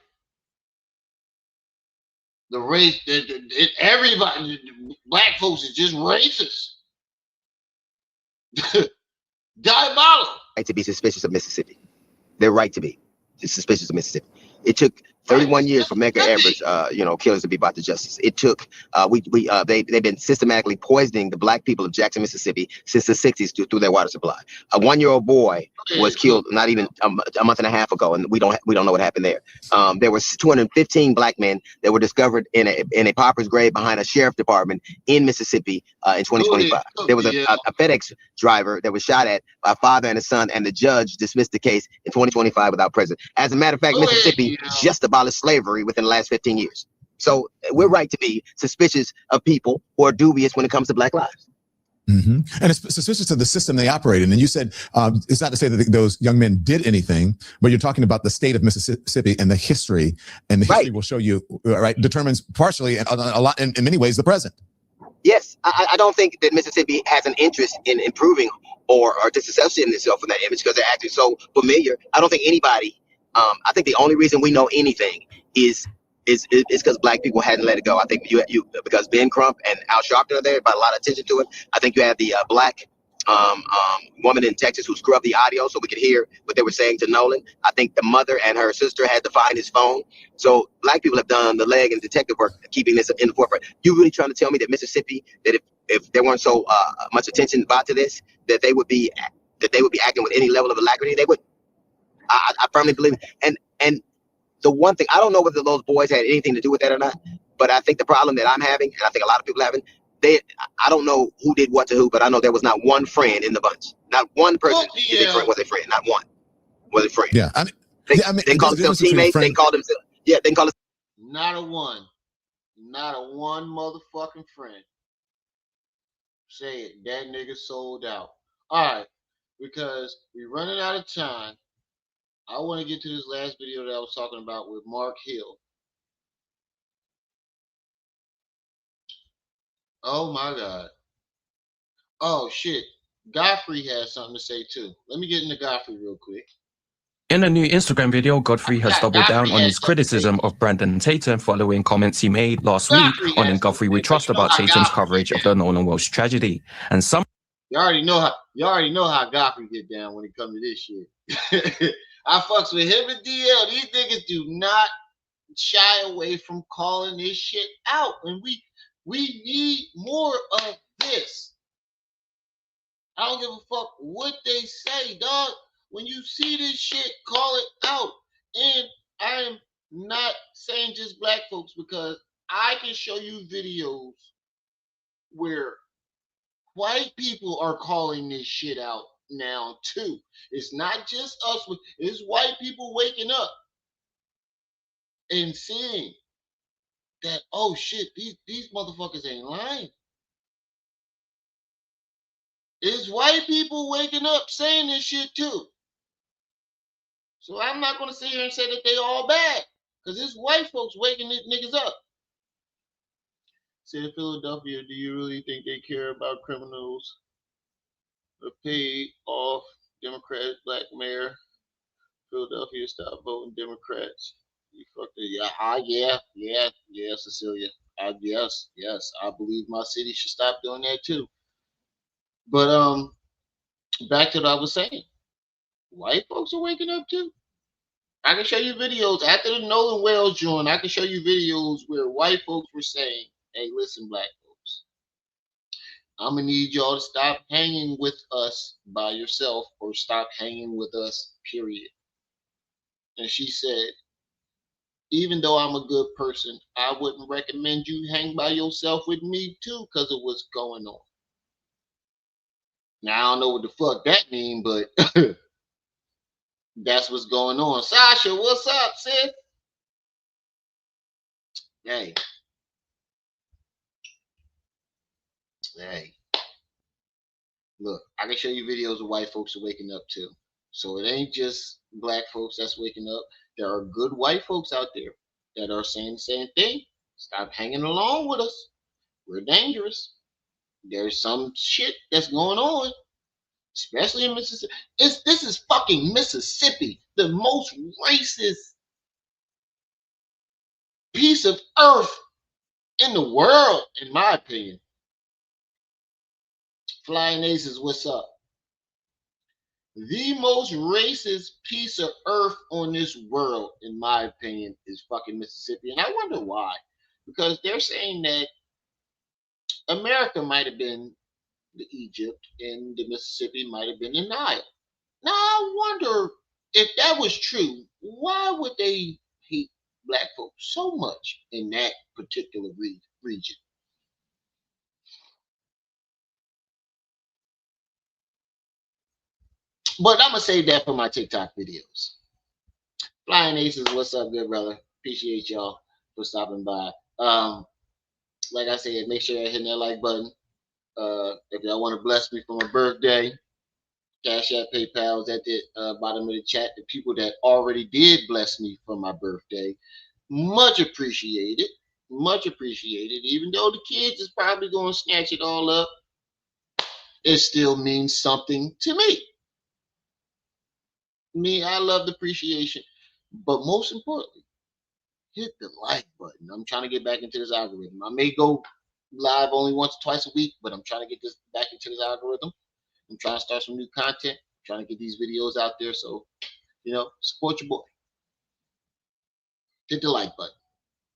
the race, everybody, black folks is just racist. Diabolical. Right to be suspicious of Mississippi. They're right to be suspicious of Mississippi. It took 31 years for Medgar Evers, killers to be brought to justice. It took, they've been systematically poisoning the black people of Jackson, Mississippi since the 60s through their water supply. A 1-year-old boy was killed not even a month and a half ago, and we don't know what happened there. There were 215 black men that were discovered in a pauper's grave behind a sheriff department in Mississippi in 2025. There was a FedEx driver that was shot at by a father and a son, and the judge dismissed the case in 2025 without prejudice. As a matter of fact, Mississippi just abolished slavery within the last 15 years. So we're right to be suspicious of people who are dubious when it comes to black lives. Mm-hmm. And it's suspicious of the system they operate in. And you said it's not to say that those young men did anything, but you're talking about the state of Mississippi and the history. And the history will show you, right, determines partially and a lot in many ways the present. Yes, I don't think that Mississippi has an interest in improving or disassociating itself from that image because they're acting so familiar. I don't think anybody. I think the only reason we know anything is because black people hadn't let it go. I think you because Ben Crump and Al Sharpton are there, brought a lot of attention to it. I think you had the black woman in Texas who scrubbed the audio so we could hear what they were saying to Nolan. I think the mother and her sister had to find his phone. So black people have done the leg and detective work, keeping this in the forefront. You really trying to tell me that Mississippi, that if there weren't so much attention brought to this, that they would be acting with any level of alacrity? They would. I firmly believe it. And the one thing, I don't know whether those boys had anything to do with that or not, but I think the problem that I'm having, and I think a lot of people having, I don't know who did what to who, but I know there was not one friend in the bunch. Not one person was a friend. Not one was a friend. Yeah, they called themselves teammates. They called themselves, they can call it. Not a one motherfucking friend. Say it, that nigga sold out. All right, because we're running out of time. I want to get to this last video that I was talking about with Mark Hill. Oh my God. Oh shit. Godfrey has something to say too. Let me get into Godfrey real quick. In a new Instagram video, Godfrey has doubled down on his criticism of Brandon Tatum following comments he made last week on In Godfrey We Trust about Tatum's coverage of the Nolan Welsh tragedy. And some you already know how Godfrey get down when it comes to this shit. I fucks with him and DL. These niggas do not shy away from calling this shit out, and we need more of this. I don't give a fuck what they say, dog. When you see this shit, call it out. And I am not saying just black folks, because I can show you videos where white people are calling this shit out now too. It's not just us. It's white people waking up and seeing that, oh shit, these motherfuckers ain't lying. It's white people waking up saying this shit too. So I'm not going to sit here and say that they all bad, because it's white folks waking these niggas up. Say in Philadelphia, do you really think they care about criminals? The paid off Democratic black mayor. Philadelphia, stop voting Democrats. You fucked it. Yeah, Cecilia. Yes. I believe my city should stop doing that too. But back to what I was saying. White folks are waking up too. I can show you videos after the Nolan Wells joint. I can show you videos where white folks were saying, "Hey, listen, black folks, I'm gonna need y'all to stop hanging with us by yourself, or stop hanging with us, period." And she said, even though I'm a good person, I wouldn't recommend you hang by yourself with me too, because of what's going on. Now, I don't know what the fuck that mean, but that's what's going on. Sasha, what's up, sis? Hey. Look, I can show you videos of white folks are waking up too. So it ain't just black folks that's waking up. There are good white folks out there that are saying the same thing. Stop hanging along with us. We're dangerous. There's some shit that's going on, especially in Mississippi. This is fucking Mississippi, the most racist piece of earth in the world, in my opinion. Flying Aces, what's up? The most racist piece of earth on this world, in my opinion, is fucking Mississippi. And I wonder why. Because they're saying that America might have been the Egypt and the Mississippi might have been the Nile. Now, I wonder if that was true, why would they hate black folks so much in that particular region? But I'm going to save that for my TikTok videos. Flying Aces, what's up, good brother? Appreciate y'all for stopping by. Like I said, make sure you're hitting that like button. If y'all want to bless me for my birthday, Cash App, PayPal is at the bottom of the chat. The people that already did bless me for my birthday, much appreciated. Much appreciated. Even though the kids is probably going to snatch it all up, it still means something to me. I love the appreciation. But most importantly, hit the like button. I'm trying to get back into this algorithm. I may go live only once or twice a week, but I'm trying to get this back into this algorithm. I'm trying to start some new content. I'm trying to get these videos out there. So, support your boy. Hit the like button.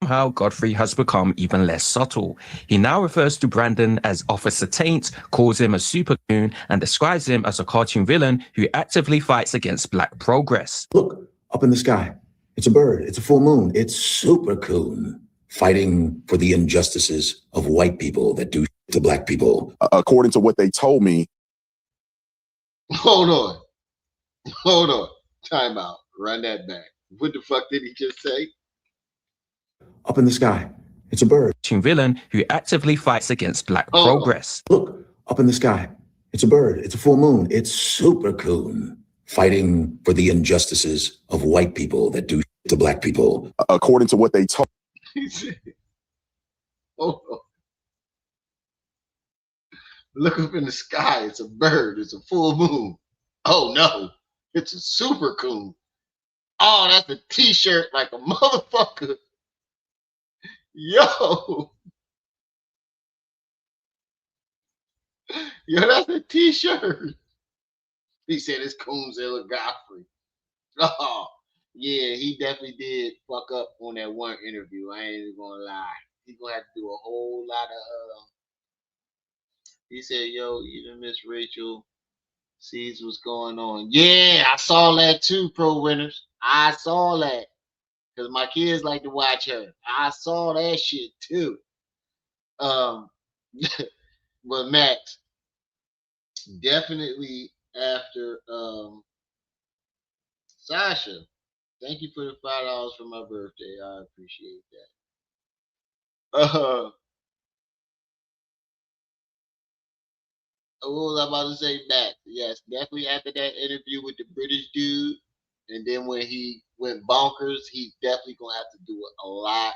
Somehow, Godfrey has become even less subtle. He now refers to Brandon as Officer Taint, calls him a super coon, and describes him as a cartoon villain who actively fights against black progress. Look, up in the sky. It's a bird. It's a full moon. It's super coon, fighting for the injustices of white people that do to black people. According to what they told me. Hold on. Time out. Run that back. What the fuck did he just say? Up in the sky. It's a bird. Cartoon villain who actively fights against black progress. Look, up in the sky. It's a bird. It's a full moon. It's super coon, fighting for the injustices of white people that do to black people. According to what they told. Hold Look up in the sky. It's a bird. It's a full moon. Oh no, it's a super coon. Oh, that's a t-shirt like a motherfucker. Yo, yo, that's a t-shirt. He said it's Coonzilla Godfrey. Oh, yeah, he definitely did fuck up on that one interview. I ain't even gonna lie. He's gonna have to do a whole lot of he said, yo, even Miss Rachel sees what's going on. Yeah, I saw that too, Pro Winners. I saw that. Because my kids like to watch her. I saw that shit too. Um but Max, definitely after Sasha, thank you for the $5 for my birthday. I appreciate that. What was I about to say back? Yes, definitely after that interview with the British dude, and then when he went bonkers, he's definitely gonna have to do a lot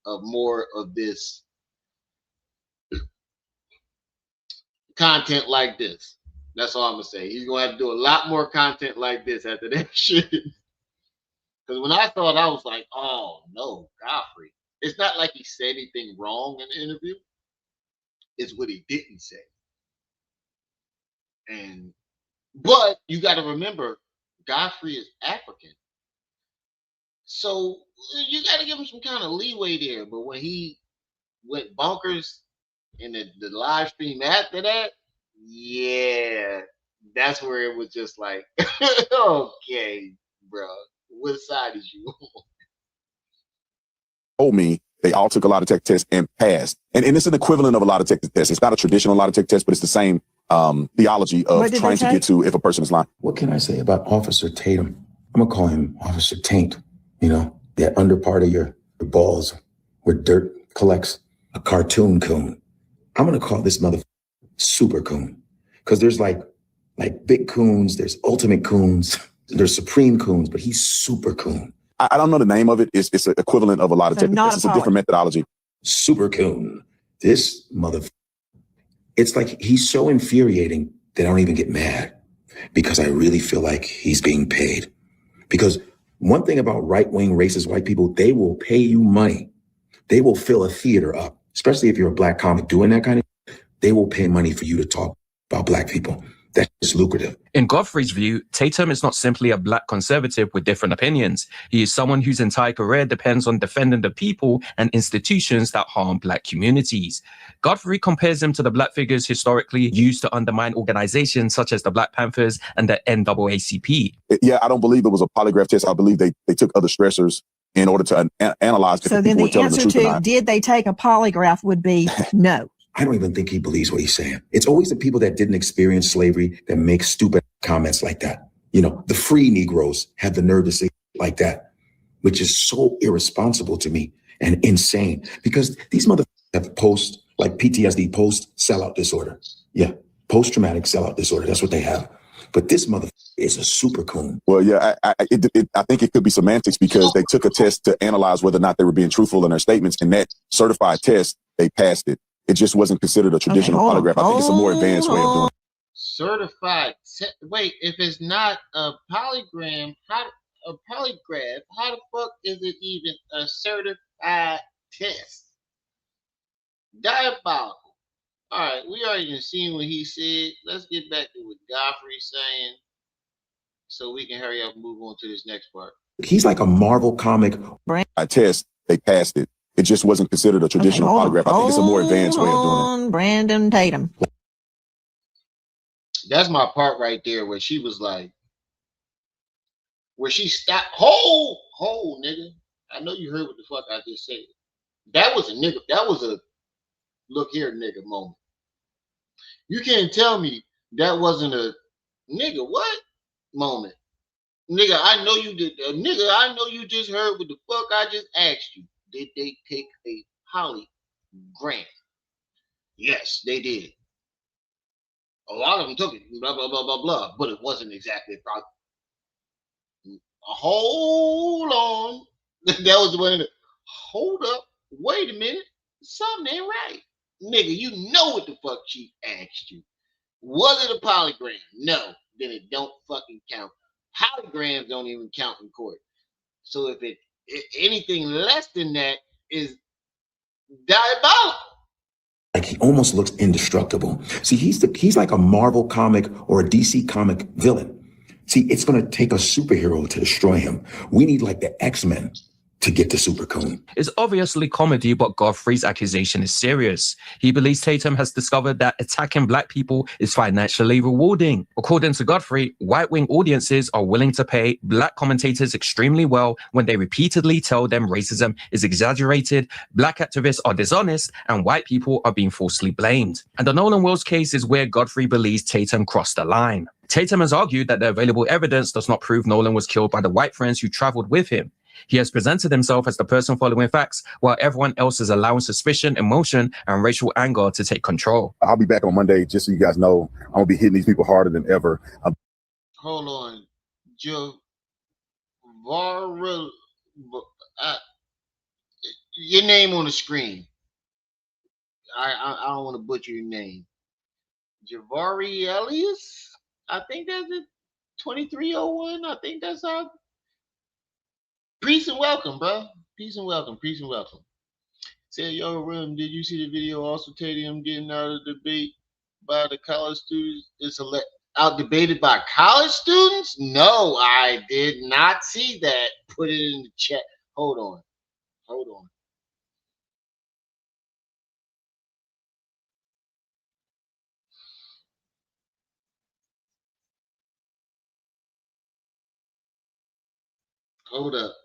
of more of this content like this. That's all I'm gonna say. He's gonna have to do a lot more content like this after that shit. Because when I saw it, I was like, oh no, Godfrey. It's not like he said anything wrong in the interview. It's what he didn't say. And but you got to remember, Godfrey is African, so you got to give him some kind of leeway there. But when he went bonkers in the live stream after that, yeah, that's where it was just like, okay, bro, what side is you on? Told me they all took a lot of tech tests and passed. And it's an equivalent of a lot of tech tests. It's not a traditional lot of tech test, but it's the same theology of trying to get to if a person is lying. What can I say about Officer Tatum? I'm gonna call him Officer Taint. You know, that under part of your balls where dirt collects, a cartoon coon. I'm gonna call this mother super coon. Because there's like big coons, there's ultimate coons, there's supreme coons, but he's super coon. I don't know the name of it. It's an equivalent of a lot of tech tests. It's a different methodology. Super coon. This mother, it's like he's so infuriating that I don't even get mad because I really feel like he's being paid. Because one thing about right-wing racist white people, they will pay you money. They will fill a theater up, especially if you're a black comic doing that kind of, they will pay money for you to talk about black people. That's lucrative. In Godfrey's view, Tatum is not simply a black conservative with different opinions. He is someone whose entire career depends on defending the people and institutions that harm black communities. Godfrey compares him to the black figures historically used to undermine organizations such as the Black Panthers and the NAACP. Yeah, I don't believe it was a polygraph test. I believe they took other stressors in order to analyze. So then the answer to did they take a polygraph would be no. I don't even think he believes what he's saying. It's always the people that didn't experience slavery that make stupid comments like that. You know, the free Negroes have the nerve to say like that, which is so irresponsible to me and insane because these motherfuckers have like PTSD, post-sellout disorder. Yeah, post-traumatic sellout disorder. That's what they have. But this motherfucker is a super coon. Well, yeah, I think it could be semantics because they took a test to analyze whether or not they were being truthful in their statements. And that certified test, they passed it. It just wasn't considered a traditional polygraph. I think it's a more advanced way of doing it. Certified. Wait, if it's not a polygraph, how the fuck is it even a certified test? Diabolical. All right, we already seen what he said. Let's get back to what Godfrey's saying so we can hurry up and move on to this next part. He's like a Marvel comic. A test, they passed it. It just wasn't considered a traditional polygraph. I think it's a more advanced way of doing it. Brandon Tatum. That's my part right there where she was like, where she stopped. Hold, nigga. I know you heard what the fuck I just said. That was a nigga. That was a look here, nigga moment. You can't tell me that wasn't a nigga what moment. Nigga, I know you did. Nigga, I know you just heard what the fuck I just asked you. Did they take a polygraph? Yes, they did. A lot of them took it, blah, blah, blah, blah, blah, but it wasn't exactly a problem. Hold on. That was the one. Hold up. Wait a minute. Something ain't right. Nigga, you know what the fuck she asked you. Was it a polygram? No. Then it don't fucking count. Holograms don't even count in court. So if anything less than that is diabolical. Like he almost looks indestructible. See, he's like a Marvel comic or a DC comic villain. See, it's going to take a superhero to destroy him. We need like the X-Men to get to Super Coon. It's obviously comedy, but Godfrey's accusation is serious. He believes Tatum has discovered that attacking black people is financially rewarding. According to Godfrey, right-wing audiences are willing to pay black commentators extremely well when they repeatedly tell them racism is exaggerated, black activists are dishonest, and white people are being falsely blamed. And the Nolan Wells case is where Godfrey believes Tatum crossed the line. Tatum has argued that the available evidence does not prove Nolan was killed by the white friends who traveled with him. He has presented himself as the person following facts, while everyone else is allowing suspicion, emotion, and racial anger to take control. I'll be back on Monday, just so you guys know. I'm going to be hitting these people harder than ever. Hold on. Your name on the screen. I don't want to butcher your name. Javari Elias? I think that's it. 2301. I think that's how. Peace and welcome, bro. Peace and welcome. Peace and welcome. Say, yo, Rim, did you see the video also Tatum getting out of the debate by the college students? It's out debated by college students? No, I did not see that. Put it in the chat. Hold on. Hold on. Hold up.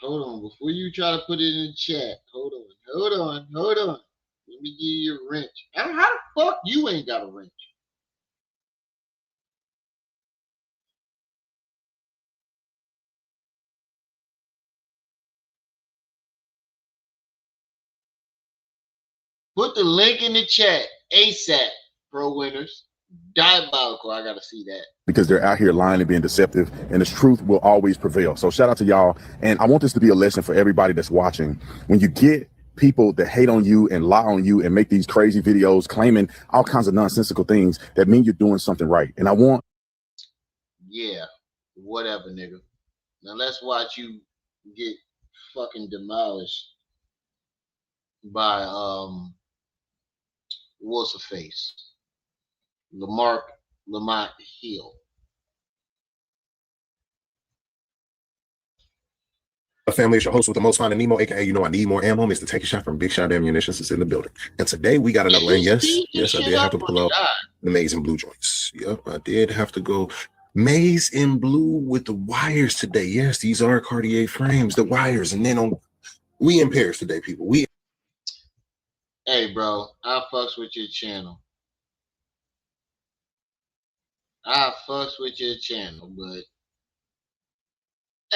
Hold on. Before you try to put it in the chat, hold on. Hold on. Hold on. Let me give you a wrench. How the fuck you ain't got a wrench? Put the link in the chat ASAP, pro winners. Diabolical. I gotta see that. Because they're out here lying and being deceptive, and the truth will always prevail. So shout out to y'all. And I want this to be a lesson for everybody that's watching. When you get people that hate on you and lie on you and make these crazy videos claiming all kinds of nonsensical things, that mean you're doing something right. And I want. Yeah, whatever, nigga. Now let's watch you get fucking demolished by what's a face? Lamont Hill. A family is your host with the most finding Nemo, aka I need more ammo. Mr. Take a shot from Big Shot Ammunitions is in the building. And today we got another one. Yes, I did have to pull out the maize and blue joints. Yep, I did have to go maize and blue with the wires today. Yes, these are Cartier frames, the wires, and then we in Paris today, people. Hey, bro, I fucks with your channel. I fucks with your channel, but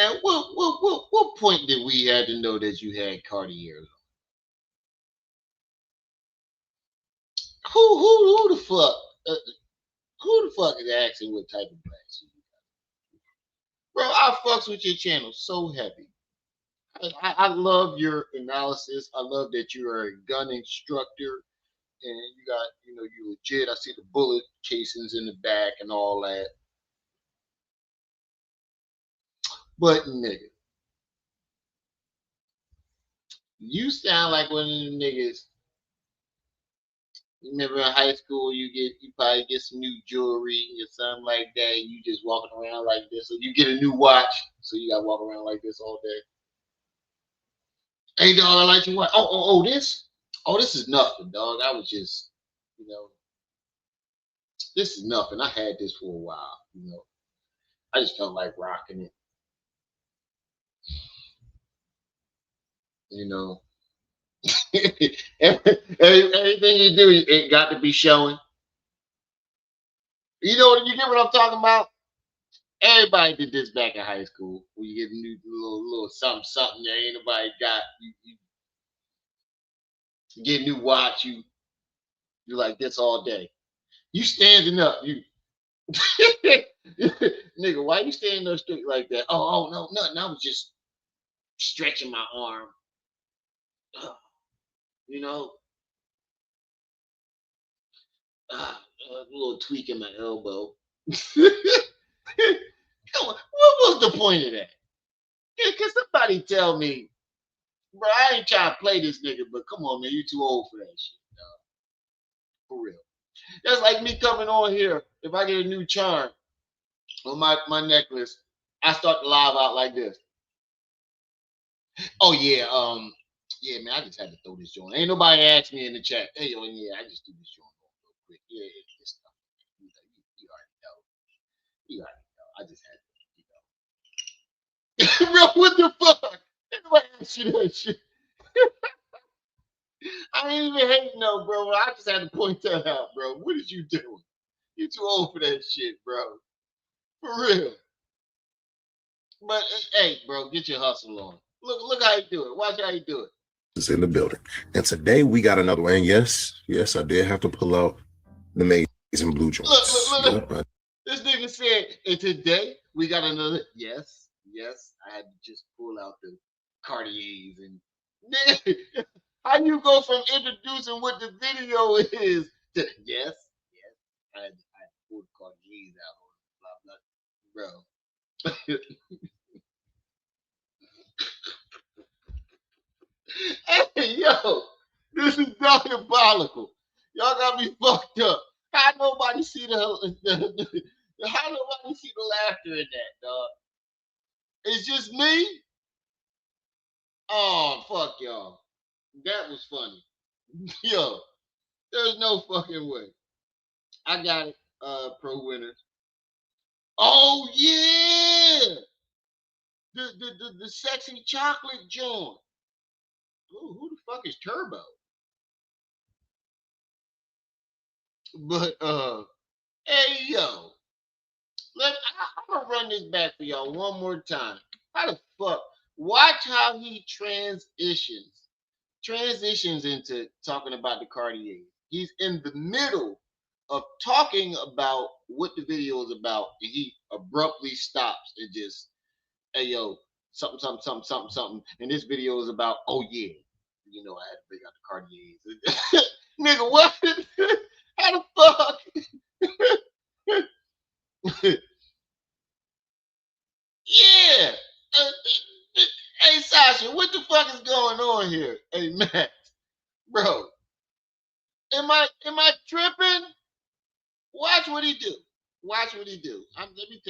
at what point did we have to know that you had Cartier? Who the fuck? Who the fuck is asking what type of glasses you got? Bro, I fucks with your channel so heavy. I love your analysis. I love that you are a gun instructor and you got, you legit. I see the bullet casings in the back and all that. But nigga, you sound like one of them niggas. You remember in high school, you probably get some new jewelry or something like that. And you just walking around like this, or you get a new watch, so you got to walk around like this all day. Hey, dog, I like your watch. This is nothing, dog. I was just, this is nothing. I had this for a while, I just felt like rocking it. Everything you do, it got to be showing. You get what I'm talking about? Everybody did this back in high school. When you get a new little something that ain't nobody got. You get a new watch, you're like this all day. You standing up, nigga, why you standing up straight like that? Oh no, nothing. I was just stretching my arm. A little tweak in my elbow. Come on, what was the point of that? Can somebody tell me, bro? I ain't trying to play this nigga, but come on, man, you too old for that shit, dog. For real. That's like me coming on here. If I get a new charm on my necklace, I start to live out like this. Oh yeah, yeah, man, I just had to throw this joint. Ain't nobody asked me in the chat. Hey, yo, yeah, I just do this joint real quick. Yeah, this stuff. You already know. You already know. I just had to, Bro, what the fuck? Ain't nobody asked you that shit. I ain't even hating no, bro. I just had to point that out, bro. What is you doing? You too old for that shit, bro. For real. But hey, bro, get your hustle on. Look how you do it. Watch how you do it. It's in the building. And today we got another one. And yes, I did have to pull out the amazing blue joints. Look. This nigga said, and today we got another. Yes, I had to just pull out the Cartiers and how you go from introducing what the video is to yes, I had to pull the Cartiers out, blah blah, bro. Hey, yo, this is diabolical. Y'all got me fucked up. How nobody see the laughter in that, dog? It's just me? Oh, fuck y'all. That was funny. Yo, there's no fucking way. I got it, pro winners. Oh yeah! The sexy chocolate joint. Ooh, who the fuck is Turbo? But hey yo, I'm gonna run this back for y'all one more time. How the fuck? Watch how he transitions into talking about the Cartier. He's in the middle of talking about what the video is about, and he abruptly stops and just, hey yo, something. And this video is about, oh yeah, you know, I had to bring out the Cartiers. Nigga, what? How the fuck? Yeah. Hey Sasha, what the fuck is going on here? Hey Max, bro, am I tripping? Watch what he do. Watch what he do. Let me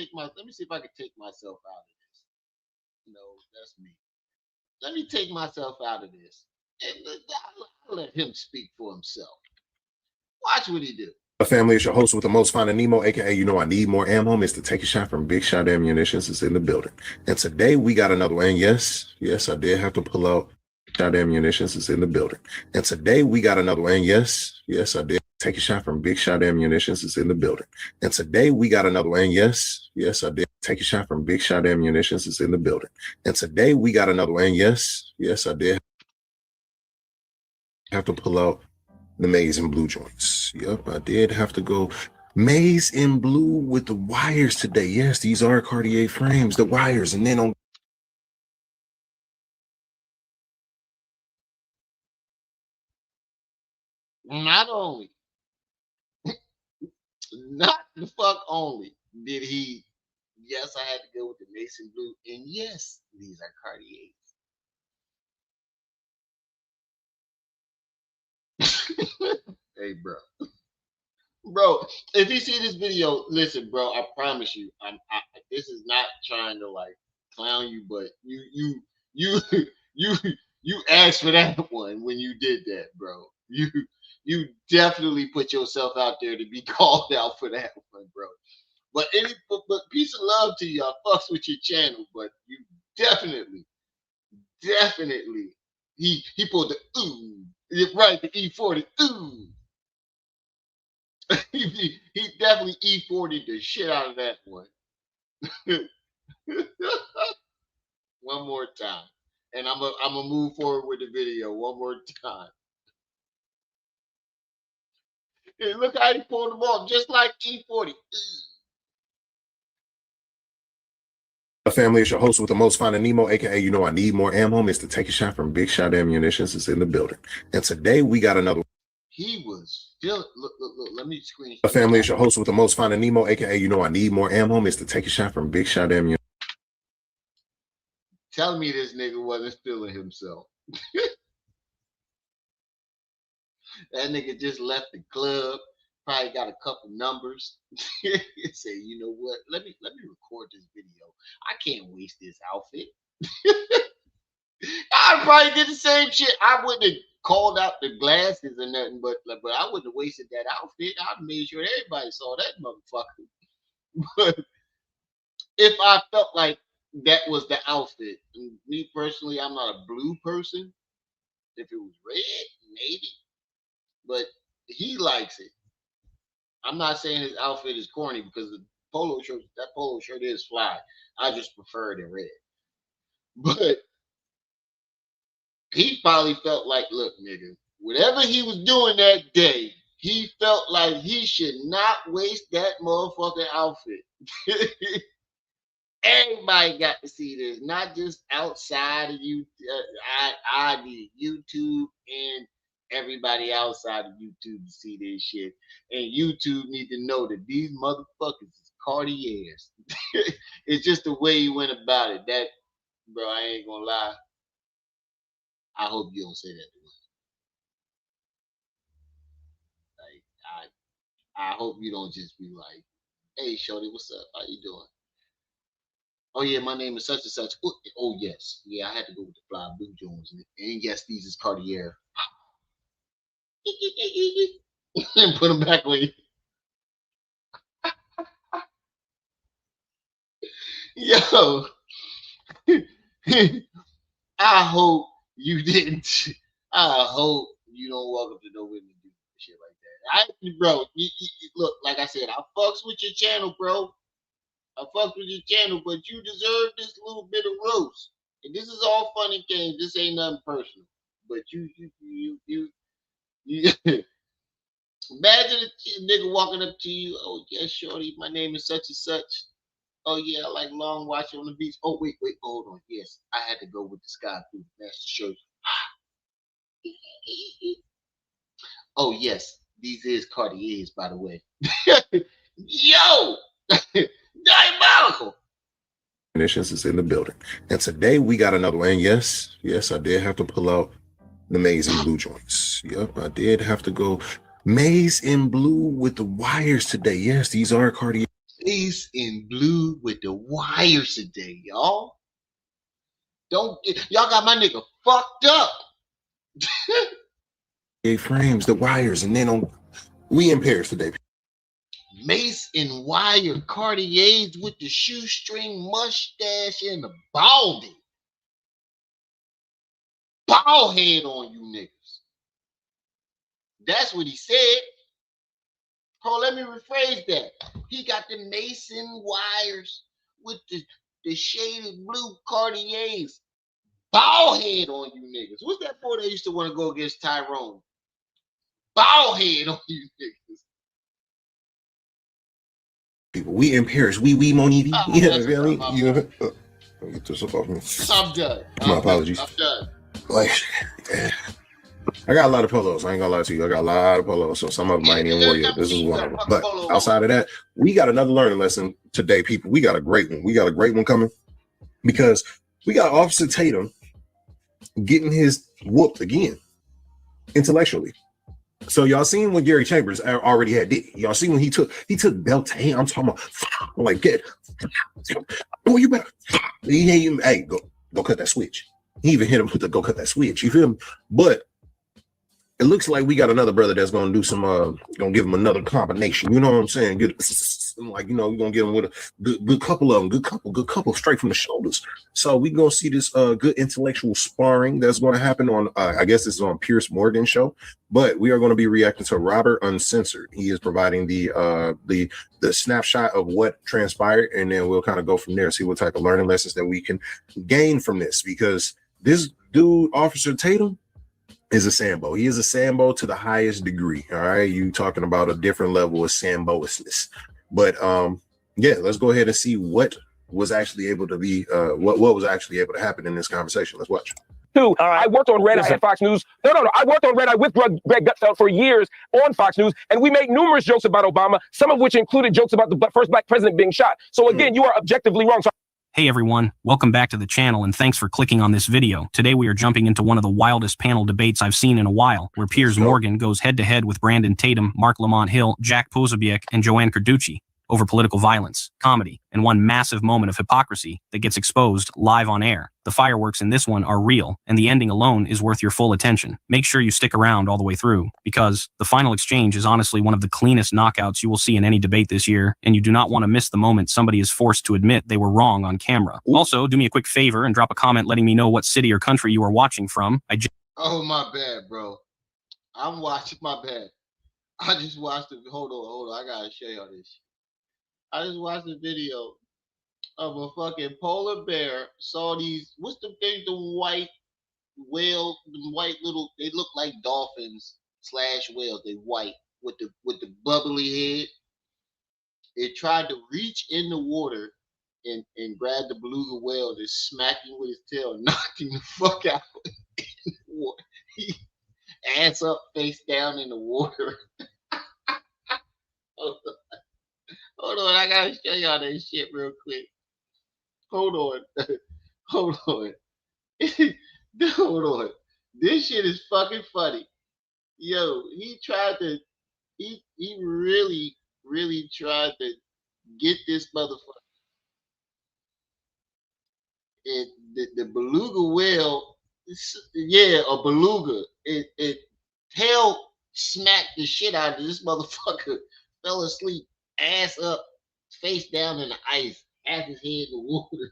see if I can take myself out of this. No, that's me. Let me take myself out of this. And I'll let him speak for himself. Watch what he do. Family, it's your host with the most Finding Nemo, aka you know I need more ammo. Mr. Take a Shot from Big Shot Ammunitions is in the building. And today we got another one. And yes, I did have to pull out Shot Ammunitions is in the building. And today we got another one. And yes, I did take a shot from Big Shot Ammunitions is in the building. And today we got another one. And yes, I did take a shot from Big Shot Ammunitions is in the building. And today we got another one. And yes, I did have to pull out the maize and blue joints. Yep, I did have to go maize and blue with the wires today. Yes, these are Cartier frames, the wires, and then on. Not the fuck only did he. Yes, I had to go with the Mason blue, and yes, these are Cartiers. Hey, bro, if you see this video, listen, bro, I promise you, this is not trying to like clown you, but you asked for that one when you did that, bro. You definitely put yourself out there to be called out for that one, bro. But peace of love to you. I fucks with your channel, but you definitely, he pulled the ooh, right, the E40, ooh. he definitely E40'd the shit out of that one. One more time. And I'm gonna move forward with the video one more time. Hey, look how he pulled them off, just like E40. Family, it's your host with the most Finding Nemo, aka you know I need more ammo. Mr. Take a Shot from Big Shot Ammunitions is in the building. And today we got another. He was still look. Let me screen. A family is your host with the most Finding Nemo, aka you know I need more ammo. Mr. Take a Shot from Big Shot Ammunition. Tell me this nigga wasn't feeling himself. That nigga just left the club. Probably got a couple numbers. Say, you know what? Let me record this video. I can't waste this outfit. I'd probably did the same shit. I wouldn't have called out the glasses or nothing, but I wouldn't have wasted that outfit. I'd made sure everybody saw that motherfucker. But if I felt like that was the outfit, me personally, I'm not a blue person. If it was red, maybe. But he likes it. I'm not saying his outfit is corny because that polo shirt is fly. I just prefer it in red. But he probably felt like, look, nigga, whatever he was doing that day, he felt like he should not waste that motherfucking outfit. Everybody got to see this, not just outside of you. I need YouTube and everybody outside of YouTube to see this shit. And YouTube need to know that these motherfuckers is Cartiers. It's just the way he went about it. That, bro, I ain't gonna lie. I hope you don't say that to me. Like, I hope you don't just be like, hey, shorty, what's up? How you doing? Oh yeah, my name is such and such. Oh yes, yeah, I had to go with the fly blue Jones, and yes, these is Cartier. And put them back on you. Yo, I hope you didn't. I hope you don't walk up to no women and do shit like that. Bro, look, like I said, I fucks with your channel, bro. I fucked with your channel, but you deserve this little bit of roast. And this is all fun and games. This ain't nothing personal. But you imagine a nigga walking up to you. Oh yeah, shorty, my name is such and such. Oh yeah, I like long watch on the beach. Oh wait, hold on. Yes, I had to go with the sky blue master shirt. Oh yes, these is Cartiers, by the way. Yo. Diabolical. Munitions is in the building. And today we got another one. And yes, I did have to pull out the maize and blue joints. Yep, I did have to go maize in blue with the wires today. Yes, these are Cartier. Maize in blue with the wires today, y'all. Y'all got my nigga fucked up. Frames, the wires, and then we in Paris today. Mace and wire Cartiers with the shoestring mustache and the baldy. Bald head on you niggas. That's what he said. Bro, let me rephrase that. He got the Mason wires with the shaded blue Cartiers. Bald head on you niggas. What's that boy that used to want to go against Tyrone? Bald head on you niggas. We in Paris. We Monique. Yeah, really? You know, get this up off me. I'm done. My apologies. I'm done. Like, I got a lot of polos. I ain't gonna lie to you. I got a lot of polos. So some of them I ain't even worry yet. This is one of them. But outside of that, we got another learning lesson today, people. We got a great one. We got a great one coming because we got Officer Tatum getting his whooped again intellectually. So y'all seen what Gary Chambers already had did. Y'all seen when he took Beltane. I'm talking about like get. Oh, you better. Hey, go cut that switch. He even hit him with the go cut that switch. You feel me? But it looks like we got another brother that's gonna do some gonna give him another combination. You know what I'm saying? Good, like, you know, we're gonna get him with a good couple of them, good couple straight from the shoulders. So we gonna see this good intellectual sparring that's gonna happen on I guess this is on Pierce Morgan's show, but we are gonna be reacting to Robert Uncensored. He is providing the snapshot of what transpired, and then we'll kind of go from there, see what type of learning lessons that we can gain from this, because this dude, Officer Tatum, is a Sambo. He is a Sambo to the highest degree. All right. You talking about a different level of Samboishness. But yeah, let's go ahead and see what was actually able to be what was actually able to happen in this conversation. Let's watch. All right. I worked on Red Eye at Fox News. No. I worked on Red Eye with Greg Gutfeld for years on Fox News, and we made numerous jokes about Obama, some of which included jokes about the first black president being shot. So again, you are objectively wrong. Hey everyone, welcome back to the channel and thanks for clicking on this video. Today we are jumping into one of the wildest panel debates I've seen in a while, where Piers Morgan goes head-to-head with Brandon Tatum, Mark Lamont Hill, Jack Posobiec, and Joanne Carducci over political violence, comedy, and one massive moment of hypocrisy that gets exposed live on air. The fireworks in this one are real, and the ending alone is worth your full attention. Make sure you stick around all the way through, because the final exchange is honestly one of the cleanest knockouts you will see in any debate this year, and you do not want to miss the moment somebody is forced to admit they were wrong on camera. Also, do me a quick favor and drop a comment letting me know what city or country you are watching from. Oh, my bad, bro. I'm watching, my bad. I just watched it. Hold on. I gotta show y'all this. I just watched a video of a fucking polar bear. Saw these, what's the thing, the white whale, the white little, they look like dolphins / whales. They white with the bubbly head. It tried to reach in the water and grab the beluga whale and smack him with his tail and knock him the fuck out in the water. Ass up, face down in the water. Hold on, I gotta show y'all that shit real quick. Hold on. Hold on. Hold on. This shit is fucking funny. Yo, he really tried to get this motherfucker. And the beluga whale, yeah, a beluga. It tail smacked the shit out of this motherfucker. Fell asleep. Ass up, face down in the ice, half his head in the water.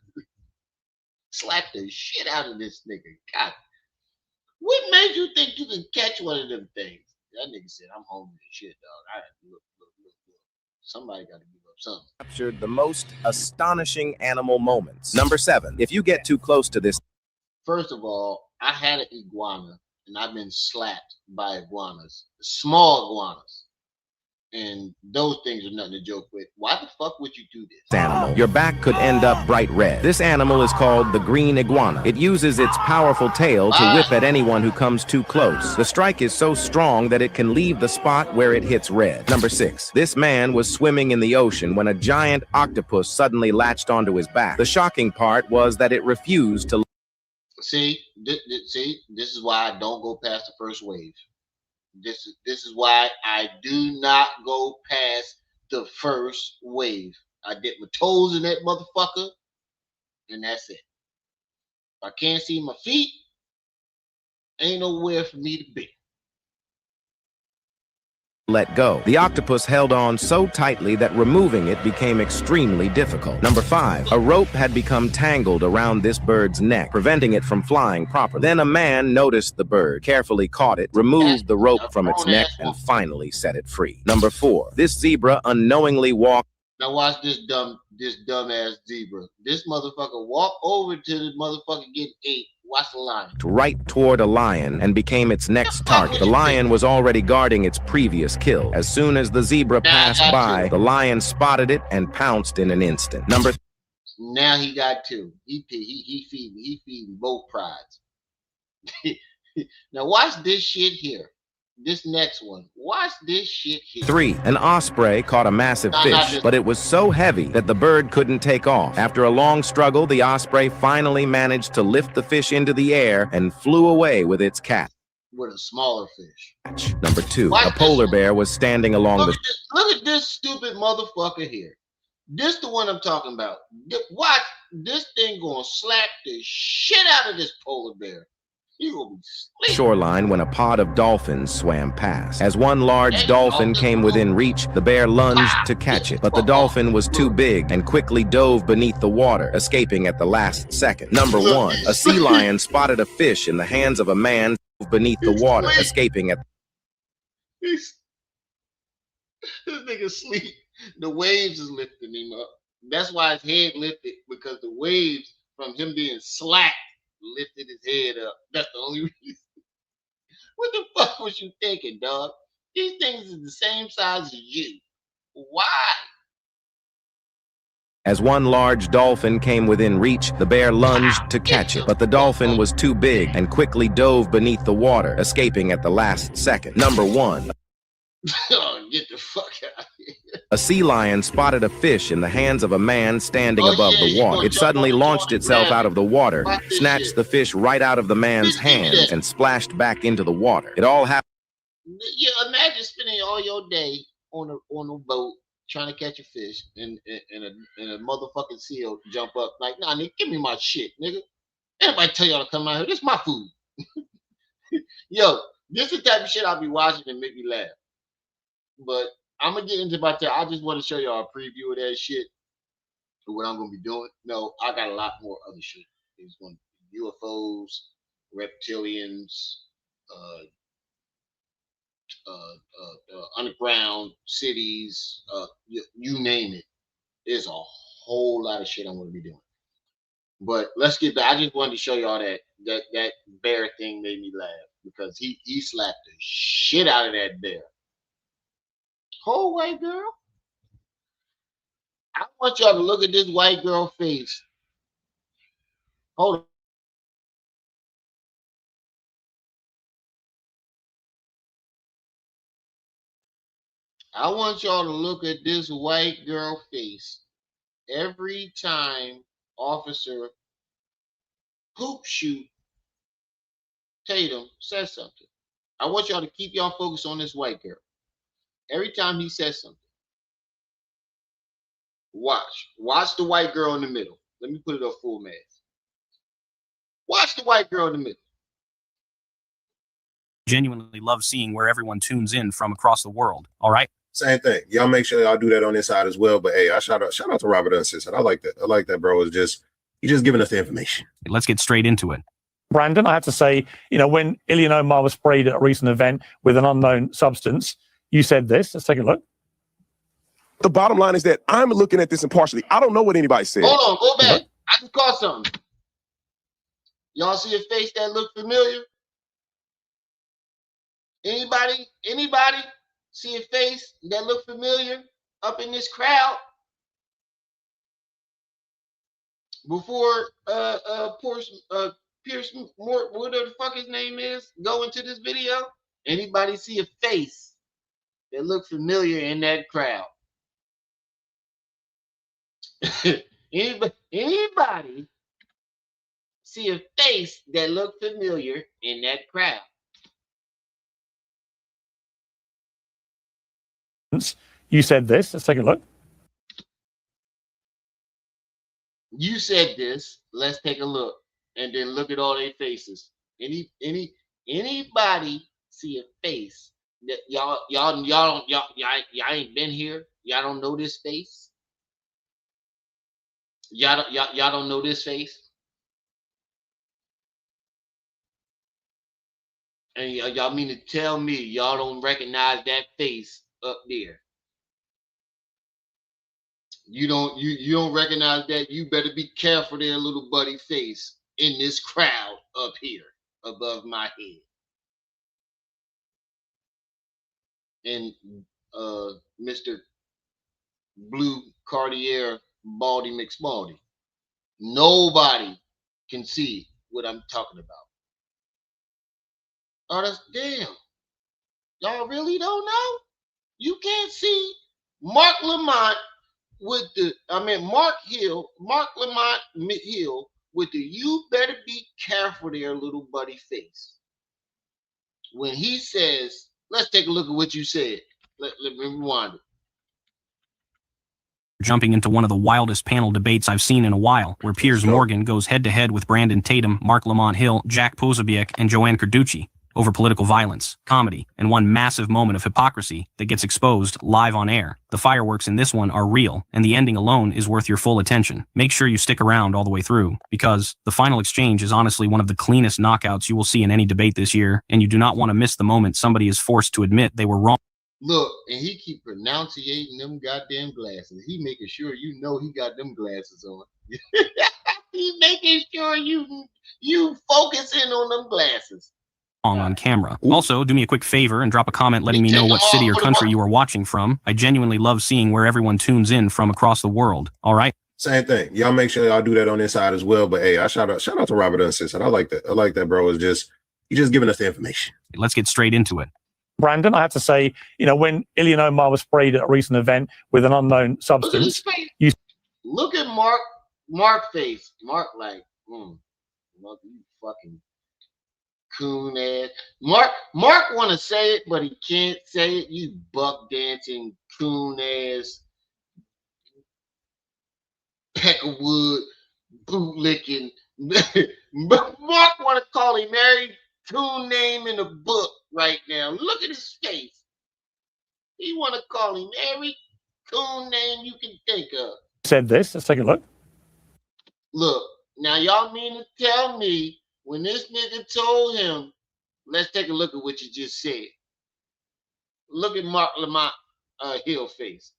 Slapped the shit out of this nigga. God, what made you think you could catch one of them things? That nigga said, I'm home with shit, dog. All right, look. Somebody got to give up something. Captured the most astonishing animal moments. Number 7, if you get too close to this. First of all, I had an iguana, and I've been slapped by iguanas, small iguanas. And those things are nothing to joke with. Why the fuck would you do this? Animal. Your back could end up bright red. This animal is called the green iguana. It uses its powerful tail to whip at anyone who comes too close. The strike is so strong that it can leave the spot where it hits red. Number 6. This man was swimming in the ocean when a giant octopus suddenly latched onto his back. The shocking part was that it refused to. See, this is why I don't go past the first wave. This is why I do not go past the first wave. I dip my toes in that motherfucker, and that's it. If I can't see my feet, ain't nowhere for me to be. Let go. The octopus held on so tightly that removing it became extremely difficult. Number 5, a rope had become tangled around this bird's neck, preventing it from flying properly. Then a man noticed the bird, carefully caught it, removed the rope from its neck, and finally set it free. Number 4, this zebra unknowingly walked. Now watch this dumbass zebra. This motherfucker walked over to the motherfucker getting ate. Watch the lion. Right toward a lion and became its next target. The lion was already guarding its previous kill. As soon as the zebra passed by, the lion spotted it and pounced in an instant. Now he got 2. He feeding both prides. Now watch this shit here. This next one. Watch this shit here. 3, an osprey caught a massive fish, but it was so heavy that the bird couldn't take off. After a long struggle, the osprey finally managed to lift the fish into the air and flew away with its cat. With a smaller fish. Number 2, a polar bear was standing along Look at this stupid motherfucker here. This the one I'm talking about. Watch this thing gonna slap the shit out of this polar bear. shoreline when a pod of dolphins swam past. As one large dolphin came within reach, the bear lunged to catch it, but the dolphin was too big and quickly dove beneath the water, escaping at the last second. Number 1, a sea lion spotted a fish in the hands of a man beneath the water, escaping at. This nigga sleep. The waves is lifting him up. That's why his head lifted, because the waves from him being slapped lifted his head up. That's the only reason. What the fuck was you thinking, dog? These things are the same size as you. Why? As one large dolphin came within reach, the bear lunged to catch it, but the dolphin was too big and quickly dove beneath the water, escaping at the last second. Number 1. Oh, get the fuck out of here. A sea lion spotted a fish in the hands of a man standing above the water. It suddenly launched itself out of the water, snatched the fish right out of the man's hands, and splashed back into the water. It all happened. Yeah, imagine spending all your day on a boat trying to catch a fish, and a motherfucking seal jump up like, nah, nigga, give me my shit, nigga. Everybody tell y'all to come out here. This is my food. Yo, this is the type of shit I'll be watching and make me laugh. But I'm gonna get into about that. I just want to show y'all a preview of that shit, of what I'm gonna be doing. No, I got a lot more other shit. It's going to be UFOs, reptilians, underground cities, you name it. There's a whole lot of shit I'm going to be doing. But let's get back. I just wanted to show y'all that bear thing made me laugh because he slapped the shit out of that bear. Whole white girl. I want y'all to look at this white girl face. Hold on. I want y'all to look at this white girl face every time Officer Poop Shoot Tatum says something. I want y'all to keep y'all focused on this white girl. Every time he says something. Watch the white girl in the middle. Let me put it up full mask. Watch the white girl in the middle. Genuinely love seeing where everyone tunes in from across the world. All right. Same thing. Y'all make sure y'all do that on this side as well. But hey, I shout out to Robert Unsis. I like that. I like that, bro. He's just giving us the information. Let's get straight into it. Brandon, I have to say, when Ilhan Omar was sprayed at a recent event with an unknown substance, you said this. Let's take a look. The bottom line is that I'm looking at this impartially. I don't know what anybody said. Hold on, go back. I just caught something. Y'all see a face that look familiar? Anybody see a face that look familiar up in this crowd? Before Pierce Moore, whatever the fuck his name is, go into this video? Anybody see a face that look familiar in that crowd? Anybody see a face that look familiar in that crowd? You said this. Let's take a look. You said this. Let's take a look, and then look at all their faces. Anybody see a face that y'all ain't been here? Y'all don't know this face. Y'all don't know this face. And y'all mean to tell me y'all don't recognize that face up there? You don't recognize that? You better be careful there, little buddy face in this crowd up here above my head. And Mr. Blue Cartier Baldy McSmaldy. Nobody can see what I'm talking about. Oh, that's damn. Y'all really don't know? You can't see Mark Lamont with Mark Lamont Hill with the "you better be careful there, little buddy" face. When he says, let's take a look at what you said. Let me rewind it. Jumping into one of the wildest panel debates I've seen in a while, where Piers Morgan goes head-to-head with Brandon Tatum, Mark Lamont Hill, Jack Posobiec, and Joanne Carducci over political violence, comedy, and one massive moment of hypocrisy that gets exposed live on air. The fireworks in this one are real, and the ending alone is worth your full attention. Make sure you stick around all the way through, because the final exchange is honestly one of the cleanest knockouts you will see in any debate this year, and you do not want to miss the moment somebody is forced to admit they were wrong. Look, and he keep pronunciating them goddamn glasses. He making sure you know he got them glasses on. He making sure you focusing on them glasses. On camera. Also, do me a quick favor and drop a comment letting me know what city or country you are watching from. I genuinely love seeing where everyone tunes in from across the world. All right? Same thing. Y'all make sure y'all do that on this side as well. But hey, I shout out to Robert Uncensored. I like that. I like that, bro. It's just you just giving us the information. Let's get straight into it. Brandon, I have to say, when Ilya Omar was sprayed at a recent event with an unknown substance, look at Mark face. Mark like, you fucking coon ass. Mark want to say it, but he can't say it. You buck dancing coon ass, peckerwood, bootlicking. Mark want to call him every coon name in the book right now. Look at his face. He want to call him every coon name you can think of. Said this. Let's take a look. Look, now y'all mean to tell me when this nigga told him, let's take a look at what you just said. Look at Mark Lamont Hill face.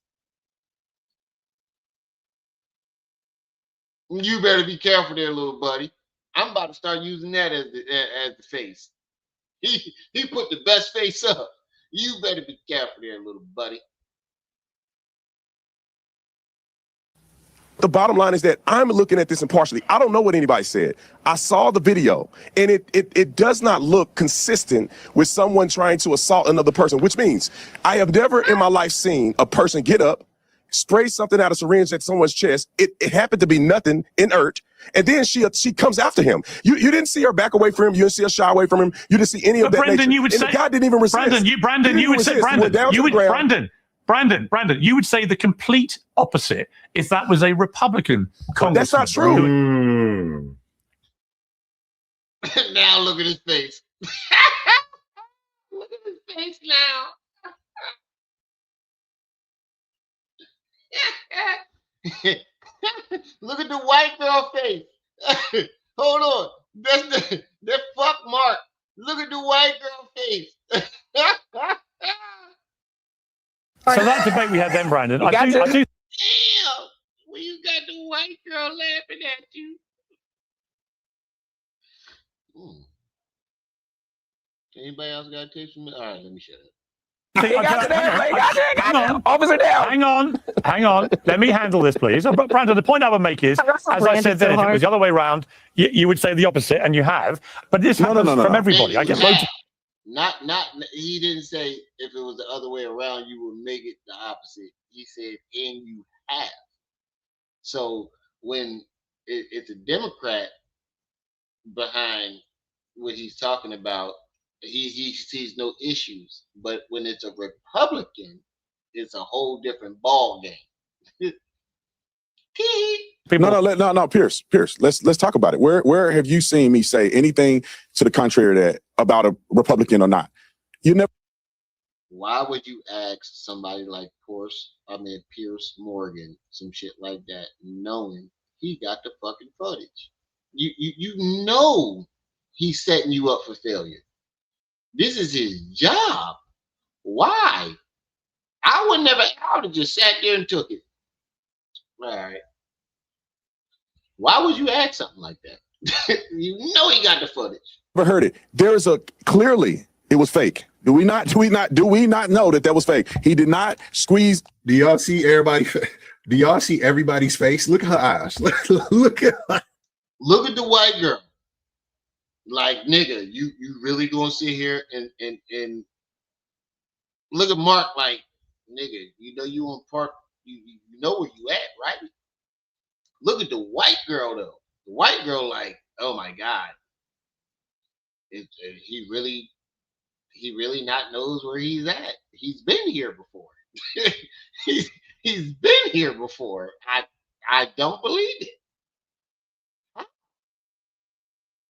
You better be careful there, little buddy. I'm about to start using that as the face. He put the best face up. You better be careful there, little buddy. The bottom line is that I'm looking at this impartially. I don't know what anybody said. I saw the video, and it does not look consistent with someone trying to assault another person, which means I have never in my life seen a person get up, spray something out of syringe at someone's chest. It happened to be nothing inert, and then she comes after him. You didn't see her back away from him. You didn't see her shy away from him. You didn't see any of that Brandon, nature. you would and say, the guy didn't even resist. Brandon, you would say, Brandon, you would say the complete opposite if that was a Republican congressman. That's not true. Now look at his face. Look at his face now. Look at the white girl face. Hold on. That fuck Mark. Look at the white girl face. So that debate we had then, Brandon, I do. Damn. Well, you got the white girl laughing at you. Anybody else got a tip from me? All right, let me shut up. Officer down. Hang on. Let me handle this, please. But Brandon, the point I would make is, as I said then, if it was the other way around, you would say the opposite, and you have. But this happens from everybody. I get loads. Not. He didn't say if it was the other way around, you would make it the opposite. He said, and you have. So when it's a Democrat behind what he's talking about, he sees no issues. But when it's a Republican, it's a whole different ball game. No, Pierce. Let's talk about it. Where have you seen me say anything to the contrary that about a Republican or not? You never. Why would you ask somebody like Pierce Morgan some shit like that, knowing he got the fucking footage? You know he's setting you up for failure. This is his job. Why? I would have just sat there and took it. All right. Why would you ask something like that? You know he got the footage. Never heard it. There's clearly it was fake. Do we not know that was fake? He did not squeeze. Do y'all see everybody? Do y'all see everybody's face? Look at her eyes. Look at her. Look at the white girl. Like, nigga, you really gonna sit here and look at Mark like, nigga, you know you on park, you know where you at, right? Look at the white girl though. The white girl like, oh my God. He really not knows where he's at. He's been here before. he's been here before. I don't believe it.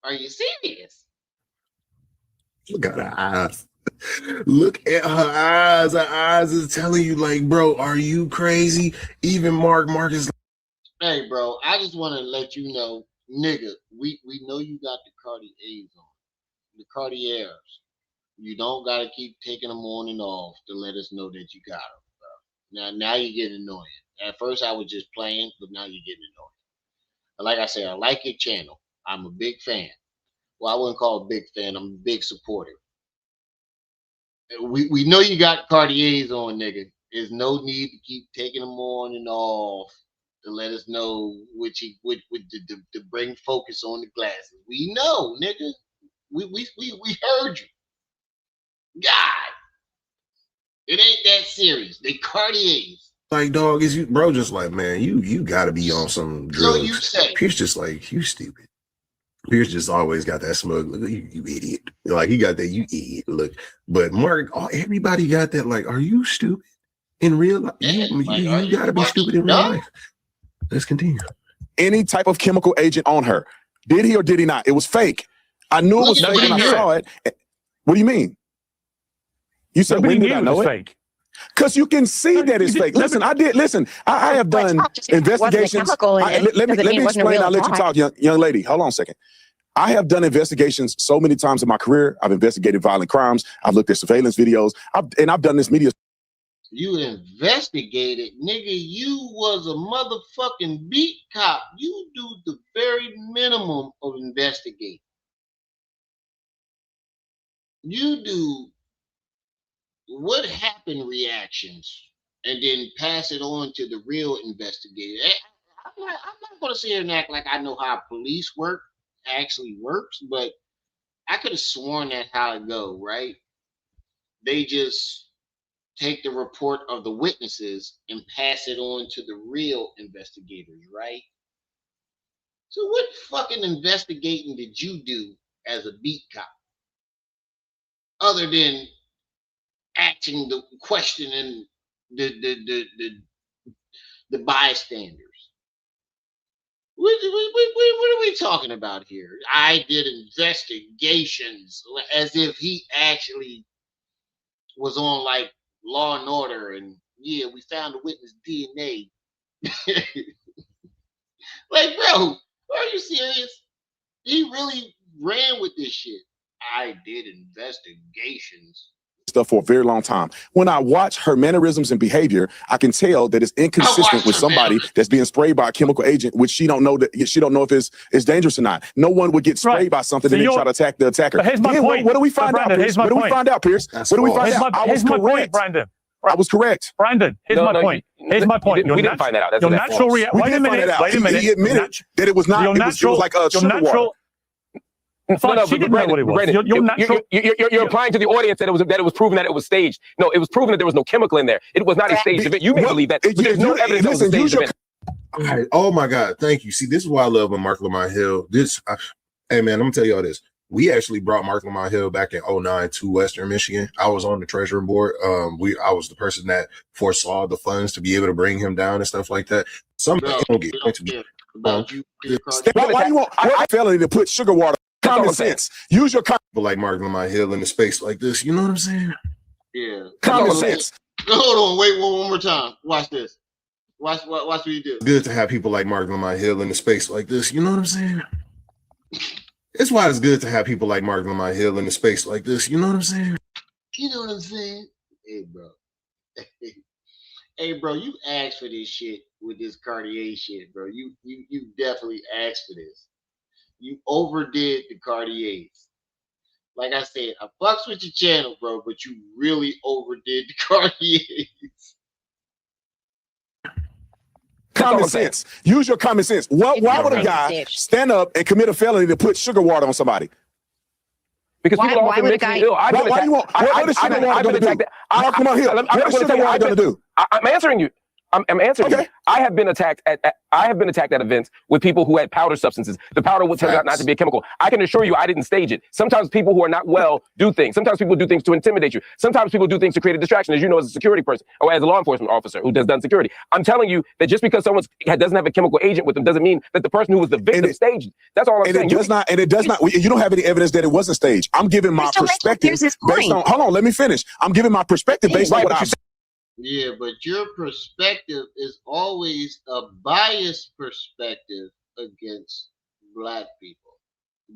Are you serious? Look at her eyes. Look at her eyes. Her eyes is telling you, like, bro, are you crazy? Even Mark is. Hey, bro, I just want to let you know, nigga, we know you got the Cartiers on, the Cartiers. You don't got to keep taking them on and off to let us know that you got them, bro. Now you're getting annoying. At first, I was just playing, but now you're getting annoying. But like I said, I like your channel. I'm a big fan. Well, I wouldn't call it a big fan. I'm a big supporter. We know you got Cartiers on, nigga. There's no need to keep taking them on and off to let us know to bring focus on the glasses. We know, nigga. We heard you. God, it ain't that serious. They Cartiers. Like, dog, is you, bro? Just like, man, you gotta be on some drugs. So you say. Pierce just like, you stupid. Pierce just always got that smug look. You idiot. Like, he got that you idiot look. But Mark, everybody got that. Like, are you stupid in real life? Yeah, you gotta be stupid in real life. Let's continue. Any type of chemical agent on her? Did he or did he not? It was fake. I knew it was fake when I saw it. What do you mean? You said when did I know it? Fake. Because you can see that it's fake. Listen, I have done investigations. Let me explain. I'll let you talk, young lady. Hold on a second. I have done investigations so many times in my career. I've investigated violent crimes. I've looked at surveillance videos. I've done this media. You investigated, nigga. You was a motherfucking beat cop. You do the very minimum of investigating. You do what happened reactions and then pass it on to the real investigator. I'm not going to sit here and act like I know how police work actually works, but I could have sworn that's how it go, right? They just take the report of the witnesses and pass it on to the real investigators, right? So what fucking investigating did you do as a beat cop? Other than asking the question and the bystanders. What are we talking about here? I did investigations as if he actually was on like Law and Order and yeah, we found the witness DNA. Like, bro, are you serious? He really ran with this shit. I did investigations. Stuff for a very long time. When I watch her mannerisms and behavior, I can tell that it's inconsistent with somebody that's being sprayed by a chemical agent, which she don't know if it's dangerous or not. No one would get sprayed by something and then try to attack the attacker. Here's my point. What do we find out, Pierce? What do we find out, Pierce? What do we find out? I was correct, Brandon. I was correct. Brandon, here's my point. Here's my point. We didn't find that out. Your natural reaction. Wait a minute. Wait a minute. He admitted that it was not. It was like a sugar water. She didn't know what it was. You're implying to the audience that it was proven that it was staged. No, it was proven that there was no chemical in there. It was not a staged event. You may believe that, but there's no evidence that it was a staged event. All right. Oh my God, thank you. See, this is why I love Mark Lamont Hill. Hey man, I'm gonna tell you all this. We actually brought Mark Lamont Hill back in 2009 to Western Michigan. I was on the treasury board. I was the person that foresaw the funds to be able to bring him down and stuff like that. Somebody don't get to be. Why you want a felony to put sugar water? Common sense. Use your but like Mark Lamont Hill in a space like this. You know what I'm saying? Yeah. Common sense. Hold on. Wait one more time. Watch this. Watch what you do. Good to have people like Mark Lamont Hill in a space like this. You know what I'm saying? It's why it's good to have people like Mark Lamont Hill in a space like this. You know what I'm saying? You know what I'm saying? Hey, bro. Hey, bro, you asked for this shit with this Cartier shit, bro. You definitely asked for this. You overdid the Cartiers. Like I said, I fucks with your channel, bro, but you really overdid the Cartiers. Common sense. Use your common sense. Why would a guy stand up and commit a felony to put sugar water on somebody? Because people often mention Hill. What is sugar water going to do? Mark Lamont Hill, what is sugar water going to do? I'm answering you. I'm answering you. I have been attacked at events with people who had powder substances. The powder would turn out not to be a chemical. I can assure you I didn't stage it. Sometimes people who are not well do things. Sometimes people do things to intimidate you. Sometimes people do things to create a distraction, as you know, as a security person or as a law enforcement officer who does done security. I'm telling you that just because someone doesn't have a chemical agent with them doesn't mean that the person who was the victim staged it. That's all I'm saying. It does not. You don't have any evidence that it wasn't staged. I'm giving my perspective based on. Hold on, let me finish. I'm giving my perspective based on what I've. Yeah, but your perspective is always a biased perspective against Black people.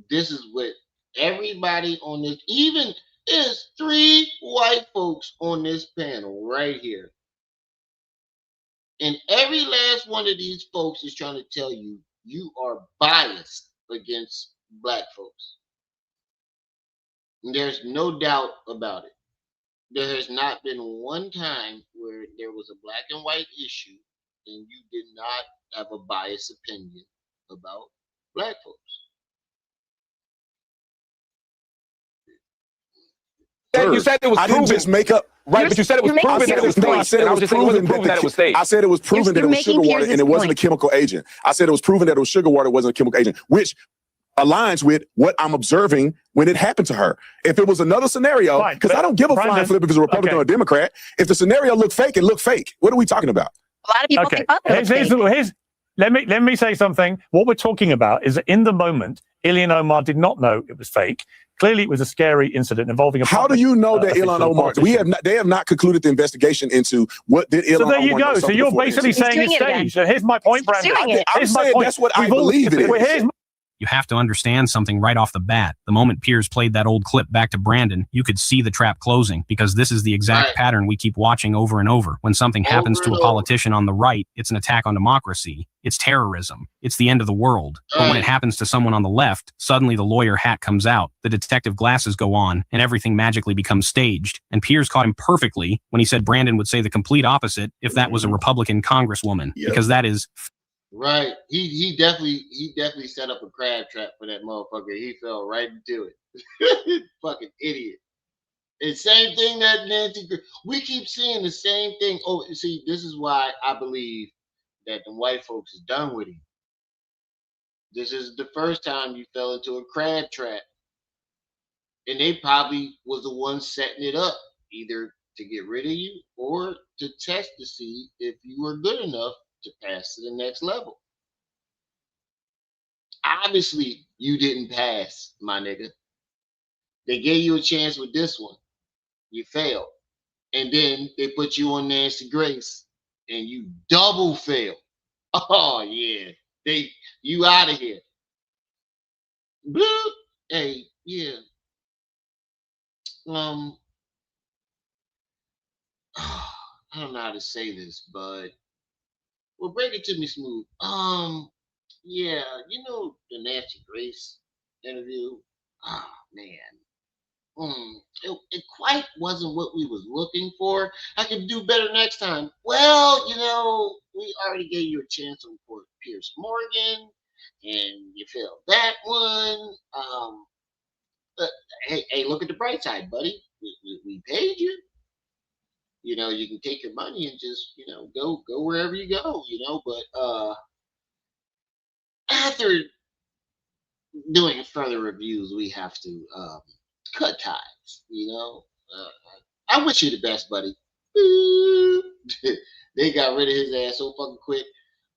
This is what everybody on this, even there's 3 white folks on this panel right here. And every last one of these folks is trying to tell you, you are biased against Black folks. And there's no doubt about it. There has not been one time where there was a black and white issue and you did not have a biased opinion about black folks. You said it was I proven. didn't just make up. Right, but you said it was proven that it was staged. I said it was proven that it was staged. I said it was proven that it was sugar water and it wasn't a chemical agent. I said it was proven that it was sugar water, it wasn't a chemical agent, which aligns with what I'm observing when it happened to her. If it was another scenario, because I don't give a flying flip if it's a Republican or a Democrat. If the scenario looked fake, it looked fake. What are we talking about? A lot of people think other let me say something. What we're talking about is that in the moment, Ilhan Omar did not know it was fake. Clearly, it was a scary incident involving a. How do you know that Ilhan Omar? They have not concluded the investigation into what did Ilhan Omar. So there you go. So you're basically saying it's staged. So here's my point, Brandon. I'm saying that's what I believe it is. You have to understand something right off the bat. The moment Piers played that old clip back to Brandon, you could see the trap closing, because this is the exact pattern we keep watching over and over. When something happens to a politician on the right, it's an attack on democracy. It's terrorism. It's the end of the world. But when it happens to someone on the left, suddenly the lawyer hat comes out, the detective glasses go on, and everything magically becomes staged. And Piers caught him perfectly when he said Brandon would say the complete opposite if that was a Republican congresswoman, because that is... Right. He definitely set up a crab trap for that motherfucker. He fell right into it. Fucking idiot. And same thing that Nancy. We keep seeing the same thing. Oh, see, this is why I believe that the white folks is done with him. This is the first time you fell into a crab trap. And they probably was the ones setting it up, either to get rid of you or to test to see if you were good enough to pass to the next level. Obviously, you didn't pass, my nigga. They gave you a chance with this one. You failed. And then they put you on Nancy Grace and you double failed. Oh yeah. You out of here. Bloop. Hey, yeah. I don't know how to say this, but well, break it to me smooth. Yeah, you know the Nancy Grace interview. Oh man, it quite wasn't what we was looking for. I could do better next time. Well, you know, we already gave you a chance on Piers Morgan, and you failed that one. But hey, look at the bright side, buddy. We paid you. You know, you can take your money and just, you know, go wherever you go, you know, but after doing further reviews, we have to cut ties, you know. I wish you the best, buddy. They got rid of his ass so fucking quick.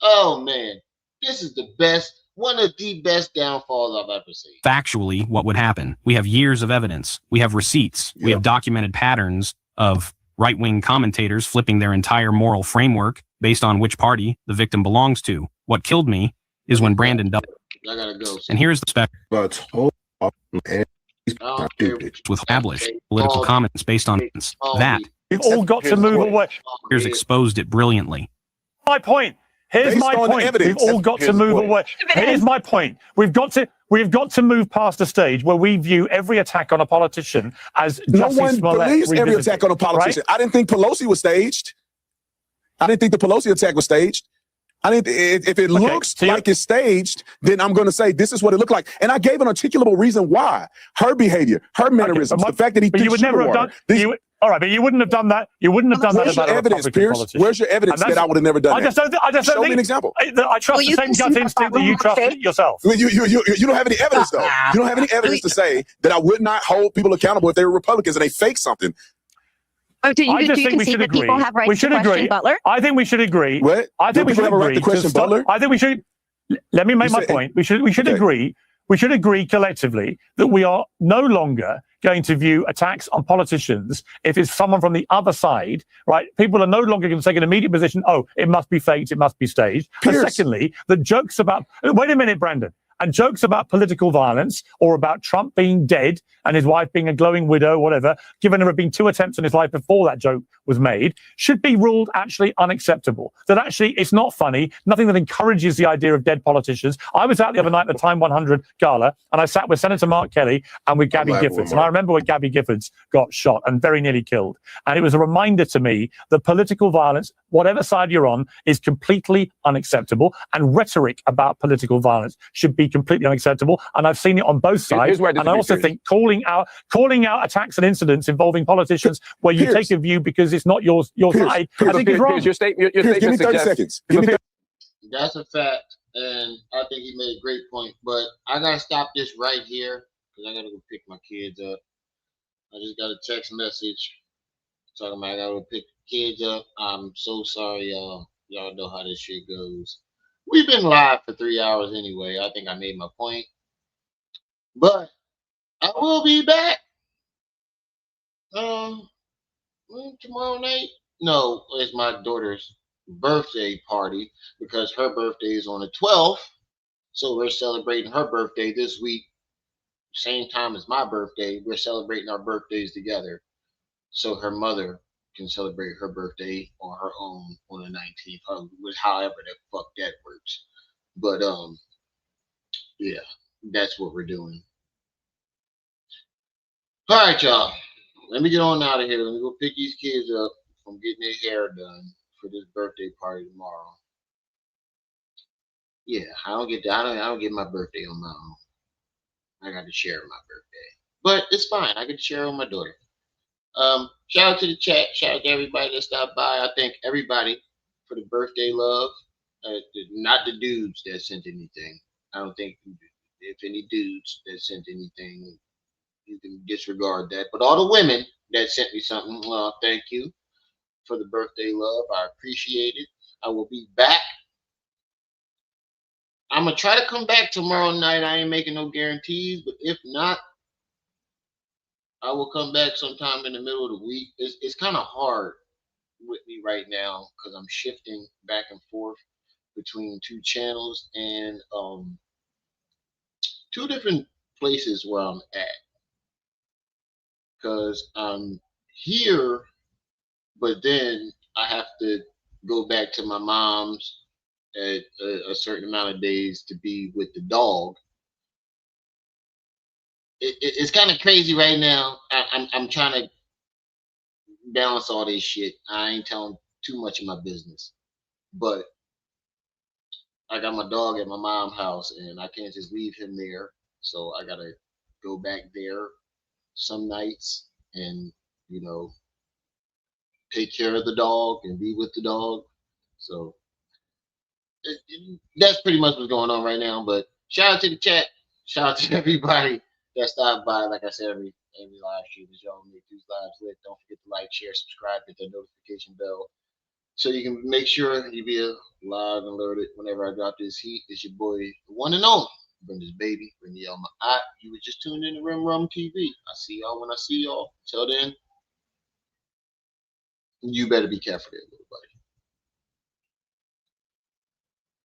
Oh man, this is the best, one of the best downfalls I've ever seen. Factually, what would happen? We have years of evidence. We have receipts. We have documented patterns of right-wing commentators flipping their entire moral framework based on which party the victim belongs to. What killed me is when Brandon doubled. I gotta go. And here's the spec. With established political comments based on that. We've all got to move away. Here's exposed it brilliantly. My point. Here's my point. We've all got to move away. Here's my point. We've got to move past the stage where we view every attack on a politician as no one believes every attack on a politician. Right? I didn't think Pelosi was staged. I didn't think the Pelosi attack was staged. I didn't. If it looks like it's staged, then I'm going to say this is what it looked like. And I gave an articulable reason why. Her behavior, her mannerisms, the fact that he. But you would never have done. All right, but you wouldn't have done that. You wouldn't have done that about a Republican politician. Where's your evidence that I would have never done that? I just don't Show think, me an example. I trust the same gut instinct that you trust yourself. You don't have any evidence, though. You don't have any evidence to say that I would not hold people accountable if they were Republicans and they fake something. I just think we should agree. People have rights to question Butler? I think we should agree. What? I think we should have a right to question Butler? I think we should. Let me make my point. We should agree. We should agree collectively that we are no longer going to view attacks on politicians if it's someone from the other side, right? People are no longer going to take an immediate position, oh, it must be faked, it must be staged. And secondly, the jokes about, wait a minute, Brandon. And jokes about political violence or about Trump being dead and his wife being a glowing widow, whatever, given there have been 2 attempts in his life before that joke was made, should be ruled actually unacceptable. That actually it's not funny, nothing that encourages the idea of dead politicians. I was out the other night at the Time 100 gala, and I sat with Senator Mark Kelly and with Gabby Giffords. And I remember when Gabby Giffords got shot and very nearly killed. And it was a reminder to me that political violence, whatever side you're on, is completely unacceptable. And rhetoric about political violence should be completely unacceptable. And I've seen it on both sides. And I also think calling out attacks and incidents involving politicians where you take a view because it's not your side, I think is wrong. Your statement give me 30 seconds. That's a fact, and I think he made a great point. But I gotta stop this right here because I gotta go pick my kids up. I just got a text message talking about I gotta go pick the kids up. I'm so sorry, y'all. Y'all know how this shit goes. We've been live for 3 hours anyway. I think I made my point, but I will be back. Tomorrow night. No, it's my daughter's birthday party because her birthday is on the 12th. So we're celebrating her birthday this week, same time as my birthday. We're celebrating our birthdays together. So her mother can celebrate her birthday on her own on the 19th, however the fuck that works. But yeah, that's what we're doing. All right, y'all. Let me get on out of here. Let me go pick these kids up from getting their hair done for this birthday party tomorrow. Yeah, I don't get my birthday on my own. I got to share my birthday, but it's fine. I can share with my daughter. Shout out to the chat. Shout out to everybody that stopped by. I thank everybody for the birthday love. Not the dudes that sent anything. I don't think if any dudes that sent anything, you can disregard that. But all the women that sent me something, thank you for the birthday love. I appreciate it. I will be back. I'm gonna try to come back tomorrow night. I ain't making no guarantees, but if not, I will come back sometime in the middle of the week. It's kind of hard with me right now because I'm shifting back and forth between 2 channels and 2 different places where I'm at. Because I'm here, but then I have to go back to my mom's at a certain amount of days to be with the dog. It's kind of crazy right now. I'm trying to balance all this shit. I ain't telling too much of my business, but I got my dog at my mom's house, and I can't just leave him there. So I gotta go back there some nights and take care of the dog and be with the dog. So that's pretty much what's going on right now. But shout out to the chat. Shout out to everybody that stopped by. Like I said, every live stream is y'all make these lives lit. Don't forget to like, share, subscribe, hit the notification bell so you can make sure you be live and alerted whenever I drop this heat. It's your boy, the one and only, bring this baby, bring y'all my eye. You was just tuned in to Rum TV. I see y'all when I see y'all. Till then, you better be careful there, little buddy.